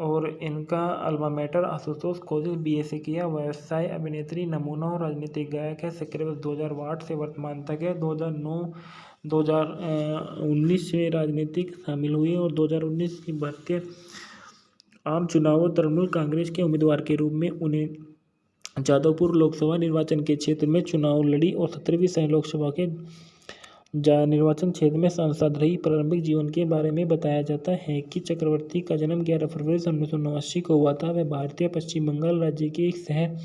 A: और इनका alma mater Ashutosh college BA से किया। व्यवसाय अभिनेत्री, नमूना और राजनीतिक गायक है। सक्रिय 2008 से वर्तमान तक है। 2009-2019 में राजनीतिक शामिल हुई और 2019 की भारतीय आम चुनावों तृणमूल कांग्रेस के उम्मीदवार के रूप में उन्हें जादवपुर लोकसभा निर्वाचन के क्षेत्र में चुनाव लड़ी और 17वीं सह लोकसभा के निर्वाचन क्षेत्र में सांसद रही। प्रारंभिक जीवन के बारे में बताया जाता है कि चक्रवर्ती का जन्म 11 फरवरी सन 1989 को हुआ था। वह भारतीय पश्चिम बंगाल राज्य के एक शहर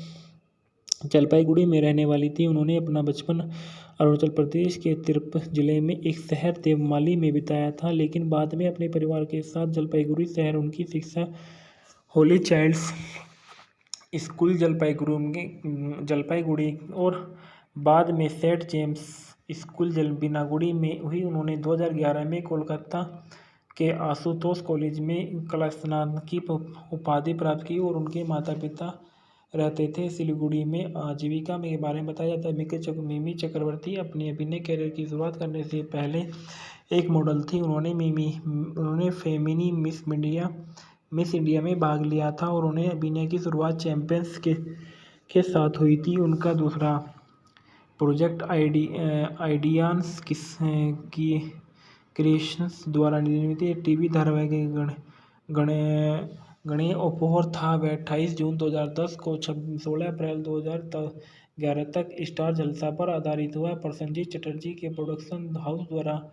A: जलपाईगुड़ी में रहने वाली थी। उन्होंने अपना बचपन अरुणाचल प्रदेश के तिरप जिले में एक शहर देवमाली में बिताया था, लेकिन बाद में अपने परिवार के साथ जलपाईगुड़ी शहर उनकी शिक्षा होली चाइल्ड्स स्कूल जलपाईगुड़ी और बाद में सेंट जेम्स स्कूल बिनागुड़ी में हुई। उन्होंने 2011 में कोलकाता के आशुतोष कॉलेज में कला स्नातक की उपाधि प्राप्त की और उनके माता पिता रहते थे सिलीगुड़ी में। आजीविका में के बारे में बताया जाता है। मिमी चक्रवर्ती अपनी अभिनय कैरियर की शुरुआत करने से पहले एक मॉडल थी। उन्होंने फेमिनी मिस इंडिया में भाग लिया था और उन्हें अभिनय की शुरुआत चैंपियंस के साथ हुई थी। उनका दूसरा प्रोजेक्ट आइडियांस की क्रिएशंस द्वारा निर्मित टीवी धारावाहिक गणे उपहार था। वह 28 जून 2010 को 16 अप्रैल 2011 तक स्टार जलसा पर आधारित हुआ। प्रसेनजीत चटर्जी के प्रोडक्शन हाउस द्वारा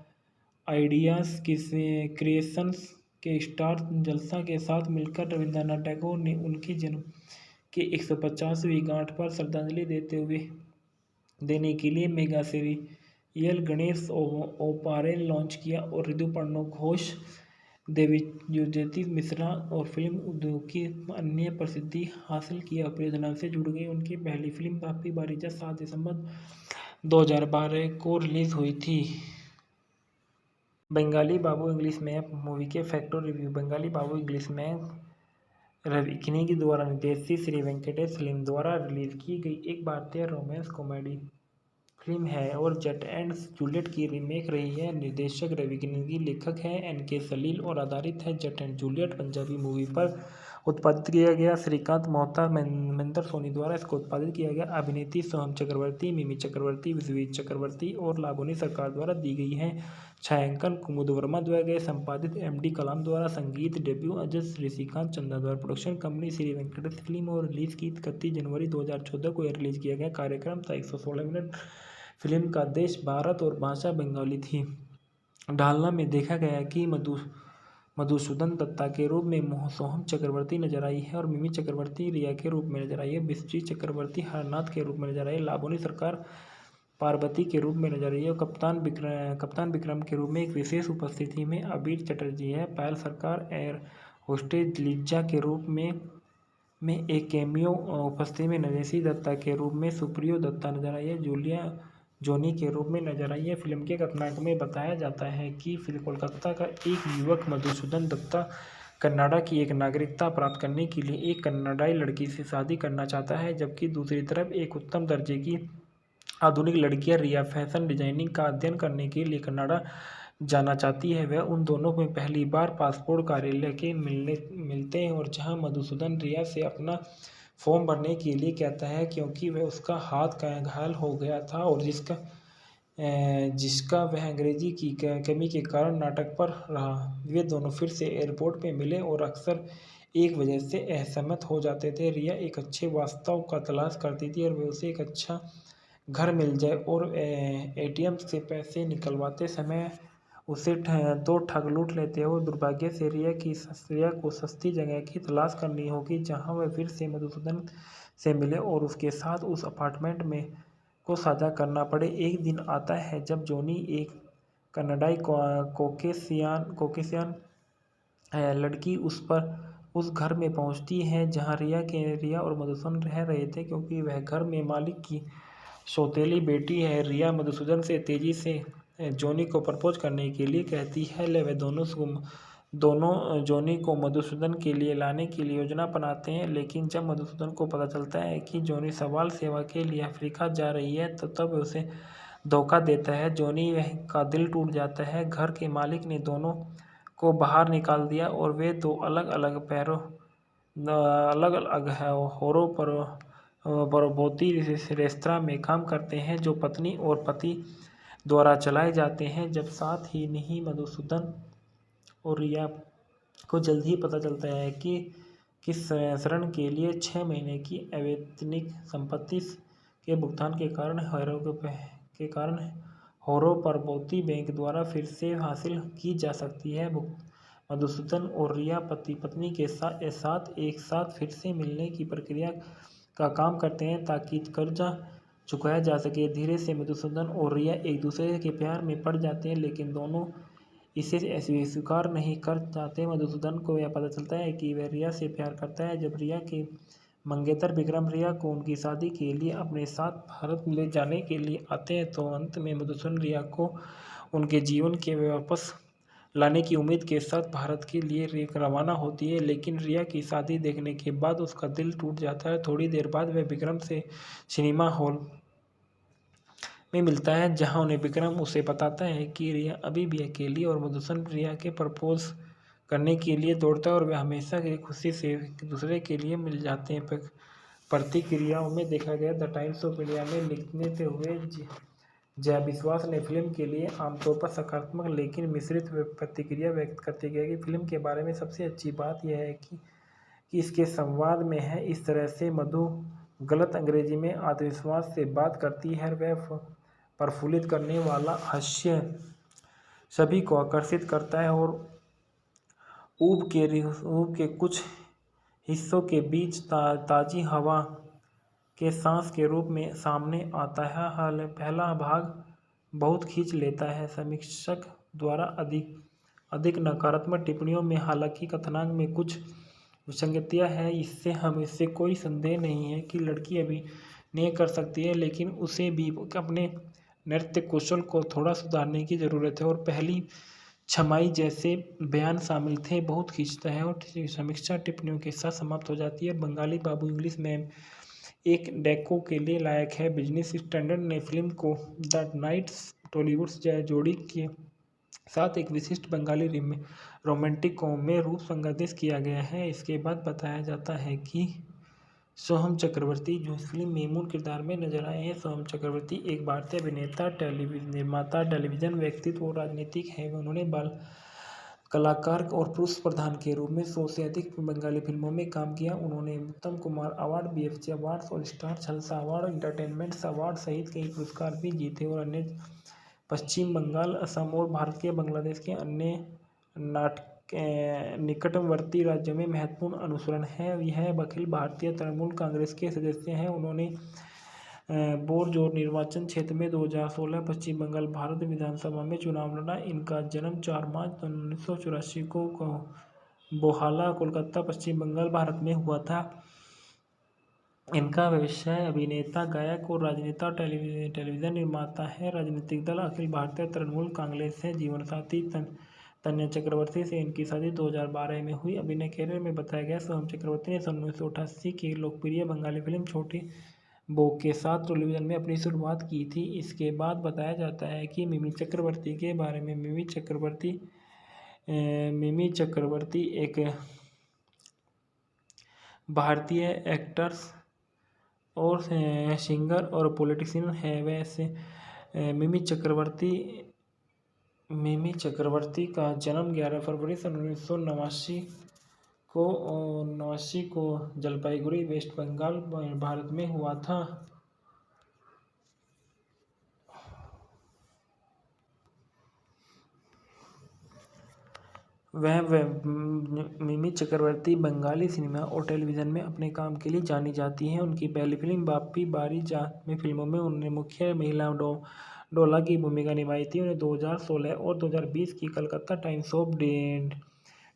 A: आइडियाज क्रिएशंस के स्टार जलसा के साथ मिलकर रविंद्रनाथ टैगोर ने उनकी जन्म की 150वीं गांठ पर श्रद्धांजलि देने के लिए मेगा सीरियल गणेश ओपारेन लॉन्च किया और ऋतुपर्णो घोष, देवज्योति मिश्रा और फिल्म उद्योग की अन्य प्रसिद्धि हासिल किया। परियोजना से जुड़ गई। उनकी पहली फिल्म बाप्पी बारीजा 7 दिसंबर 2012 को रिलीज हुई थी। बंगाली बाबू इंग्लिश में मूवी के फैक्ट और रिव्यू। बंगाली बाबू इंग्लिश में रवि किनी द्वारा निर्देशित श्री वेंकटेश फिल्म द्वारा रिलीज की गई एक भारतीय रोमांस कॉमेडी फिल्म है और जट एंड जूलियट की रीमेक रही है। निर्देशक रवि किनी, लेखक है NK सलील और आधारित है जट एंड जूलियट पंजाबी मूवी पर उत्पादित किया गया। श्रीकांत मोहता, महेंद्र सोनी द्वारा इसको उत्पादित किया गया। अभिनेत्री सोहम चक्रवर्ती, मिमी चक्रवर्ती, विश्वजीत चक्रवर्ती और लाबोनी सरकार द्वारा दी गई है। छायांकन कुमुद वर्मा द्वारा संपादित MD कलाम द्वारा। संगीत डेब्यू अजय ऋषिकांत चंदा द्वारा। Production company Shri Venkatesh film और रिलीज की 31 जनवरी 2014 को रिलीज किया गया। कार्यक्रम था 116 मिनट। फिल्म का देश भारत और भाषा बंगाली थी। ढालना में देखा गया कि मधुसूदन दत्ता के रूप में सोहम चक्रवर्ती नजर आई है और मिमी चक्रवर्ती रिया के रूप में नजर आई है। विश्वजीत चक्रवर्ती हरनाथ के रूप में नजर आई है। लाबोनी सरकार पार्वती के रूप में नजर आई है और कप्तान विक्रम के रूप में एक विशेष उपस्थिति में अबीर चटर्जी है। पायल सरकार एयर होस्टेज लिज्जा के रूप में एक कैमियो उपस्थिति में नरेशी दत्ता के रूप में सुप्रियो दत्ता नजर आई है। जूलिया जोनी के रूप में नजर आई है। फिल्म के कथानक में बताया जाता है कि फिल्म कोलकाता का एक युवक मधुसूदन दत्ता कनाडा की एक नागरिकता प्राप्त करने के लिए एक कनाडाई लड़की से शादी करना चाहता है, जबकि दूसरी तरफ एक उत्तम दर्जे की आधुनिक लड़कियां रिया फैशन डिजाइनिंग का अध्ययन करने के लिए कनाडा जाना चाहती है। वह उन दोनों में पहली बार पासपोर्ट कार्यालय के मिलते हैं और जहां मधुसूदन रिया से अपना फॉर्म भरने के लिए कहता है क्योंकि वह उसका हाथ घायल हो गया था और जिसका वह अंग्रेजी की कमी के कारण नाटक पर रहा। वे दोनों फिर से एयरपोर्ट में मिले और अक्सर एक वजह से असहमत हो जाते थे। रिया एक अच्छे वास्तव का तलाश करती थी और वे उसे एक अच्छा घर मिल जाए और एटीएम से पैसे निकलवाते समय उसे दो ठग लूट लेते हैं। और दुर्भाग्य से रिया को सस्ती जगह की तलाश करनी होगी जहां वह फिर से मधुसूदन से मिले और उसके साथ उस अपार्टमेंट में को साझा करना पड़े। एक दिन आता है जब जॉनी, एक कनाडाई कोकेशियन लड़की, उस घर में पहुंचती है जहां रिया और मधुसूदन रह रहे थे। क्योंकि वह घर में मालिक की सौतेली बेटी है, रिया मधुसूदन से तेजी से जॉनी को प्रपोज करने के लिए कहती है। वे दोनों जॉनी को मधुसूदन के लिए लाने की योजना बनाते हैं। लेकिन जब मधुसूदन को पता चलता है कि जॉनी सवाल सेवा के लिए अफ्रीका जा रही है तो तब उसे धोखा देता है। जॉनी का दिल टूट जाता है। घर के मालिक ने दोनों को बाहर निकाल दिया और वे दो अलग अलग होरों परबोती रेस्तरां में काम करते हैं जो पत्नी और पति द्वारा चलाए जाते हैं। जब साथ ही नहीं मधुसूदन और रिया को जल्द ही पता चलता है कि किस ऋण के लिए 6 महीने की अवैतनिक संपत्ति के भुगतान के कारण होरो परबोती बैंक द्वारा फिर से हासिल की जा सकती है। मधुसूदन और रिया पति पत्नी के साथ एक साथ फिर से मिलने की प्रक्रिया का काम करते हैं ताकि कर्जा चुकाया जा सके। धीरे से मधुसूदन और रिया एक दूसरे के प्यार में पड़ जाते हैं, लेकिन दोनों इसे स्वीकार नहीं कर जाते। मधुसूदन को यह पता चलता है कि वह रिया से प्यार करता है। जब रिया के मंगेतर विक्रम रिया को उनकी शादी के लिए अपने साथ भारत ले जाने के लिए आते हैं तो अंत में मधुसूदन रिया को उनके जीवन के वापस लाने की उम्मीद के साथ भारत के लिए रवाना होती है। लेकिन रिया की शादी देखने के बाद उसका दिल टूट जाता है। थोड़ी देर बाद वह विक्रम से सिनेमा हॉल में मिलता है जहां उन्हें विक्रम उसे बताता है कि रिया अभी भी अकेली और मधुसूदन रिया के प्रपोज करने के लिए दौड़ता है और वे हमेशा की खुशी से एक दूसरे के लिए मिल जाते हैं। प्रतिक्रियाओं में देखा गया द टाइम्स ऑफ इंडिया में लिखते हुए जया विश्वास ने फिल्म के लिए आमतौर पर सकारात्मक लेकिन मिश्रित प्रतिक्रिया व्यक्त करते गए कि फिल्म के बारे में सबसे अच्छी बात यह है कि इसके संवाद में है। इस तरह से मधु गलत अंग्रेजी में आत्मविश्वास से बात करती है। वह प्रफुल्लित करने वाला हास्य सभी को आकर्षित करता है और ऊब के कुछ हिस्सों के बीच ताजी हवा के सांस के रूप में सामने आता है। पहला भाग बहुत खींच लेता है समीक्षक द्वारा अधिक नकारात्मक टिप्पणियों में। हालांकि कथानक में कुछ विसंगतियां हैं, इससे कोई संदेह नहीं है कि लड़की अभिनय कर सकती है, लेकिन उसे भी अपने नृत्य कौशल को थोड़ा सुधारने की ज़रूरत है। और पहली छमाई जैसे बयान शामिल थे बहुत खींचता है और समीक्षा टिप्पणियों के साथ समाप्त हो जाती है। बंगाली बाबू इंग्लिश में एक डेको के लिए लायक है। बिजनेस स्टैंडर्ड ने फिल्म को द नाइट्स टॉलीवुड जोड़ी के साथ एक विशिष्ट बंगाली रोमांटिक में रूप संगठित किया गया है। इसके बाद बताया जाता है कि सोहम चक्रवर्ती जो इस फिल्म में मूल किरदार में नजर आए हैं। सोहम चक्रवर्ती एक भारतीय अभिनेता, निर्माता, टेलीविजन व्यक्तित्व और राजनीतिक है। उन्होंने बाल कलाकार और पुरुष प्रधान के रूप में 100 से अधिक बंगाली फिल्मों में काम किया। उन्होंने उत्तम कुमार अवार्ड, बीएफसी अवार्ड और स्टार जलसा अवार्ड, एंटरटेनमेंट अवार्ड सहित कई पुरस्कार भी जीते और अन्य पश्चिम बंगाल, असम और भारत के बांग्लादेश के अन्य निकटवर्ती राज्यों में महत्वपूर्ण अनुसरण है। यह अखिल भारतीय तृणमूल कांग्रेस के सदस्य हैं। उन्होंने बोरजोर निर्वाचन क्षेत्र में 2016 पश्चिम बंगाल भारत विधानसभा में चुनाव लड़ा। इनका जन्म 4 मार्च 1984 को बोहाला, कोलकाता, पश्चिम बंगाल, भारत में हुआ था। इनका व्यवसाय अभिनेता, गायक और राजनेता, टेलीविजन निर्माता है। राजनीतिक दल अखिल भारतीय तृणमूल कांग्रेस है। जीवनसाथी तन्या चक्रवर्ती से इनकी शादी 2012 में हुई। अभिनय कैरियर में बताया गया सोहम चक्रवर्ती ने 1988 की लोकप्रिय बंगाली फिल्म छोटी बो के साथ टेलीविजन में अपनी शुरुआत की थी। इसके बाद बताया जाता है कि मिमी चक्रवर्ती के बारे में। मिमी चक्रवर्ती एक भारतीय एक्ट्रेस और सिंगर और पॉलिटिशियन है। मिमी चक्रवर्ती का जन्म 11 फरवरी सन 1989 को जलपाईगुड़ी, वेस्ट बंगाल, भारत में हुआ था। मिमी चक्रवर्ती बंगाली सिनेमा और टेलीविज़न में अपने काम के लिए जानी जाती हैं। उनकी पहली फिल्म बाप्पी बारी जात में फिल्मों में उन्होंने मुख्य महिला डोला की भूमिका निभाई थी। उन्हें 2016 और 2020 की Calcutta times of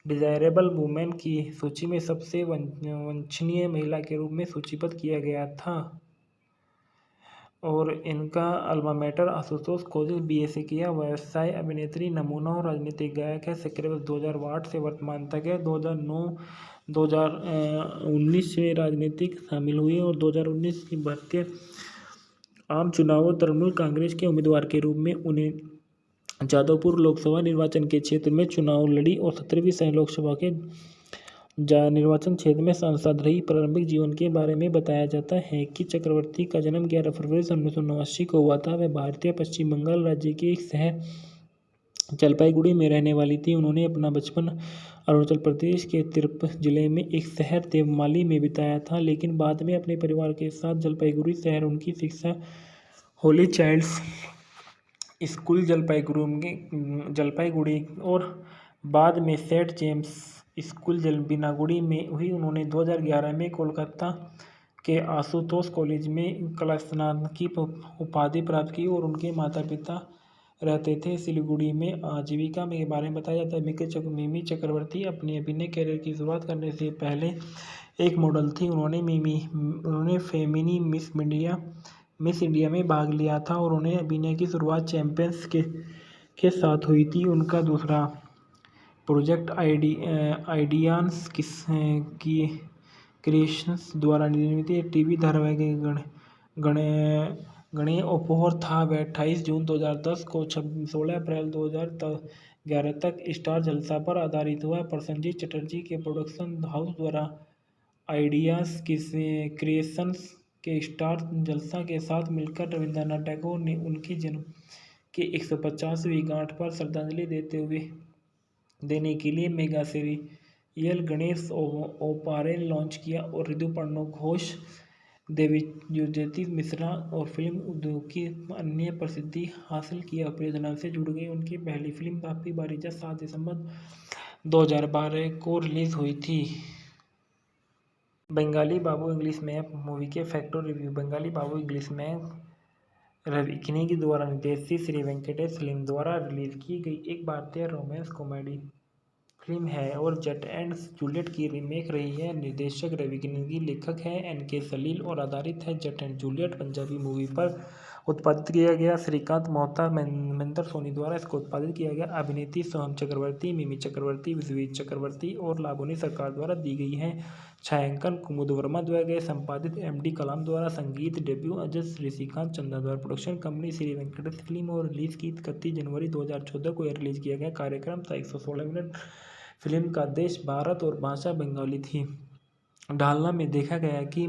A: desirable women की सूची में सबसे वांछनीय महिला के रूप में सूचीबद्ध किया गया था। और इनका alma mater Ashutosh college BA किया। व्यवसाय अभिनेत्री, नमूना और राजनीतिक गायक है। सक्रिय वर्ष 2008 से वर्तमान तक है। 2009-2019 में राजनीतिक शामिल हुई और 2019 की भारतीय आम चुनावों तृणमूल कांग्रेस के उम्मीदवार के रूप में उन्हें जादवपुर लोकसभा निर्वाचन के क्षेत्र में चुनाव लड़ी और 17वीं सह लोकसभा के निर्वाचन क्षेत्र में सांसद रही। प्रारंभिक जीवन के बारे में बताया जाता है कि चक्रवर्ती का जन्म 11 फरवरी सन 1989 को हुआ था। वह भारतीय पश्चिम बंगाल राज्य के एक शहर जलपाईगुड़ी में रहने वाली थी। उन्होंने अपना बचपन अरुणाचल प्रदेश के तिरप जिले में एक शहर देवमाली में बिताया था, लेकिन बाद में अपने परिवार के साथ जलपाईगुड़ी शहर उनकी शिक्षा होली चाइल्ड्स स्कूल जलपाईगुड़ी और बाद में सेंट जेम्स स्कूल बिनागुड़ी में हुई। उन्होंने 2011 में कोलकाता के आशुतोष कॉलेज में कला स्नातक की उपाधि प्राप्त की और उनके माता पिता रहते थे सिलीगुड़ी में। आजीविका में के बारे में बताया जाता है। मिमी चक्रवर्ती अपने अभिनय कैरियर की शुरुआत करने से पहले एक मॉडल थी। उन्होंने फेमिनी मिस इंडिया में भाग लिया था और उन्हें अभिनय की शुरुआत चैंपियंस के साथ हुई थी। उनका दूसरा प्रोजेक्ट आइडियांस की क्रिएशंस द्वारा निर्मित टीवी धारावाहिक गणे उपहार था। वह 28 जून 2010 को 16 अप्रैल 2011 तक स्टार जलसा पर आधारित हुआ। प्रसन्नजीत चटर्जी के प्रोडक्शन हाउस द्वारा आइडियाज क्रिएशंस के स्टार जलसा के साथ मिलकर रविंद्रनाथ टैगोर ने उनकी जन्म की 150वीं गांठ पर श्रद्धांजलि देने के लिए मेगा सीरियल गणेश ओपारेल लॉन्च किया और ऋतुपर्णो घोष, देवज्योति मिश्रा और फिल्म उद्योग की अन्य प्रसिद्धि हासिल किया परियोजना से जुड़ गई। उनकी पहली फिल्म बाप्पी बारी जात 7 दिसंबर 2012 को रिलीज हुई थी। बंगाली बाबू इंग्लिश मैप मूवी के फैक्टर रिव्यू। बंगाली बाबू इंग्लिश मैप रवि किनी द्वारा निर्देशित श्री वेंकटेश फिल्म द्वारा रिलीज की गई एक भारतीय रोमांस कॉमेडी फिल्म है और जट एंड जूलियट की रीमेक रही है। निर्देशक रवि किनी, लेखक है NK सलील और आधारित है जट एंड जूलियट पंजाबी मूवी पर उत्पादित किया गया। श्रीकांत मोहता, महेंद्र सोनी द्वारा इसको उत्पादित किया गया। अभिनेत्री सोहम चक्रवर्ती, मिमी चक्रवर्ती, विश्वजीत चक्रवर्ती और लाबोनी सरकार द्वारा दी गई है। छायांकन कुमुद वर्मा द्वारा गए। संपादित MD कलाम द्वारा। संगीत डेब्यू अजय ऋषिकांत चंदा द्वारा। Production company Shri Venkatesh film और रिलीज की 31 जनवरी 2014 को यह रिलीज किया गया। कार्यक्रम था 116 मिनट। फिल्म का देश भारत और भाषा बंगाली थी। ढालना में देखा गया कि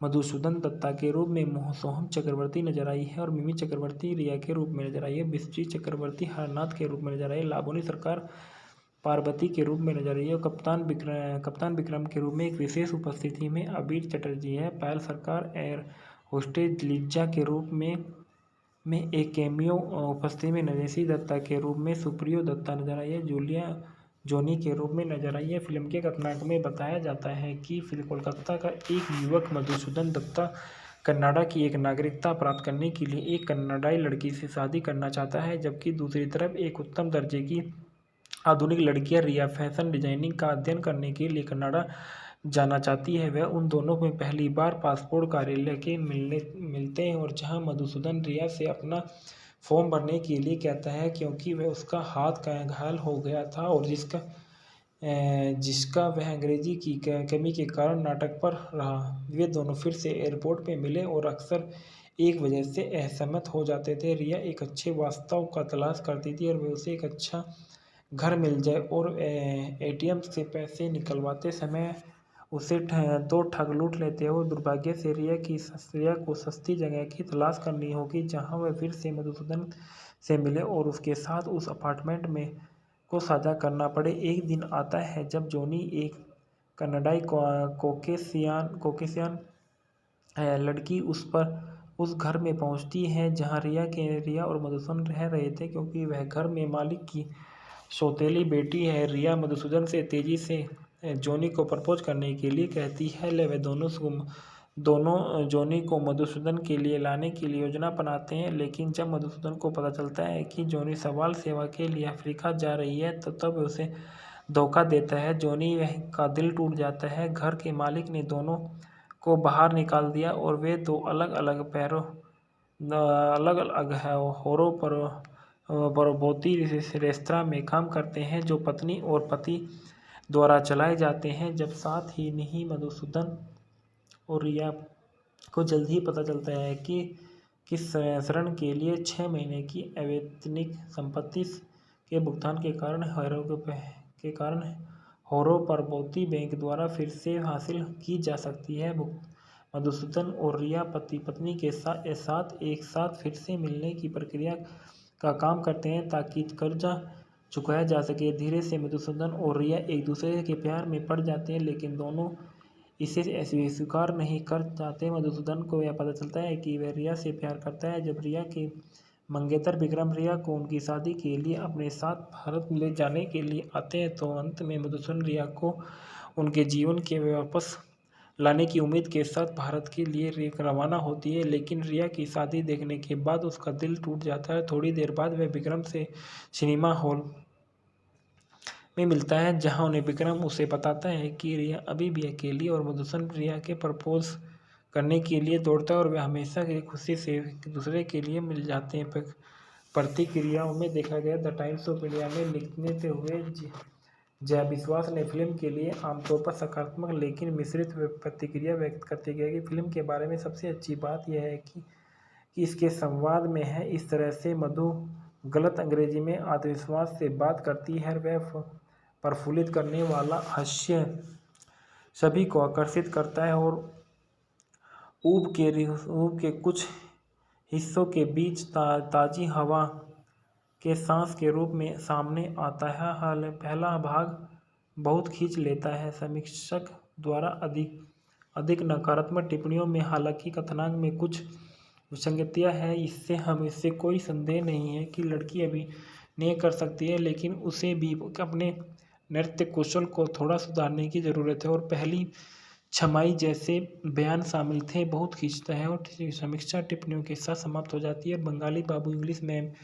A: मधुसूदन दत्ता के रूप में सोहम चक्रवर्ती नजर आई है और मिमी चक्रवर्ती रिया के रूप में नजर आई है। विश्वजीत चक्रवर्ती हरनाथ के रूप में नजर आई है। लाबोनी सरकार पार्वती के रूप में नजर आई है। कप्तान विक्रम के रूप में एक विशेष उपस्थिति में अबीर चटर्जी है। पायल सरकार एयर होस्टेज लिज्जा के रूप में एक कैमियो उपस्थिति में नरेशी दत्ता के रूप में सुप्रियो दत्ता नजर आई है। जूलिया जोनी के रूप में नजर आई है। फिल्म के कथानक में बताया जाता है कि फिल्म कोलकाता का एक युवक मधुसूदन दत्ता कनाडा की एक नागरिकता प्राप्त करने के लिए एक कनाडाई लड़की से शादी करना चाहता है, जबकि दूसरी तरफ एक उत्तम दर्जे की आधुनिक लड़कियां रिया फैशन डिजाइनिंग का अध्ययन करने के लिए कनाडा जाना चाहती है। वह उन दोनों में पहली बार पासपोर्ट कार्यालय के मिलते हैं और जहां मधुसूदन रिया से अपना फॉर्म भरने के लिए कहता है क्योंकि वह उसका हाथ घायल हो गया था और जिसका वह अंग्रेजी की कमी के कारण नाटक पर रहा। वे दोनों फिर से एयरपोर्ट पे मिले और अक्सर एक वजह से असहमत हो जाते थे। रिया एक अच्छे वास्तव का तलाश करती थी और वे उसे एक अच्छा घर मिल जाए और ATM से पैसे निकलवाते समय उसे तो ठग लूट लेते हो। दुर्भाग्य से रिया को सस्ती जगह की तलाश करनी होगी जहां वह फिर से मधुसूदन से मिले और उसके साथ उस अपार्टमेंट में को साझा करना पड़े। एक दिन आता है जब जॉनी, एक कनाडाई कोकेशियन लड़की, उस घर में पहुंचती है जहां रिया और मधुसूदन रह रहे थे, क्योंकि वह घर में मालिक की सौतेली बेटी है। रिया मधुसूदन से तेजी से जॉनी को प्रपोज करने के लिए कहती है। वे दोनों जॉनी को मधुसूदन के लिए लाने की योजना बनाते हैं, लेकिन जब मधुसूदन को पता चलता है कि जॉनी सवाल सेवा के लिए अफ्रीका जा रही है तो तब उसे धोखा देता है। जॉनी का दिल टूट जाता है। घर के मालिक ने दोनों को बाहर निकाल दिया और वे दो अलग अलग होरो परबोती रेस्तरां में काम करते हैं जो पत्नी और पति द्वारा चलाए जाते हैं। जब साथ ही नहीं मधुसूदन और रिया को जल्द ही पता चलता है कि किस शरण के लिए 6 महीने की अवैतनिक संपत्ति के भुगतान के कारण होरो परबोती बैंक द्वारा फिर से हासिल की जा सकती है। मधुसूदन और रिया पति पत्नी के साथ एक साथ फिर से मिलने की प्रक्रिया का काम करते हैं ताकि कर्जा चुकाया जा सके। धीरे से मधुसूदन और रिया एक दूसरे के प्यार में पड़ जाते हैं, लेकिन दोनों इसे स्वीकार नहीं कर जाते। मधुसूदन को यह पता चलता है कि वह रिया से प्यार करता है। जब रिया के मंगेतर विक्रम रिया को उनकी शादी के लिए अपने साथ भारत ले जाने के लिए आते हैं, तो अंत में मधुसूदन रिया को उनके जीवन के वापस लाने की उम्मीद के साथ भारत के लिए रवाना होती है। लेकिन रिया की शादी देखने के बाद उसका दिल टूट जाता है। थोड़ी देर बाद वह विक्रम से सिनेमा हॉल में मिलता है, जहां उन्हें विक्रम उसे बताता है कि रिया अभी भी अकेली और मधुसूदन रिया के प्रपोज करने के लिए दौड़ता है और वे हमेशा की खुशी से एक दूसरे के लिए मिल जाते हैं। प्रतिक्रियाओं में देखा गया द टाइम्स ऑफ इंडिया में लिखते हुए जया विश्वास ने फिल्म के लिए आमतौर पर सकारात्मक लेकिन मिश्रित प्रतिक्रिया व्यक्त करते हुए कि फिल्म के बारे में सबसे अच्छी बात यह है कि इसके संवाद में है। इस तरह से मधु गलत अंग्रेजी में आत्मविश्वास से बात करती है। वह प्रफुल्लित करने वाला हास्य सभी को आकर्षित करता है और ऊब के कुछ हिस्सों के बीच ताजी हवा के सांस के रूप में सामने आता है। पहला भाग बहुत खींच लेता है समीक्षक द्वारा अधिक नकारात्मक टिप्पणियों में। हालांकि कथानक में कुछ विसंगतियां हैं, इससे कोई संदेह नहीं है कि लड़की अभिनय कर सकती है, लेकिन उसे भी अपने नृत्य कौशल को थोड़ा सुधारने की ज़रूरत है। और पहली छमाई जैसे बयान शामिल थे बहुत खींचता है और समीक्षा टिप्पणियों के साथ समाप्त हो जाती है। बंगाली बाबू इंग्लिश में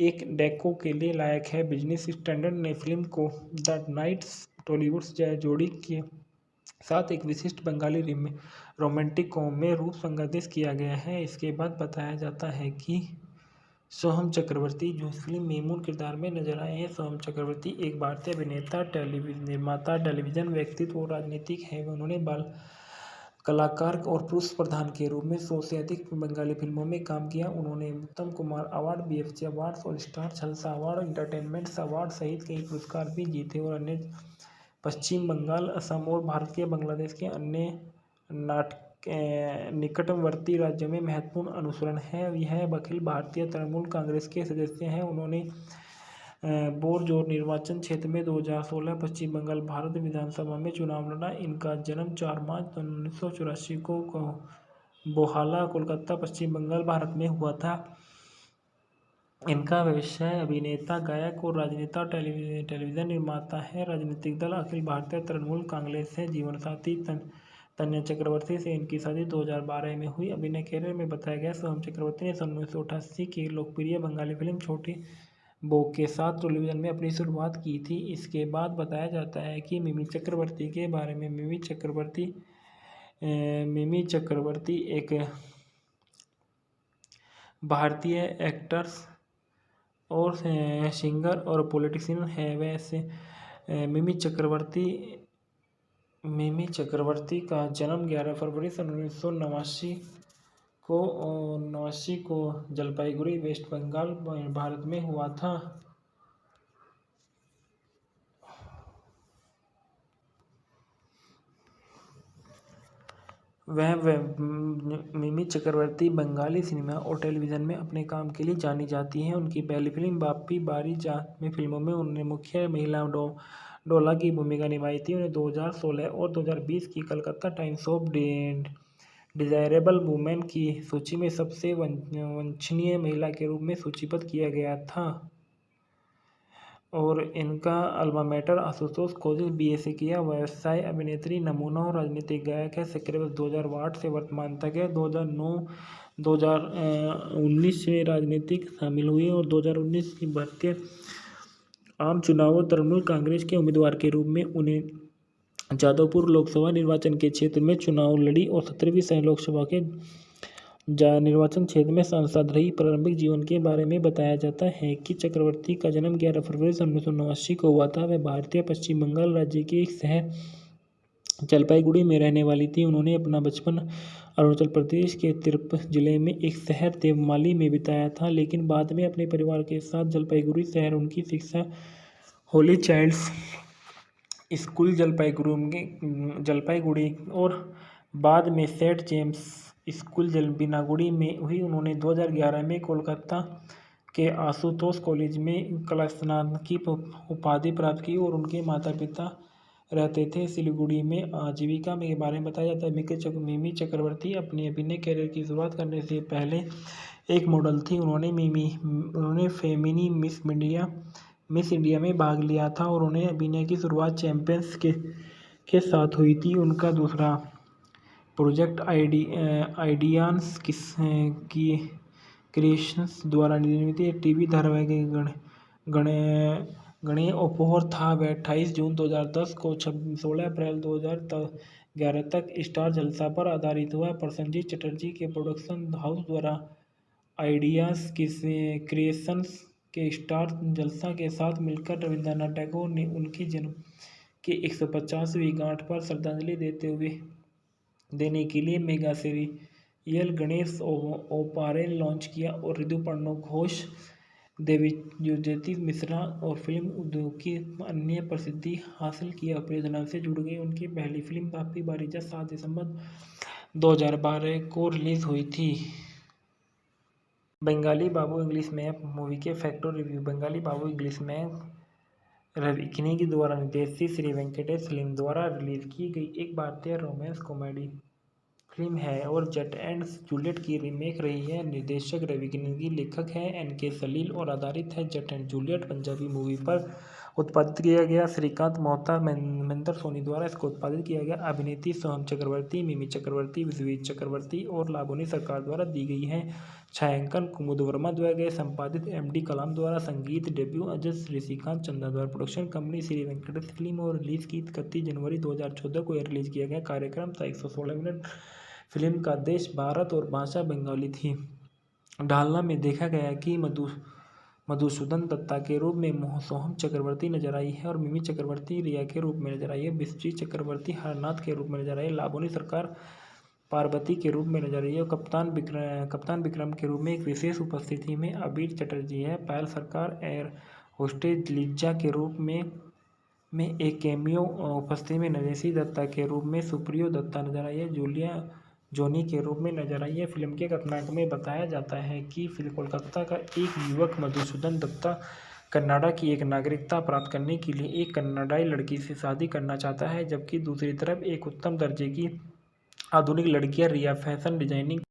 A: एक डेको के लिए लायक है। बिजनेस स्टैंडर्ड ने फिल्म को द नाइट्स टॉलीवुड जोड़ी के साथ एक विशिष्ट बंगाली रोमांटिक कॉमेडी रूप संगठित किया गया है। इसके बाद बताया जाता है कि सोहम चक्रवर्ती, जो इस फिल्म में मूल किरदार में नजर आए हैं, सोहम चक्रवर्ती एक भारतीय अभिनेता, निर्माता, टेलीविजन व्यक्तित्व और राजनीतिक है। उन्होंने बाल कलाकार और पुरुष प्रधान के रूप में 100 से अधिक बंगाली फिल्मों में काम किया। उन्होंने उत्तम कुमार अवार्ड, बीएफसी अवार्ड्स और स्टार जलसा अवार्ड, एंटरटेनमेंट अवार्ड सहित कई पुरस्कार भी जीते और अन्य पश्चिम बंगाल, असम और भारत के बांग्लादेश के अन्य निकटवर्ती राज्यों में महत्वपूर्ण अनुसरण है। यह अखिल भारतीय तृणमूल कांग्रेस के सदस्य हैं। उन्होंने बोरजोर निर्वाचन क्षेत्र में 2016 पश्चिम बंगाल भारत विधानसभा में चुनाव लड़ा। इनका जन्म 4 मार्च 1984 को बोहाला, कोलकाता, पश्चिम बंगाल, भारत में हुआ था। इनका व्यवसाय अभिनेता, गायक और राजनेता, टेलीविजन निर्माता है। राजनीतिक दल अखिल भारतीय तृणमूल कांग्रेस है। जीवनसाथी तन्या चक्रवर्ती से इनकी शादी 2012 में हुई। अभिनय कैरियर में बताया गया, सोहम चक्रवर्ती ने 1988 की लोकप्रिय बंगाली फिल्म छोटी बहू के साथ टेलीविजन में अपनी शुरुआत की थी। इसके बाद बताया जाता है कि मिमी चक्रवर्ती के बारे में। मिमी चक्रवर्ती एक भारतीय एक्ट्रेस और सिंगर और पॉलिटिशियन है। वैसे मिमी चक्रवर्ती का जन्म 11 फरवरी 1989 को जलपाईगुड़ी, वेस्ट बंगाल, भारत में हुआ था। मिमी चक्रवर्ती बंगाली सिनेमा और टेलीविज़न में अपने काम के लिए जानी जाती हैं। उनकी पहली फिल्म बाप्पी बारी जात में फिल्मों में उन्होंने मुख्य महिला डोला की भूमिका निभाई थी। उन्हें 2016 और 2020 की Calcutta times of desirable women की सूची में सबसे वांछनीय महिला के रूप में सूचीबद्ध किया गया था। और इनका alma mater Ashutosh college BA से किया। व्यवसाय अभिनेत्री, नमूना और राजनीतिक गायक है। सक्रिय वर्ष 2008 से वर्तमान तक है। 2009-2019 में राजनीतिक शामिल हुई और 2019 की भारतीय आम चुनावों तृणमूल कांग्रेस के उम्मीदवार के रूप में उन्हें जादवपुर लोकसभा निर्वाचन के क्षेत्र में चुनाव लड़ी और 17वीं लोकसभा के निर्वाचन क्षेत्र में सांसद रही। प्रारंभिक जीवन के बारे में बताया जाता है कि चक्रवर्ती का जन्म 11 फरवरी 1989 को हुआ था। वह भारतीय पश्चिम बंगाल राज्य के एक शहर जलपाईगुड़ी में रहने वाली थी। उन्होंने अपना बचपन अरुणाचल प्रदेश के तिरप जिले में एक शहर देवमाली में बिताया था, लेकिन बाद में अपने परिवार के साथ जलपाईगुड़ी शहर उनकी शिक्षा होली चाइल्ड्स स्कूल जलपाईगुड़ी और बाद में सेंट जेम्स स्कूल बिनागुड़ी में हुई। उन्होंने 2011 में कोलकाता के आशुतोष कॉलेज में कला स्नातक की उपाधि प्राप्त की और उनके माता पिता रहते थे सिलीगुड़ी में। आजीविका के बारे में बताया जाता है मिमी चक्रवर्ती अपने अभिनय करियर की शुरुआत करने से पहले एक मॉडल थी। उन्होंने फेमिनी मिस इंडिया में भाग लिया था और उन्हें अभिनय की शुरुआत चैंपियंस के साथ हुई थी। उनका दूसरा प्रोजेक्ट आइडियांस की क्रिएशंस द्वारा निर्मित टीवी धारावाहिक गणेय उपहार था। वह 28 जून 2010 को 16 अप्रैल 2011 तक स्टार जलसा पर आधारित हुआ। प्रसेनजीत चटर्जी के प्रोडक्शन हाउस द्वारा आइडियाज क्रिएशंस के स्टार जलसा के साथ मिलकर रविंद्रनाथ टैगोर ने उनकी जन्म की 150वीं गांठ पर श्रद्धांजलि देने के लिए मेगा सीरियल गणेश ओपारे लॉन्च किया और ऋतुपर्णो घोष, देवज्योति मिश्रा और फिल्म उद्योग की अन्य प्रसिद्धि हासिल किया। परियोजना से जुड़ गई। उनकी पहली फिल्म बाप्पी बारीजा 7 दिसंबर 2012 को रिलीज हुई थी। बंगाली बाबू इंग्लिश मैप मूवी के फैक्ट और रिव्यू। बंगाली बाबू इंग्लिश मैप रवि किनी द्वारा निर्देशित श्री वेंकटेश फिल्म द्वारा रिलीज की गई एक भारतीय रोमांस कॉमेडी फिल्म है और जट एंड जूलियट की रीमेक रही है। निर्देशक रवि किनी, लेखक है NK सलील और आधारित है जट एंड जूलियट पंजाबी मूवी पर उत्पादित किया गया। श्रीकांत मोहता, महेंद्र सोनी द्वारा इसको उत्पादित किया गया। अभिनेत्री सोहम चक्रवर्ती, मिमी चक्रवर्ती, विश्वजीत चक्रवर्ती और लाबोनी सरकार द्वारा दी गई है। छायांकन कुमुद वर्मा द्वारा गए। संपादित MD कलाम द्वारा। संगीत डेब्यू अजय ऋषिकांत चंदा द्वारा। Production company Shri Venkatesh film और रिलीज की 31 जनवरी 2014 को यह रिलीज किया गया। कार्यक्रम था 116 मिनट। फिल्म का देश भारत और भाषा बंगाली थी। ढालना में देखा गया कि मधुसूदन दत्ता के रूप में सोहम चक्रवर्ती नजर आई है और मिमी चक्रवर्ती रिया के रूप में नजर आई है। विश्वजीत चक्रवर्ती हरनाथ के रूप में नजर आई है। लाबोनी सरकार पार्वती के रूप में नजर आई है और कप्तान विक्रम के रूप में एक विशेष उपस्थिति में अबीर चटर्जी है। पायल सरकार एयर होस्टेज लिज्जा के रूप में एक कैमियो उपस्थिति में नरेशी दत्ता के रूप में सुप्रियो दत्ता नजर आई है। जूलिया जोनी के रूप में नजर आई है। फिल्म के कथानक में बताया जाता है कि फिल्म कोलकाता का एक युवक मधुसूदन दत्ता कनाडा की एक नागरिकता प्राप्त करने के लिए एक कनाडाई लड़की से शादी करना चाहता है, जबकि दूसरी तरफ एक उत्तम दर्जे की आधुनिक लड़कियां रिया फैशन डिजाइनिंग